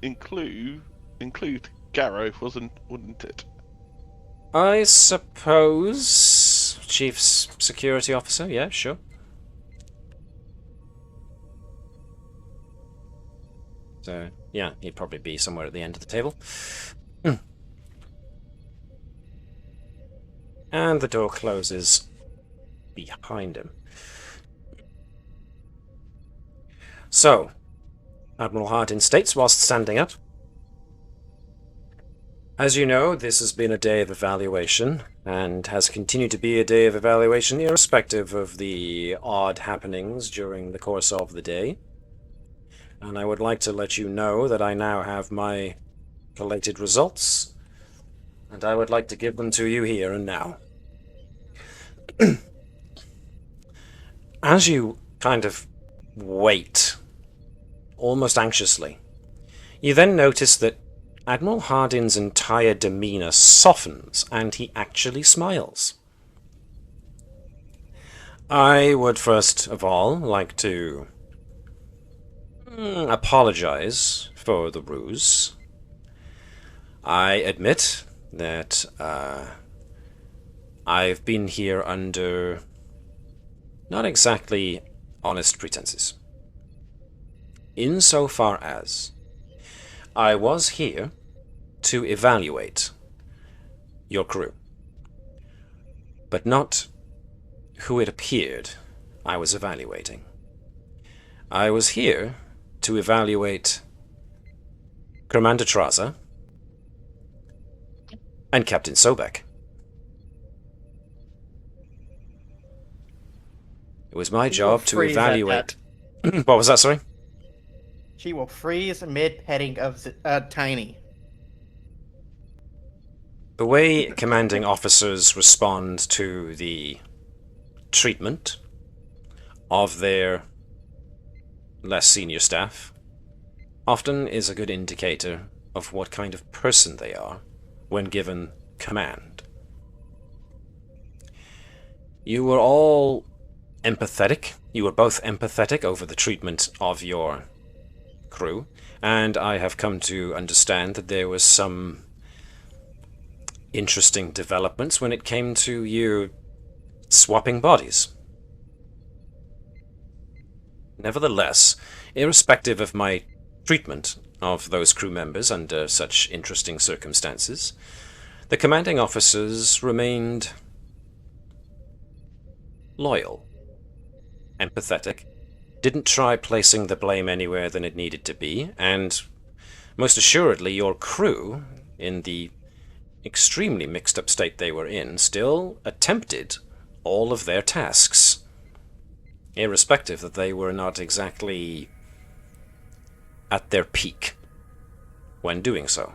include Gerkow, wouldn't it? I suppose Chief Security Officer, yeah, sure. So, yeah, he'd probably be somewhere at the end of the table. And the door closes behind him. So, Admiral Hardin states whilst standing up, as you know, this has been a day of evaluation, and has continued to be a day of evaluation irrespective of the odd happenings during the course of the day. And I would like to let you know that I now have my collated results, and I would like to give them to you here and now. As you kind of wait, almost anxiously, you then notice that Admiral Hardin's entire demeanor softens, and he actually smiles. I would first of all like to apologize for the ruse. I admit that I've been here under not exactly honest pretenses. Insofar as I was here to evaluate your crew, but not who it appeared I was evaluating. I was here to evaluate Commander Trasa and Captain Sobek. It was my job to evaluate... What was that, sorry? She will freeze mid-petting of Tiny. The way commanding officers respond to the treatment of their less senior staff often is a good indicator of what kind of person they are when given command. You were all empathetic. You were both empathetic over the treatment of your crew, and I have come to understand that there was some interesting developments when it came to you swapping bodies. Nevertheless, irrespective of my treatment of those crew members under such interesting circumstances, the commanding officers remained loyal, empathetic, didn't try placing the blame anywhere than it needed to be, and most assuredly your crew, in the extremely mixed-up state they were in, still attempted all of their tasks, irrespective that they were not exactly at their peak when doing so.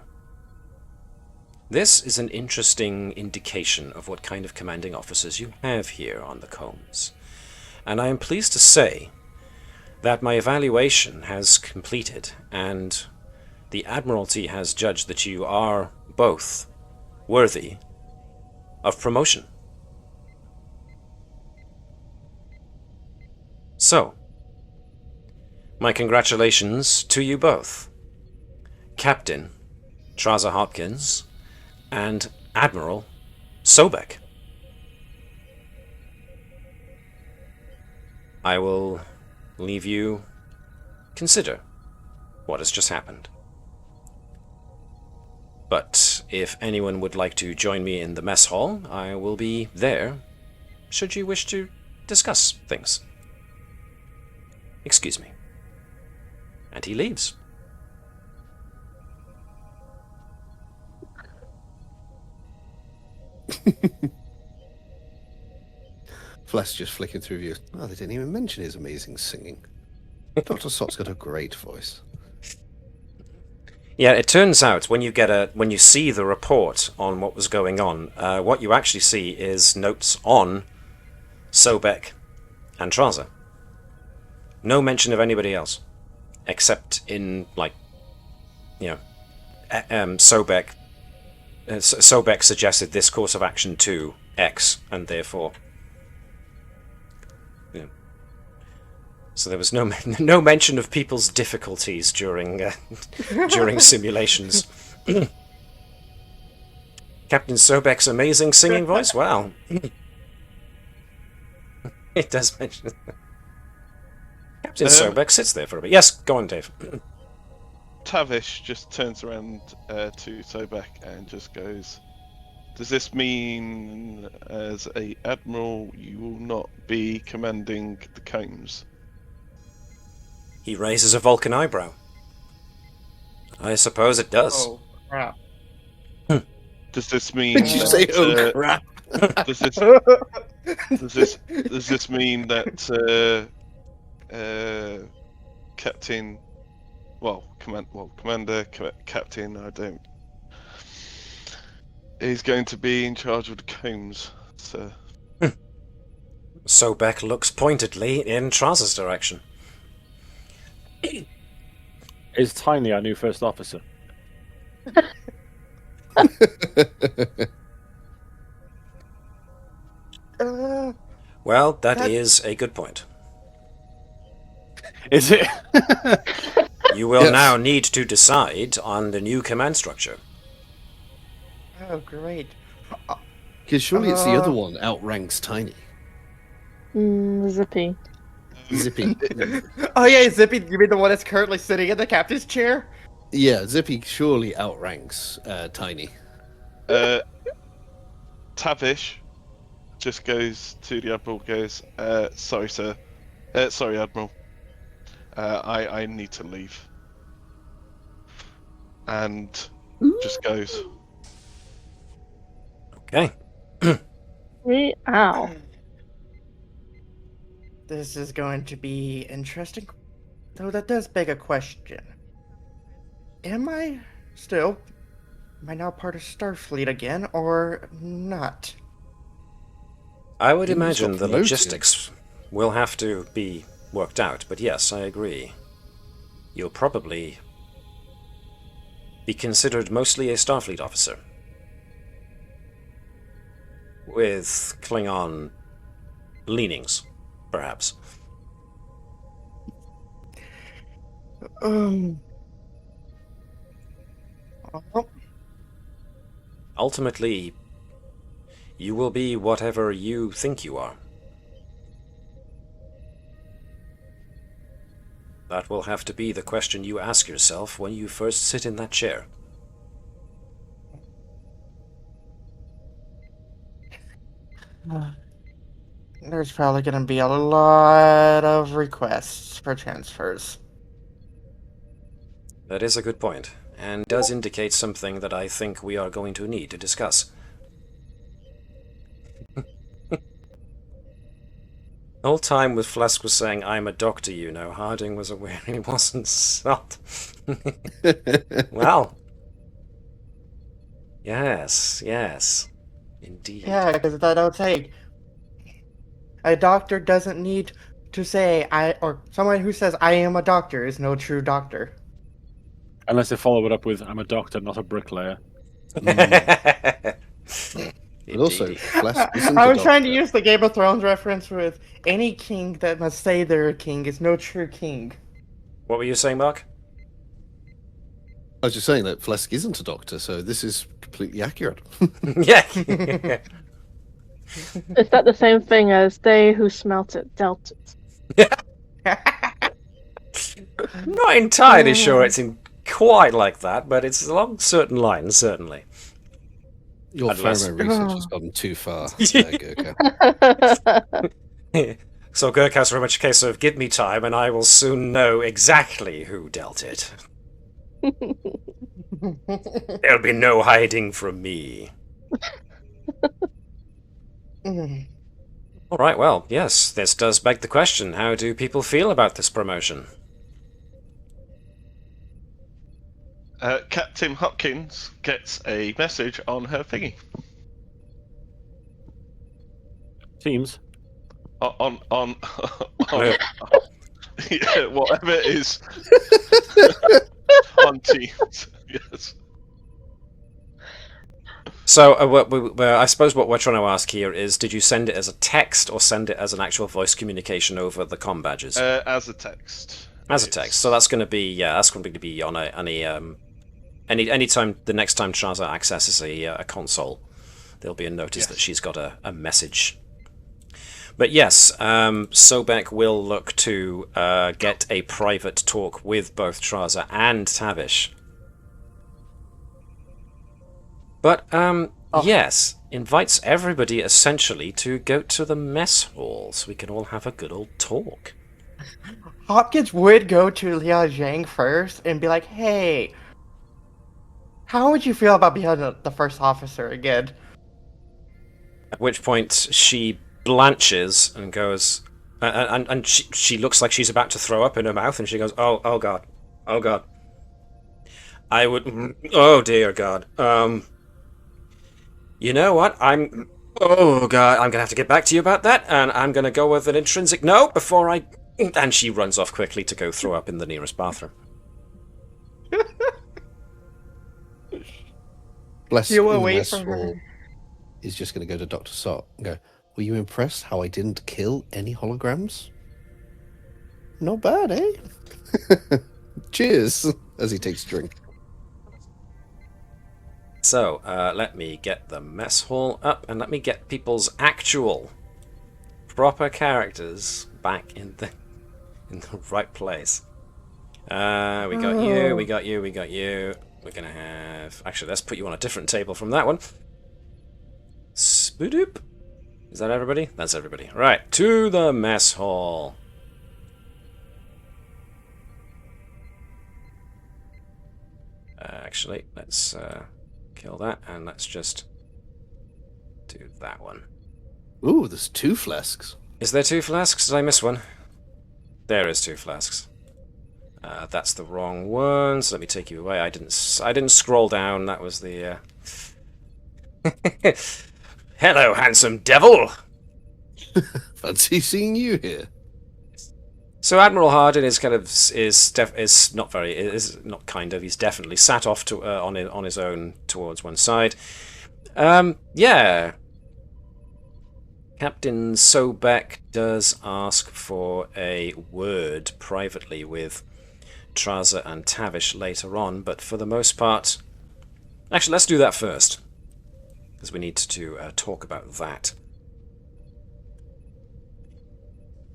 This is an interesting indication of what kind of commanding officers you have here on the Combs, and I am pleased to say that my evaluation has completed, and the Admiralty has judged that you are both worthy of promotion. So, my congratulations to you both, Captain Trasa Hopkins and Admiral Sobek. I will leave you consider what has just happened. But if anyone would like to join me in the mess hall, I will be there, should you wish to discuss things. Excuse me. And he leaves. Phlesc just flicking through views. Oh, they didn't even mention his amazing singing. Dr. Sott's got a great voice. Yeah, it turns out when you see the report on what was going on, what you actually see is notes on Sobek and Trasa. No mention of anybody else, except in Sobek. Sobek suggested this course of action to X, and therefore, so there was no mention of people's difficulties during during simulations. Captain Sobek's amazing singing voice. Wow, it does mention. Captain Sobek sits there for a bit. Yes, go on, Dave. Tavish just turns around to Sobek and just goes, "Does this mean, as a admiral, you will not be commanding the Combs?" He raises a Vulcan eyebrow. I suppose it does. Oh, crap. Does this mean? Did you say oh crap? Does this mean that Captain? Commander, Captain, I don't. He's going to be in charge of the Combs, sir. Sobek looks pointedly in Trasa's direction. Is Tiny our new first officer? Well, that is a good point. Is it? You will now need to decide on the new command structure. Oh, great. Because surely it's the other one outranks Tiny. Zippy. Zippy. Oh yeah, Zippy, you mean the one that's currently sitting in the captain's chair? Yeah, Zippy surely outranks Tiny. Tavish just goes to the Admiral, goes, "Sorry, sir. Sorry, Admiral. I need to leave." And just goes. Okay. Ow. This is going to be interesting. Though that does beg a question. Am I now part of Starfleet again, or not? I would imagine the logistics will have to be worked out, but yes, I agree. You'll probably be considered mostly a Starfleet officer, with Klingon leanings, perhaps. ultimately, you will be whatever you think you are. That will have to be the question you ask yourself when you first sit in that chair. There's probably going to be a lot of requests for transfers. That is a good point, and does indicate something that I think we are going to need to discuss. The whole time with Phlesc was saying, I'm a doctor, you know, Harding was aware he wasn't Sott. Well. Yes, indeed. Yeah, because I don't say a doctor doesn't need to say or someone who says I am a doctor is no true doctor. Unless they follow it up with I'm a doctor, not a bricklayer. But also, Phlesc isn't I a was trying to doctor. use the Game of Thrones reference with any king that must say they're a king is no true king. What were you saying, Mark? I was just saying that Phlesc isn't a doctor, so this is completely accurate. Yeah. Is that the same thing as they who smelt it dealt it? Not entirely sure it's quite like that, but it's along certain lines, certainly. Your Unless- pheromone research has gone too far, Gerkow. So Gerkow's very much a case of give me time and I will soon know exactly who dealt it. There'll be no hiding from me. Alright, well, yes, this does beg the question. How do people feel about this promotion? Captain Hopkins gets a message on her thingy. Teams. On yeah, whatever it is. On Teams, yes. So, I suppose what we're trying to ask here is, did you send it as a text or send it as an actual voice communication over the comm badges? As a text. As a text. So that's going to be, that's going to be on any time, the next time Trasa accesses a console, there'll be a notice that she's got a message. But yes, Sobek will look to get a private talk with both Trasa and Tavish. But, yes, invites everybody essentially to go to the mess hall so we can all have a good old talk. Hopkins would go to Liao Zhang first and be like, hey, how would you feel about being the first officer again? At which point she blanches and goes, and she looks like she's about to throw up in her mouth, and she goes, oh god, I would, oh dear god, you know what, oh god, I'm gonna have to get back to you about that, and I'm gonna go with an intrinsic no before I, and she runs off quickly to go throw up in the nearest bathroom. Bless You will in the wait mess for her. hall is just going to go to Dr. Sott and go, were you impressed how I didn't kill any holograms? Not bad, eh? Cheers, as he takes a drink. So, let me get the mess hall up, and let me get people's actual proper characters back in the right place. We got you, we got you, we got you. We're gonna have... Actually, let's put you on a different table from that one. Spoodoop. Is that everybody? That's everybody. Right, to the mess hall. Actually, let's kill that, and let's just do that one. Ooh, there's 2 Phlesks. Is there 2 Phlesks? Did I miss one? There is 2 Phlesks. That's the wrong one, so let me take you away. I didn't scroll down, that was the... Hello, handsome devil! Fancy seeing you here. So Admiral Hardin is kind of he's definitely sat off to on his own towards one side. Yeah. Captain Sobek does ask for a word privately with Trasa and Tavish later on, but for the most part, actually let's do that first. because we need to talk about that.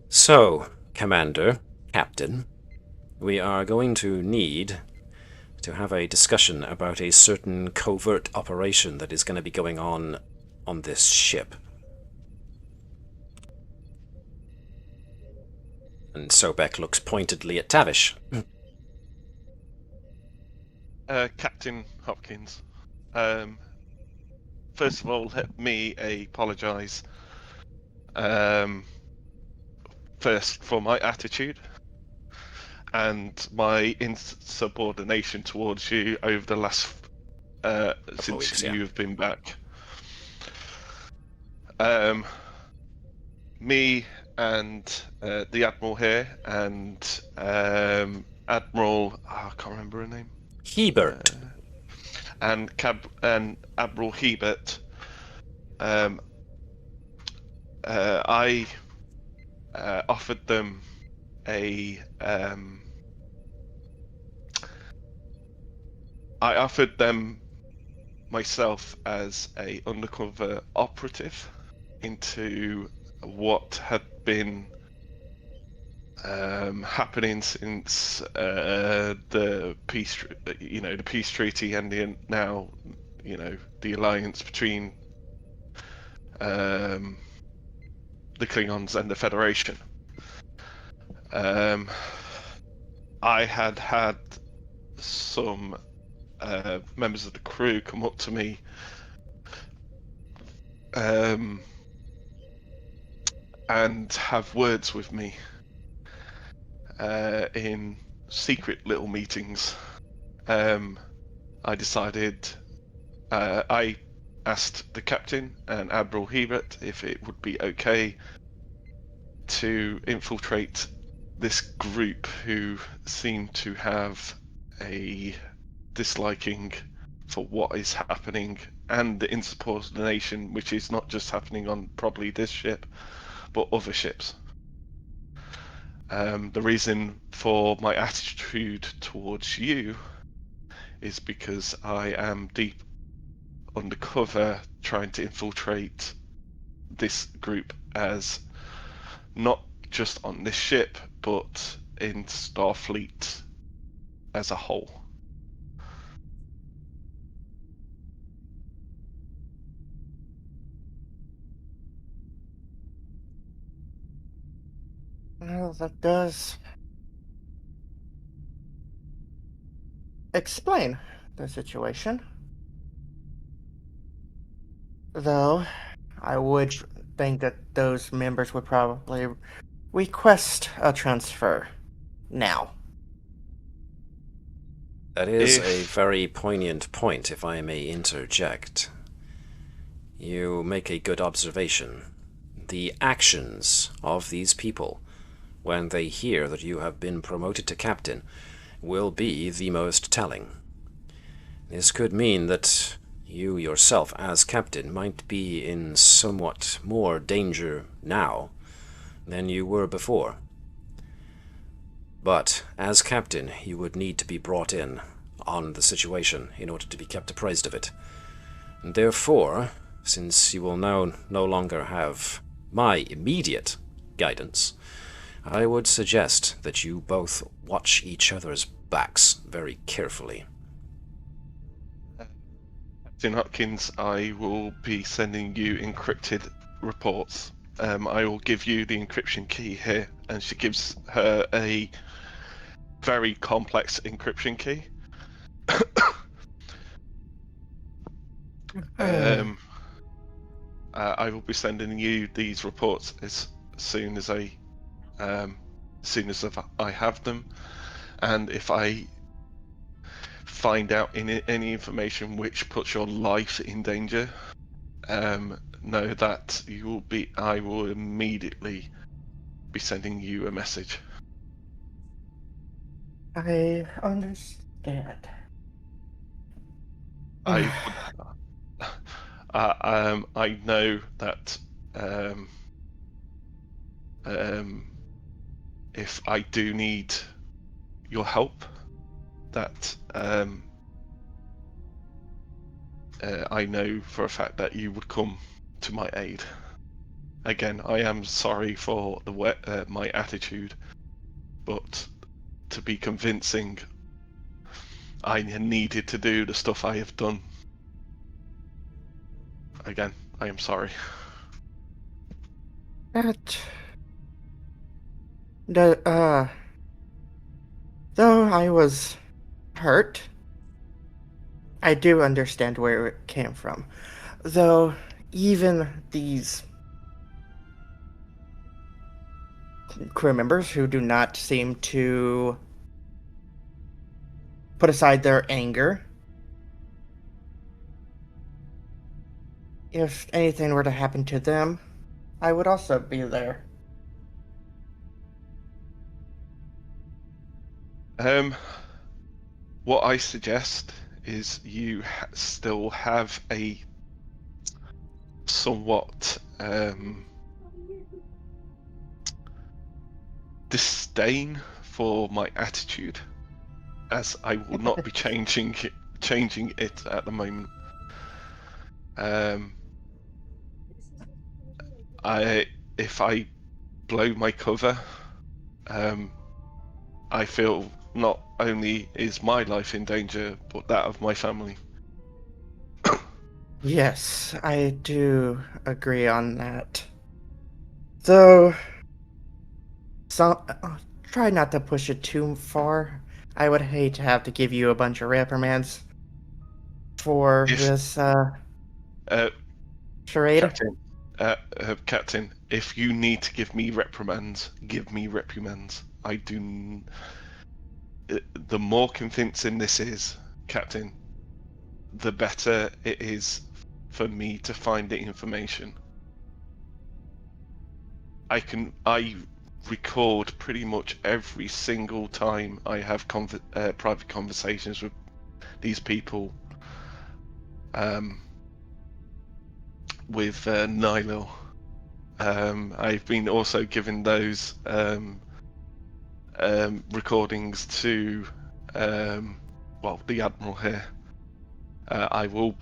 So, Commander, Captain, we are going to need to have a discussion about a certain covert operation that is going to be going on this ship. And Sobek looks pointedly at Tavish. Captain Hopkins, first of all, let me apologise first for my attitude and my insubordination towards you over the last since weeks, yeah. you've been back. Me and the Admiral here and Admiral, I can't remember her name. Hebert. And Admiral Hebert. I offered them I offered them myself as a undercover operative into what had been happening since the peace treaty ending. Now, the alliance between the Klingons and the Federation. I had some members of the crew come up to me and have words with me in secret little meetings. I decided, I asked the captain and Admiral Hebert if it would be okay to infiltrate this group who seem to have a disliking for what is happening and the insubordination which is not just happening on probably this ship but other ships. The reason for my attitude towards you is because I am deep undercover trying to infiltrate this group, as not just on this ship but in Starfleet as a whole. Well, that does explain the situation. Though, I would think that those members would probably request a transfer now. That is a very poignant point, if I may interject. You make a good observation. The actions of these people, when they hear that you have been promoted to captain, will be the most telling. This could mean that you yourself, as captain, might be in somewhat more danger now than you were before. But, as captain, you would need to be brought in on the situation in order to be kept apprised of it. And therefore, since you will now no longer have my immediate guidance, I would suggest that you both watch each other's backs very carefully. Captain Hopkins, I will be sending you encrypted reports. I will give you the encryption key here, and she gives her a very complex encryption key. I will be sending you these reports as soon as I have them, and if I find out any information which puts your life in danger, know that I will immediately be sending you a message. I understand. I know that if I do need your help, that I know for a fact that you would come to my aid. Again, I am sorry for my attitude, but to be convincing, I needed to do the stuff I have done. Again, I am sorry. Though I was hurt, I do understand where it came from. Though, even these crew members who do not seem to put aside their anger, if anything were to happen to them, I would also be there. What I suggest is you still have a somewhat disdain for my attitude, as I will not be changing it at the moment. If I blow my cover, I feel not only is my life in danger, but that of my family. Yes, I do agree on that. Though, try not to push it too far. I would hate to have to give you a bunch of reprimands for this charade. Captain, if you need to give me reprimands, give me reprimands. I do. The more convincing this is, Captain, the better it is for me to find the information. I record pretty much every single time I have private conversations with these people. With Neshlel. I've been also given those recordings to the Admiral here. I will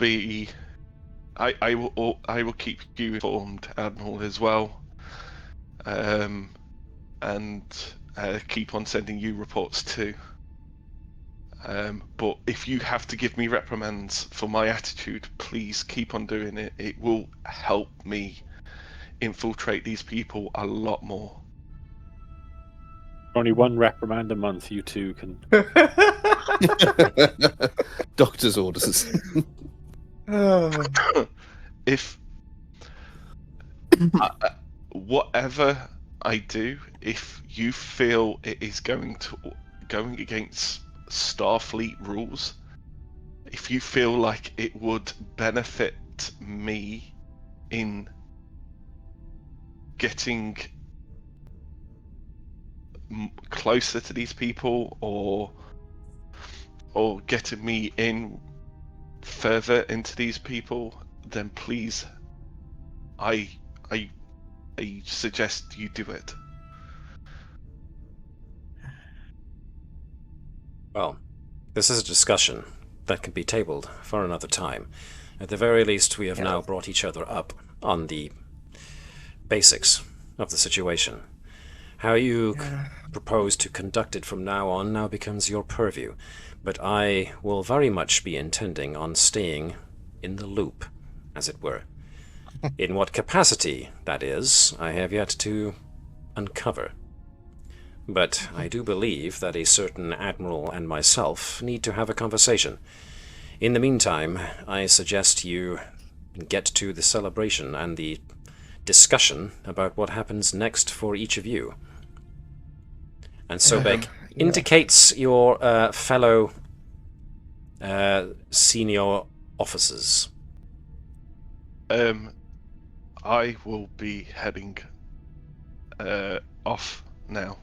keep you informed, Admiral, as well, and keep on sending you reports too. But if you have to give me reprimands for my attitude, please keep on doing it. It will help me infiltrate these people a lot more. Only one reprimand a month, you two can. Doctor's orders. If whatever I do, if you feel it is going against Starfleet rules, if you feel like it would benefit me in getting closer to these people, or getting me in further into these people, then please, I suggest you do it. Well, this is a discussion that can be tabled for another time. At the very least, we have now brought each other up on the basics of the situation. How you propose to conduct it from now on now becomes your purview, but I will very much be intending on staying in the loop, as it were. In what capacity, that is, I have yet to uncover. But I do believe that a certain Admiral and myself need to have a conversation. In the meantime, I suggest you get to the celebration and the discussion about what happens next for each of you. And Sobek indicates your fellow senior officers. I will be heading off now.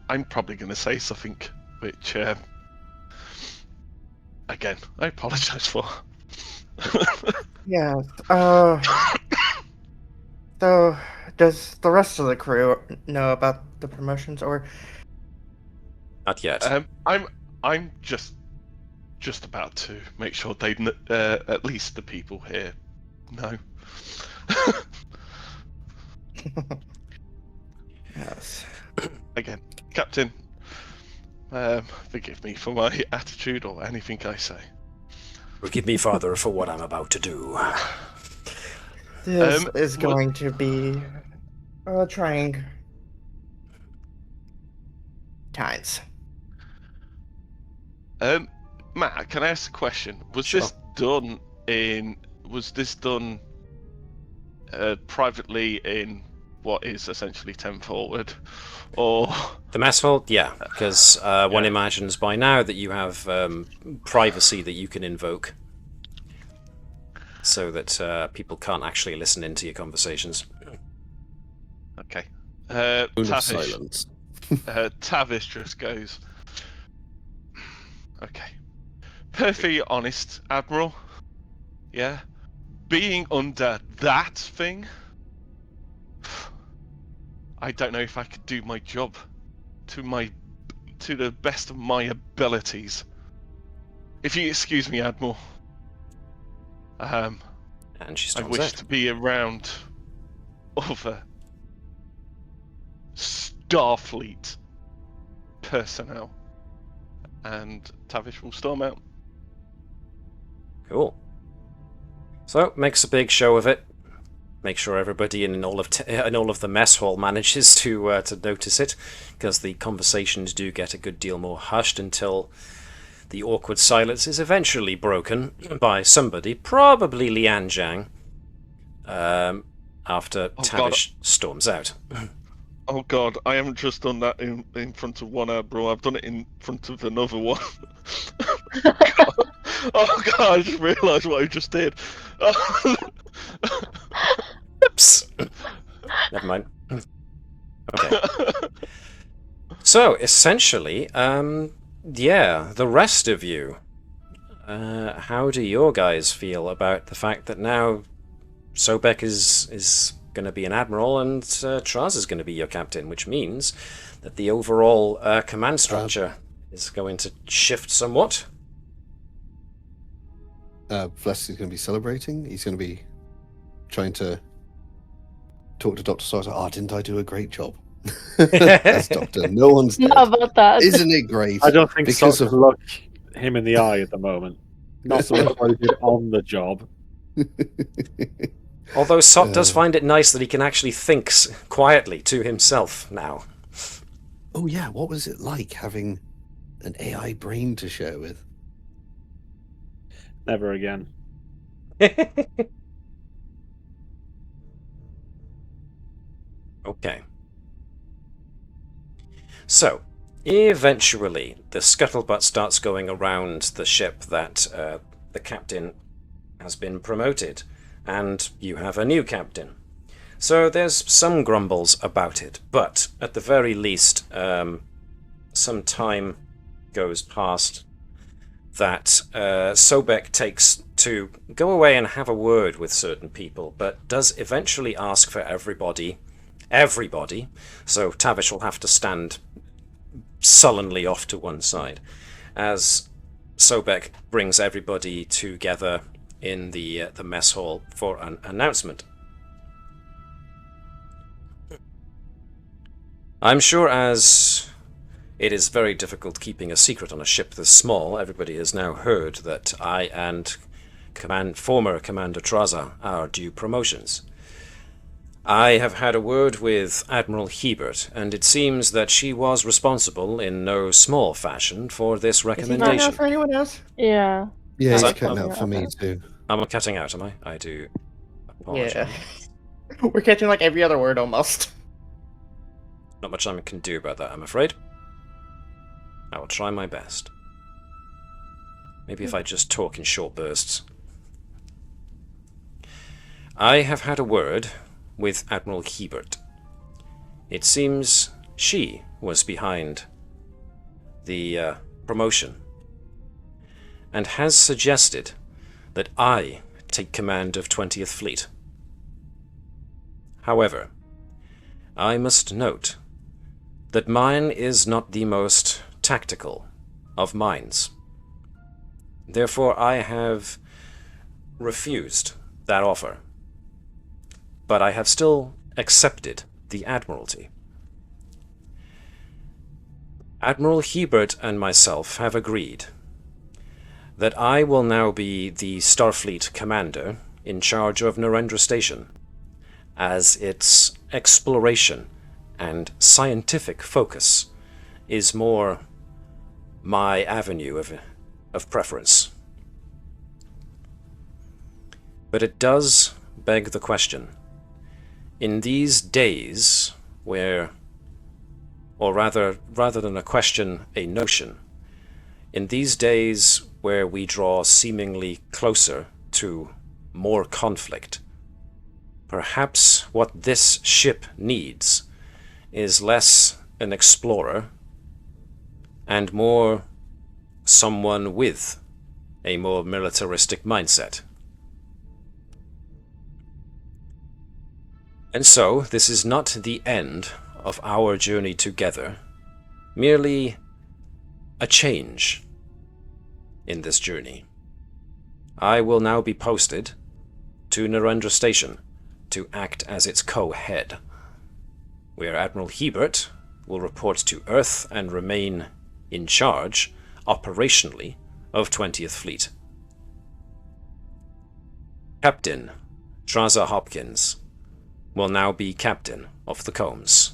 I'm probably going to say something which, again, I apologize for. Yeah. So, does the rest of the crew know about the promotions, or? Not yet. I'm just about to make sure they, at least the people here, know. Yes. Again, Captain, forgive me for my attitude or anything I say. Forgive me, Father, for what I'm about to do. This is going to be trying times. Matt, can I ask a question? Was Sure. this done privately in what is essentially 10 forward, or The mess hall? Yeah, because one imagines by now that you have privacy that you can invoke, so that people can't actually listen into your conversations. okay? Moon of Tavish, silence. Tavish just goes, okay. Perfectly honest, Admiral. Yeah, being under that thing, I don't know if I could do my job to the best of my abilities. If you excuse me, Admiral. And she I storms wish out. to be around other Starfleet personnel. And Tavish will storm out. Cool. So makes a big show of it. Make sure everybody in all of the mess hall manages to notice it, because the conversations do get a good deal more hushed until the awkward silence is eventually broken by somebody, probably Lian Zhang, after Tavish storms out. Oh god, I haven't just done that in front of one Admiral, I've done it in front of another one. Oh god, I just realised what I just did. Oops. Never mind. Okay. So, essentially, the rest of you, how do your guys feel about the fact that now Sobek is going to be an admiral and Trasa is going to be your captain, which means that the overall command structure is going to shift somewhat? Phlesc is going to be celebrating. He's going to be trying to talk to Dr. Sott. Oh, didn't I do a great job? As Doctor, no one's dead. Not about that. Isn't it great? I don't think Because Sott can look him in the eye at the moment. Not so much what he did on the job. Although Sott does find it nice that he can actually think quietly to himself now. Oh yeah, what was it like having an AI brain to share with? Never again. Okay. So, eventually, the scuttlebutt starts going around the ship that the captain has been promoted, and you have a new captain. So there's some grumbles about it, but at the very least, some time goes past that Sobek takes to go away and have a word with certain people, but does eventually ask for everybody, so Tavish will have to stand sullenly off to one side, as Sobek brings everybody together in the mess hall for an announcement. I'm sure as it is very difficult keeping a secret on a ship this small, everybody has now heard that I and former Commander Trasa are due promotions. I have had a word with Admiral Hebert, and it seems that she was responsible in no small fashion for this recommendation. Is he not for anyone else? Yeah. Yeah, he's So- cutting out for me too. I'm cutting out, am I? I do apologize. Yeah. We're catching like every other word almost. Not much I can do about that, I'm afraid. I will try my best. Maybe if I just talk in short bursts. I have had a word with Admiral Hebert. It seems she was behind the promotion, and has suggested that I take command of 20th Fleet. However, I must note that mine is not the most tactical of mines. Therefore, I have refused that offer. But I have still accepted the Admiralty. Admiral Hebert and myself have agreed that I will now be the Starfleet commander in charge of Narendra Station, as its exploration and scientific focus is more my avenue of preference. But it does beg the question, in these days where, or rather than a question, a notion, in these days where we draw seemingly closer to more conflict, perhaps what this ship needs is less an explorer and more someone with a more militaristic mindset. And so, this is not the end of our journey together, merely a change in this journey. I will now be posted to Narendra Station to act as its co-head, where Admiral Hebert will report to Earth and remain in charge, operationally, of 20th Fleet. Captain Trasa Hopkins will now be captain of the Combs.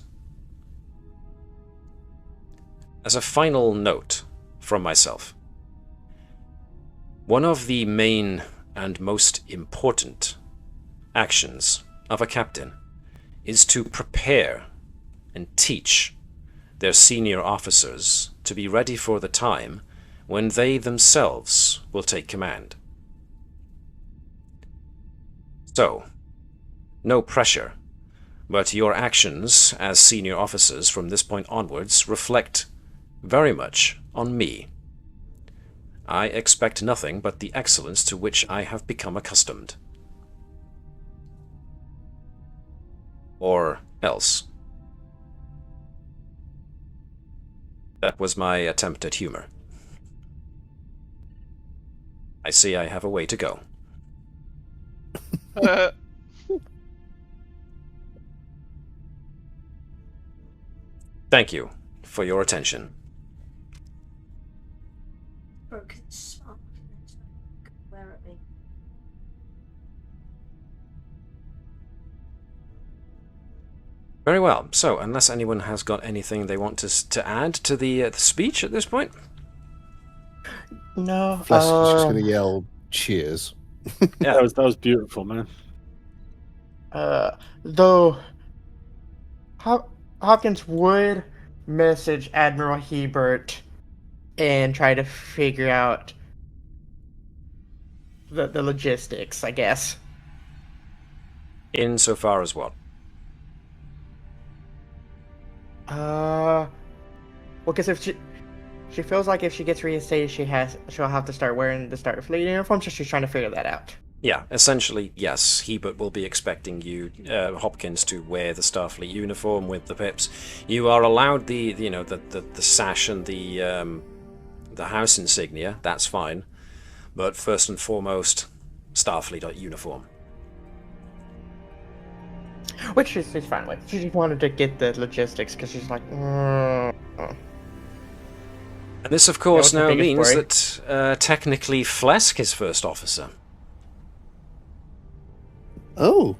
As a final note from myself, one of the main and most important actions of a captain is to prepare and teach their senior officers to be ready for the time when they themselves will take command. So, no pressure, but your actions as senior officers from this point onwards reflect very much on me. I expect nothing but the excellence to which I have become accustomed. Or else. That was my attempt at humor. I see I have a way to go. Thank you for your attention. Very well. So, unless anyone has got anything they want to add to the speech at this point? No. Phlesc is just going to yell, cheers. Yeah, that was beautiful, man. Though Hopkins would message Admiral Hebert and try to figure out the logistics, I guess. Insofar as what? Well, because if she feels like if she gets reinstated, she'll have to start wearing the Starfleet uniform, so she's trying to figure that out. Yeah, essentially, yes. Hebert will be expecting you, Hopkins, to wear the Starfleet uniform with the pips. You are allowed the sash and the house insignia. That's fine, but first and foremost, Starfleet uniform. Which she's fine with. She just wanted to get the logistics because she's like. And this, of course, now means that technically Phlesc is first officer. Oh.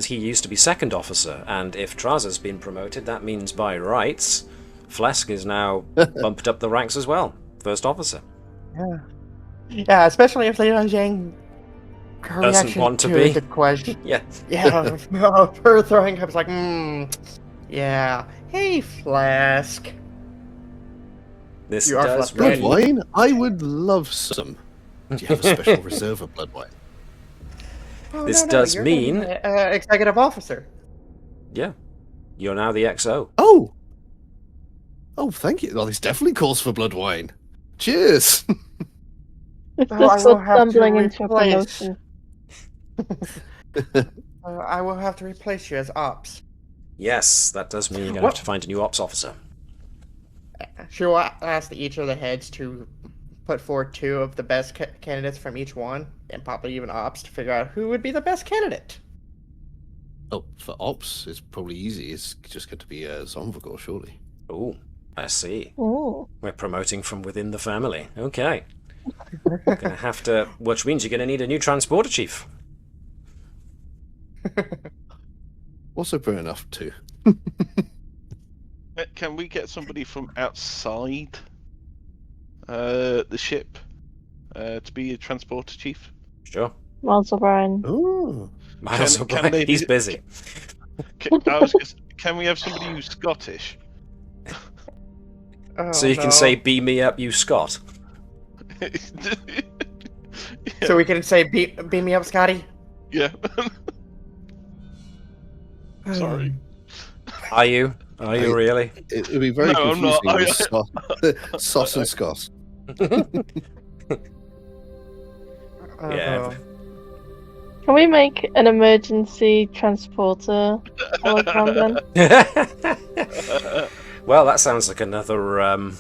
He used to be second officer, and if Trasa's been promoted, that means by rights, Phlesc is now bumped up the ranks as well. First officer. Yeah. Yeah, especially if Leon Zhang doesn't want to be. The question. Yeah. Yeah, her throwing up is like, yeah. Hey, Phlesc. This does blood wine? I would love some. Do you have a special reserve of blood wine? Oh, this does mean executive officer. Yeah, you're now the XO. Oh, thank you. Well, this definitely calls for blood wine. Cheers. It's just stumbling into a promotion. I will have to replace you as ops. Yes, that does mean you're going to have to find a new ops officer. she'll ask each of the heads to put forward 2 of the best candidates from each one, and probably even ops to figure out who would be the best candidate. Oh, for ops, it's probably easy. It's just going to be Zomvagor, surely. Oh, I see. Ooh. We're promoting from within the family. Okay. Gonna have to, which means you're gonna need a new transporter chief. Also fair enough, too. Can we get somebody from outside the ship to be a transporter chief? Sure. Miles O'Brien. Oh. Miles Can O'Brien, they he's do- busy. Can we have somebody who's Scottish? Oh, So you can no. say, beam me up, you Scott. So we can say, beam me up, Scotty? Yeah. Sorry. Are you? Are you really? It would be very No, I'm confusing not. with Sos and Scott. Yeah. Uh-oh. Can we make an emergency transporter hologram then? Well, that sounds like another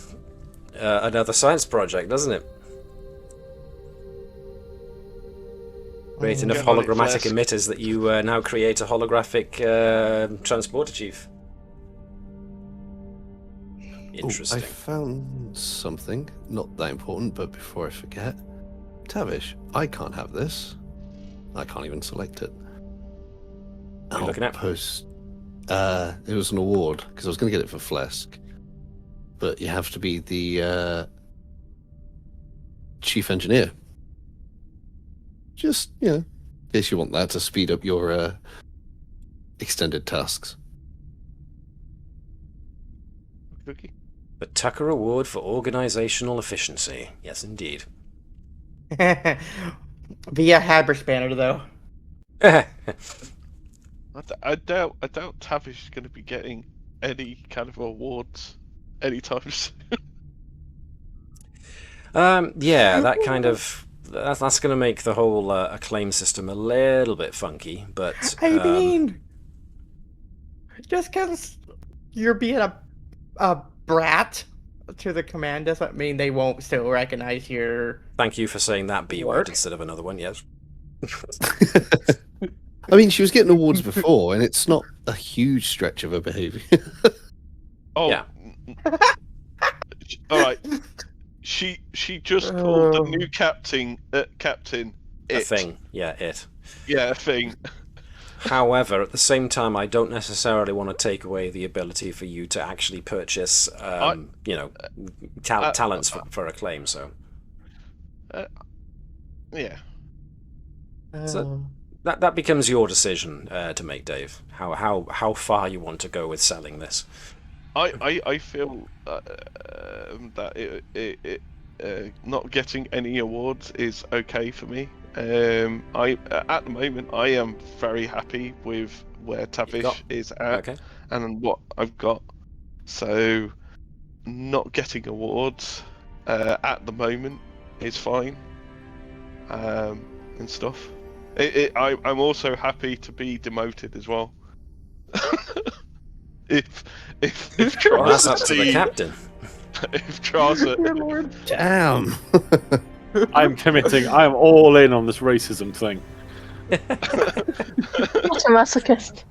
science project, doesn't it? Create enough Get on it, hologrammatic Phlesc. emitters that you now create a holographic transporter chief. Interesting. I found something. Not that important, but before I forget. Tavish, I can't have this. I can't even select it. What are you looking at? Post. It was an award, because I was going to get it for Phlesc. But you have to be the chief engineer. Just, in case you want that to speed up your extended tasks. Okay. The Tucker Award for Organizational Efficiency. Yes, indeed. Be a Haber spanner, though. I doubt Tavish is going to be getting any kind of awards anytime soon. Yeah, that kind of that's going to make the whole acclaim system a little bit funky. But I mean, just because you're being a brat to the command doesn't mean they won't still recognize your. thank you for saying that B word Work. instead of another one. Yes. I mean, she was getting awards before, and it's not a huge stretch of her behavior. Oh, Yeah. All right. She just called the new captain A it. thing. Yeah, it. Yeah, a thing. However, at the same time, I don't necessarily want to take away the ability for you to actually purchase, talents for acclaim. So Yeah. So- that becomes your decision to make, Dave. How far you want to go with selling this. I feel that it not getting any awards is okay for me. I at the moment I am very happy with where Tavish is at Okay. and what I've got. So not getting awards at the moment is fine, and stuff. I'm also happy to be demoted as well. if Well, that's up Trasa to the captain. if Trasa Damn. I'm committing. I'm all in on this racism thing. What a masochist.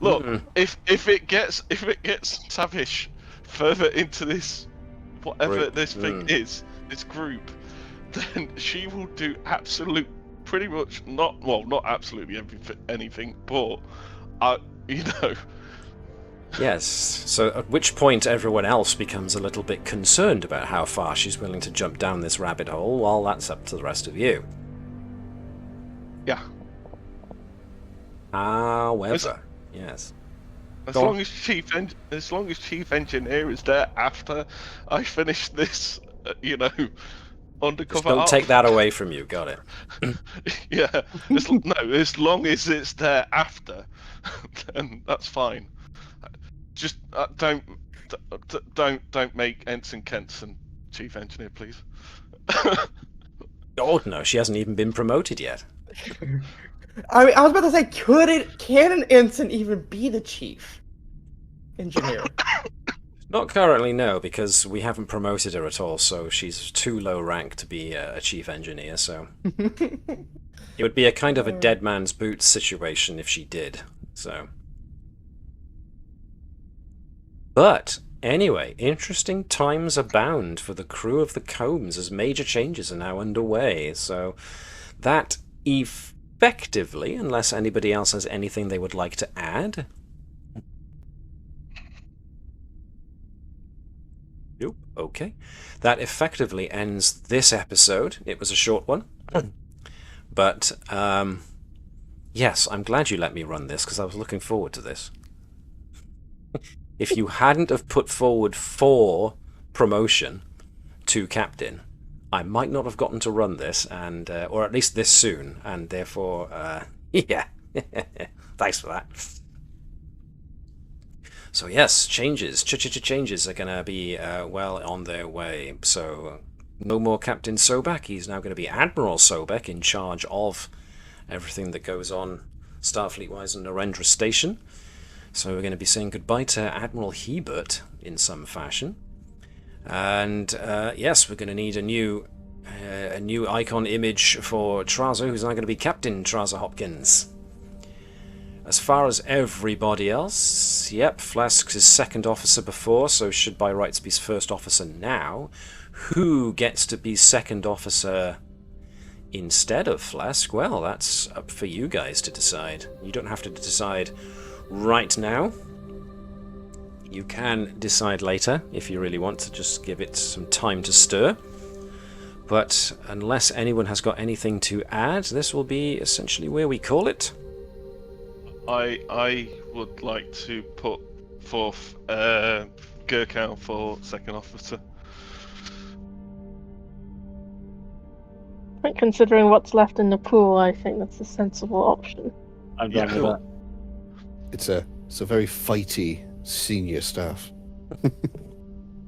look, Mm. if it gets Tavish further into this whatever Group. this thing is, this group, then she will do pretty much not absolutely anything, but Yes. So at which point everyone else becomes a little bit concerned about how far she's willing to jump down this rabbit hole. Well, that's up to the rest of you. yeah. However, yes. As Go on. long as chief engineer is there after I finish this, undercover. Just don't op. take that away from you. Got it. Yeah. As long as it's there after, then that's fine. Just don't make Ensign Kenson chief engineer, please. Oh no, she hasn't even been promoted yet. I mean, I was about to say, can an ensign even be the chief engineer? Not currently, no, because we haven't promoted her at all, so she's too low rank to be a chief engineer, so... It would be a kind of a dead man's boots situation if she did, so... But, anyway, interesting times abound for the crew of the Combs as major changes are now underway, so that effectively, unless anybody else has anything they would like to add... Nope, okay. That effectively ends this episode. It was a short one. But, yes, I'm glad you let me run this, because I was looking forward to this. If you hadn't have put forward 4 promotion to captain, I might not have gotten to run this, and or at least this soon, and therefore, yeah, thanks for that. So yes, changes are going to be well on their way. So no more Captain Sobek. He's now going to be Admiral Sobek, in charge of everything that goes on Starfleet-wise in Narendra Station. So we're going to be saying goodbye to Admiral Hebert in some fashion. And yes, we're going to need a new icon image for Trasa, who's now going to be Captain Trasa Hopkins. As far as everybody else, yep, Phlesc is second officer before, so should by rights be first officer now. Who gets to be second officer instead of Phlesc? Well, that's up for you guys to decide. You don't have to decide right now. You can decide later if you really want to just give it some time to stir. But unless anyone has got anything to add, this will be essentially where we call it. I would like to put forth Gerkow for second officer. But considering what's left in the pool, I think that's a sensible option. I'm done with that. It's a very fighty senior staff.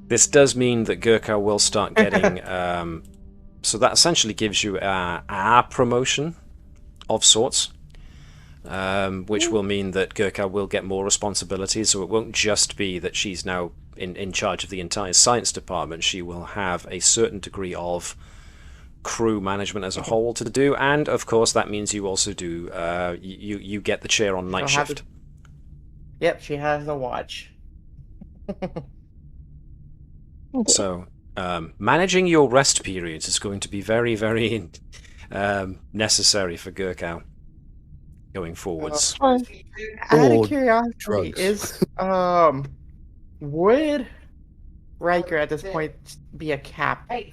This does mean that Gerkow will start getting... so that essentially gives you a promotion of sorts. Which will mean that Gerkow will get more responsibilities, so it won't just be that she's now in charge of the entire science department. She will have a certain degree of crew management as a whole to do, and of course that means you also do you get the chair on night shift. Yep, she has a watch. So managing your rest periods is going to be very, very necessary for Gerkow going forwards. Out of curiosity, drugs. would Riker at this point be a captain?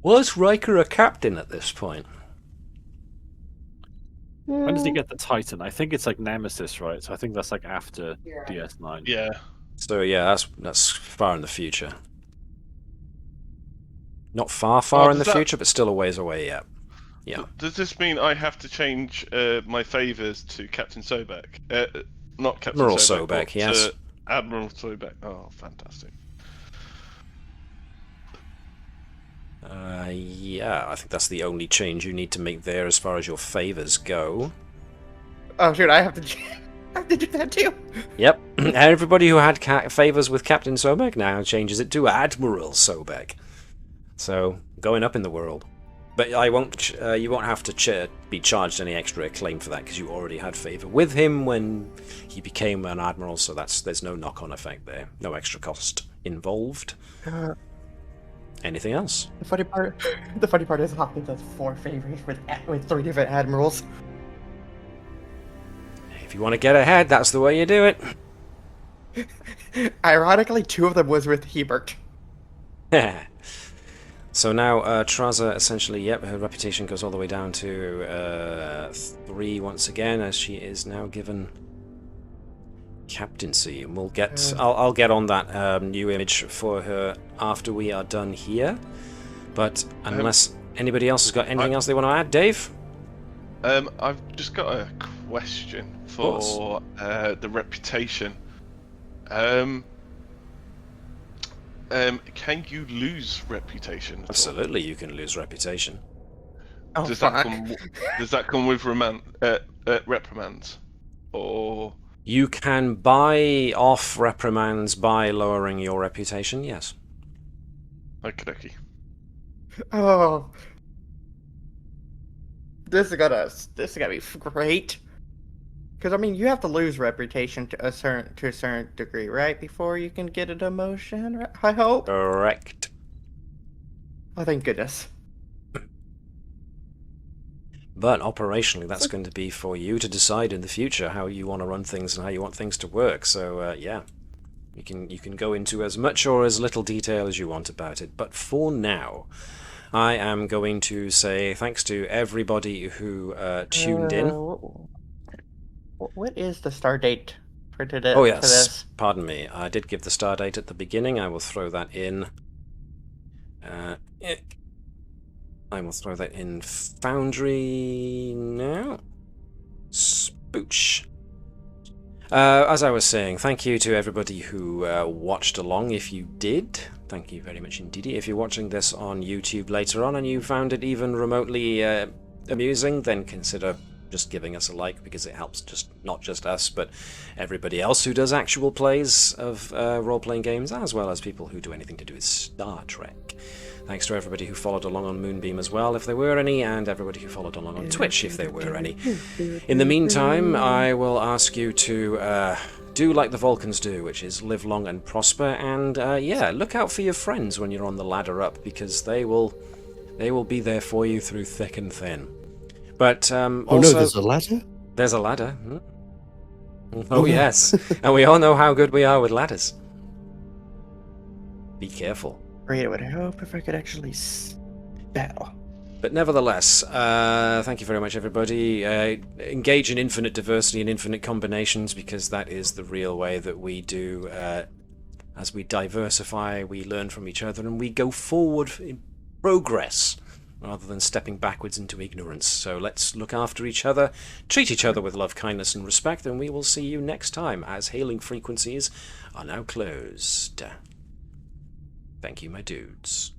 Was Riker a captain at this point? When does he get the Titan? I think it's like Nemesis, right? So I think that's like after DS9. Yeah. So yeah, that's far in the future. Not far in the future, but still a ways away yet. Yeah. Does this mean I have to change my favours to Captain Sobek? Not Captain Admiral Sobek, Sobek, yes. Admiral Sobek. Oh, fantastic. Yeah, I think that's the only change you need to make there as far as your favours go. Oh shoot, I have to do that too. Yep, everybody who had favours with Captain Sobek now changes it to Admiral Sobek. So, going up in the world. But I won't. You won't have to be charged any extra acclaim for that because you already had favour with him when he became an admiral. So there's no knock-on effect there. No extra cost involved. Anything else? The funny part is Hopkins has 4 favorites with 3 different admirals. If you want to get ahead, that's the way you do it. Ironically, 2 of them was with Hebert. So now Trasa essentially, yep, her reputation goes all the way down to 3 once again, as she is now given captaincy. And we'll get, I'll get on that new image for her after we are done here. But unless anybody else has got anything else they want to add, Dave? I've just got a question for the reputation. Can you lose reputation? Absolutely, you can lose reputation. Oh, Does that come with reprimands, or You can buy off reprimands by lowering your reputation, yes. Okey-dokey. Oh, this is gonna be great. Because I mean, you have to lose reputation to a certain degree, right, before you can get a demotion. Right? I hope. Correct. Oh, thank goodness. But operationally, that's going to be for you to decide in the future how you want to run things and how you want things to work. So yeah, you can go into as much or as little detail as you want about it. But for now, I am going to say thanks to everybody who tuned in. What is the start date for today? Oh yes, for this? Pardon me. I did give the start date at the beginning. I will throw that in. I will throw that in Foundry now. Spooch. As I was saying, thank you to everybody who watched along. If you did, thank you very much indeed. If you're watching this on YouTube later on and you found it even remotely amusing, then consider just giving us a like, because it helps not just us, but everybody else who does actual plays of role-playing games, as well as people who do anything to do with Star Trek. Thanks to everybody who followed along on Moonbeam as well, if there were any, and everybody who followed along on Twitch, if there were any. In the meantime, I will ask you to do like the Vulcans do, which is live long and prosper, and yeah, look out for your friends when you're on the ladder up, because they will be there for you through thick and thin. But Oh also, no, there's a ladder? there's a ladder. Oh yes, and we all know how good we are with ladders. Be careful. Great, I would hope if I could actually spell. But nevertheless, thank you very much, everybody. Engage in infinite diversity and infinite combinations, because that is the real way that we do. As we diversify, we learn from each other, and we go forward in progress, rather than stepping backwards into ignorance. So let's look after each other, treat each other with love, kindness, and respect, and we will see you next time, as hailing frequencies are now closed. Thank you, my dudes.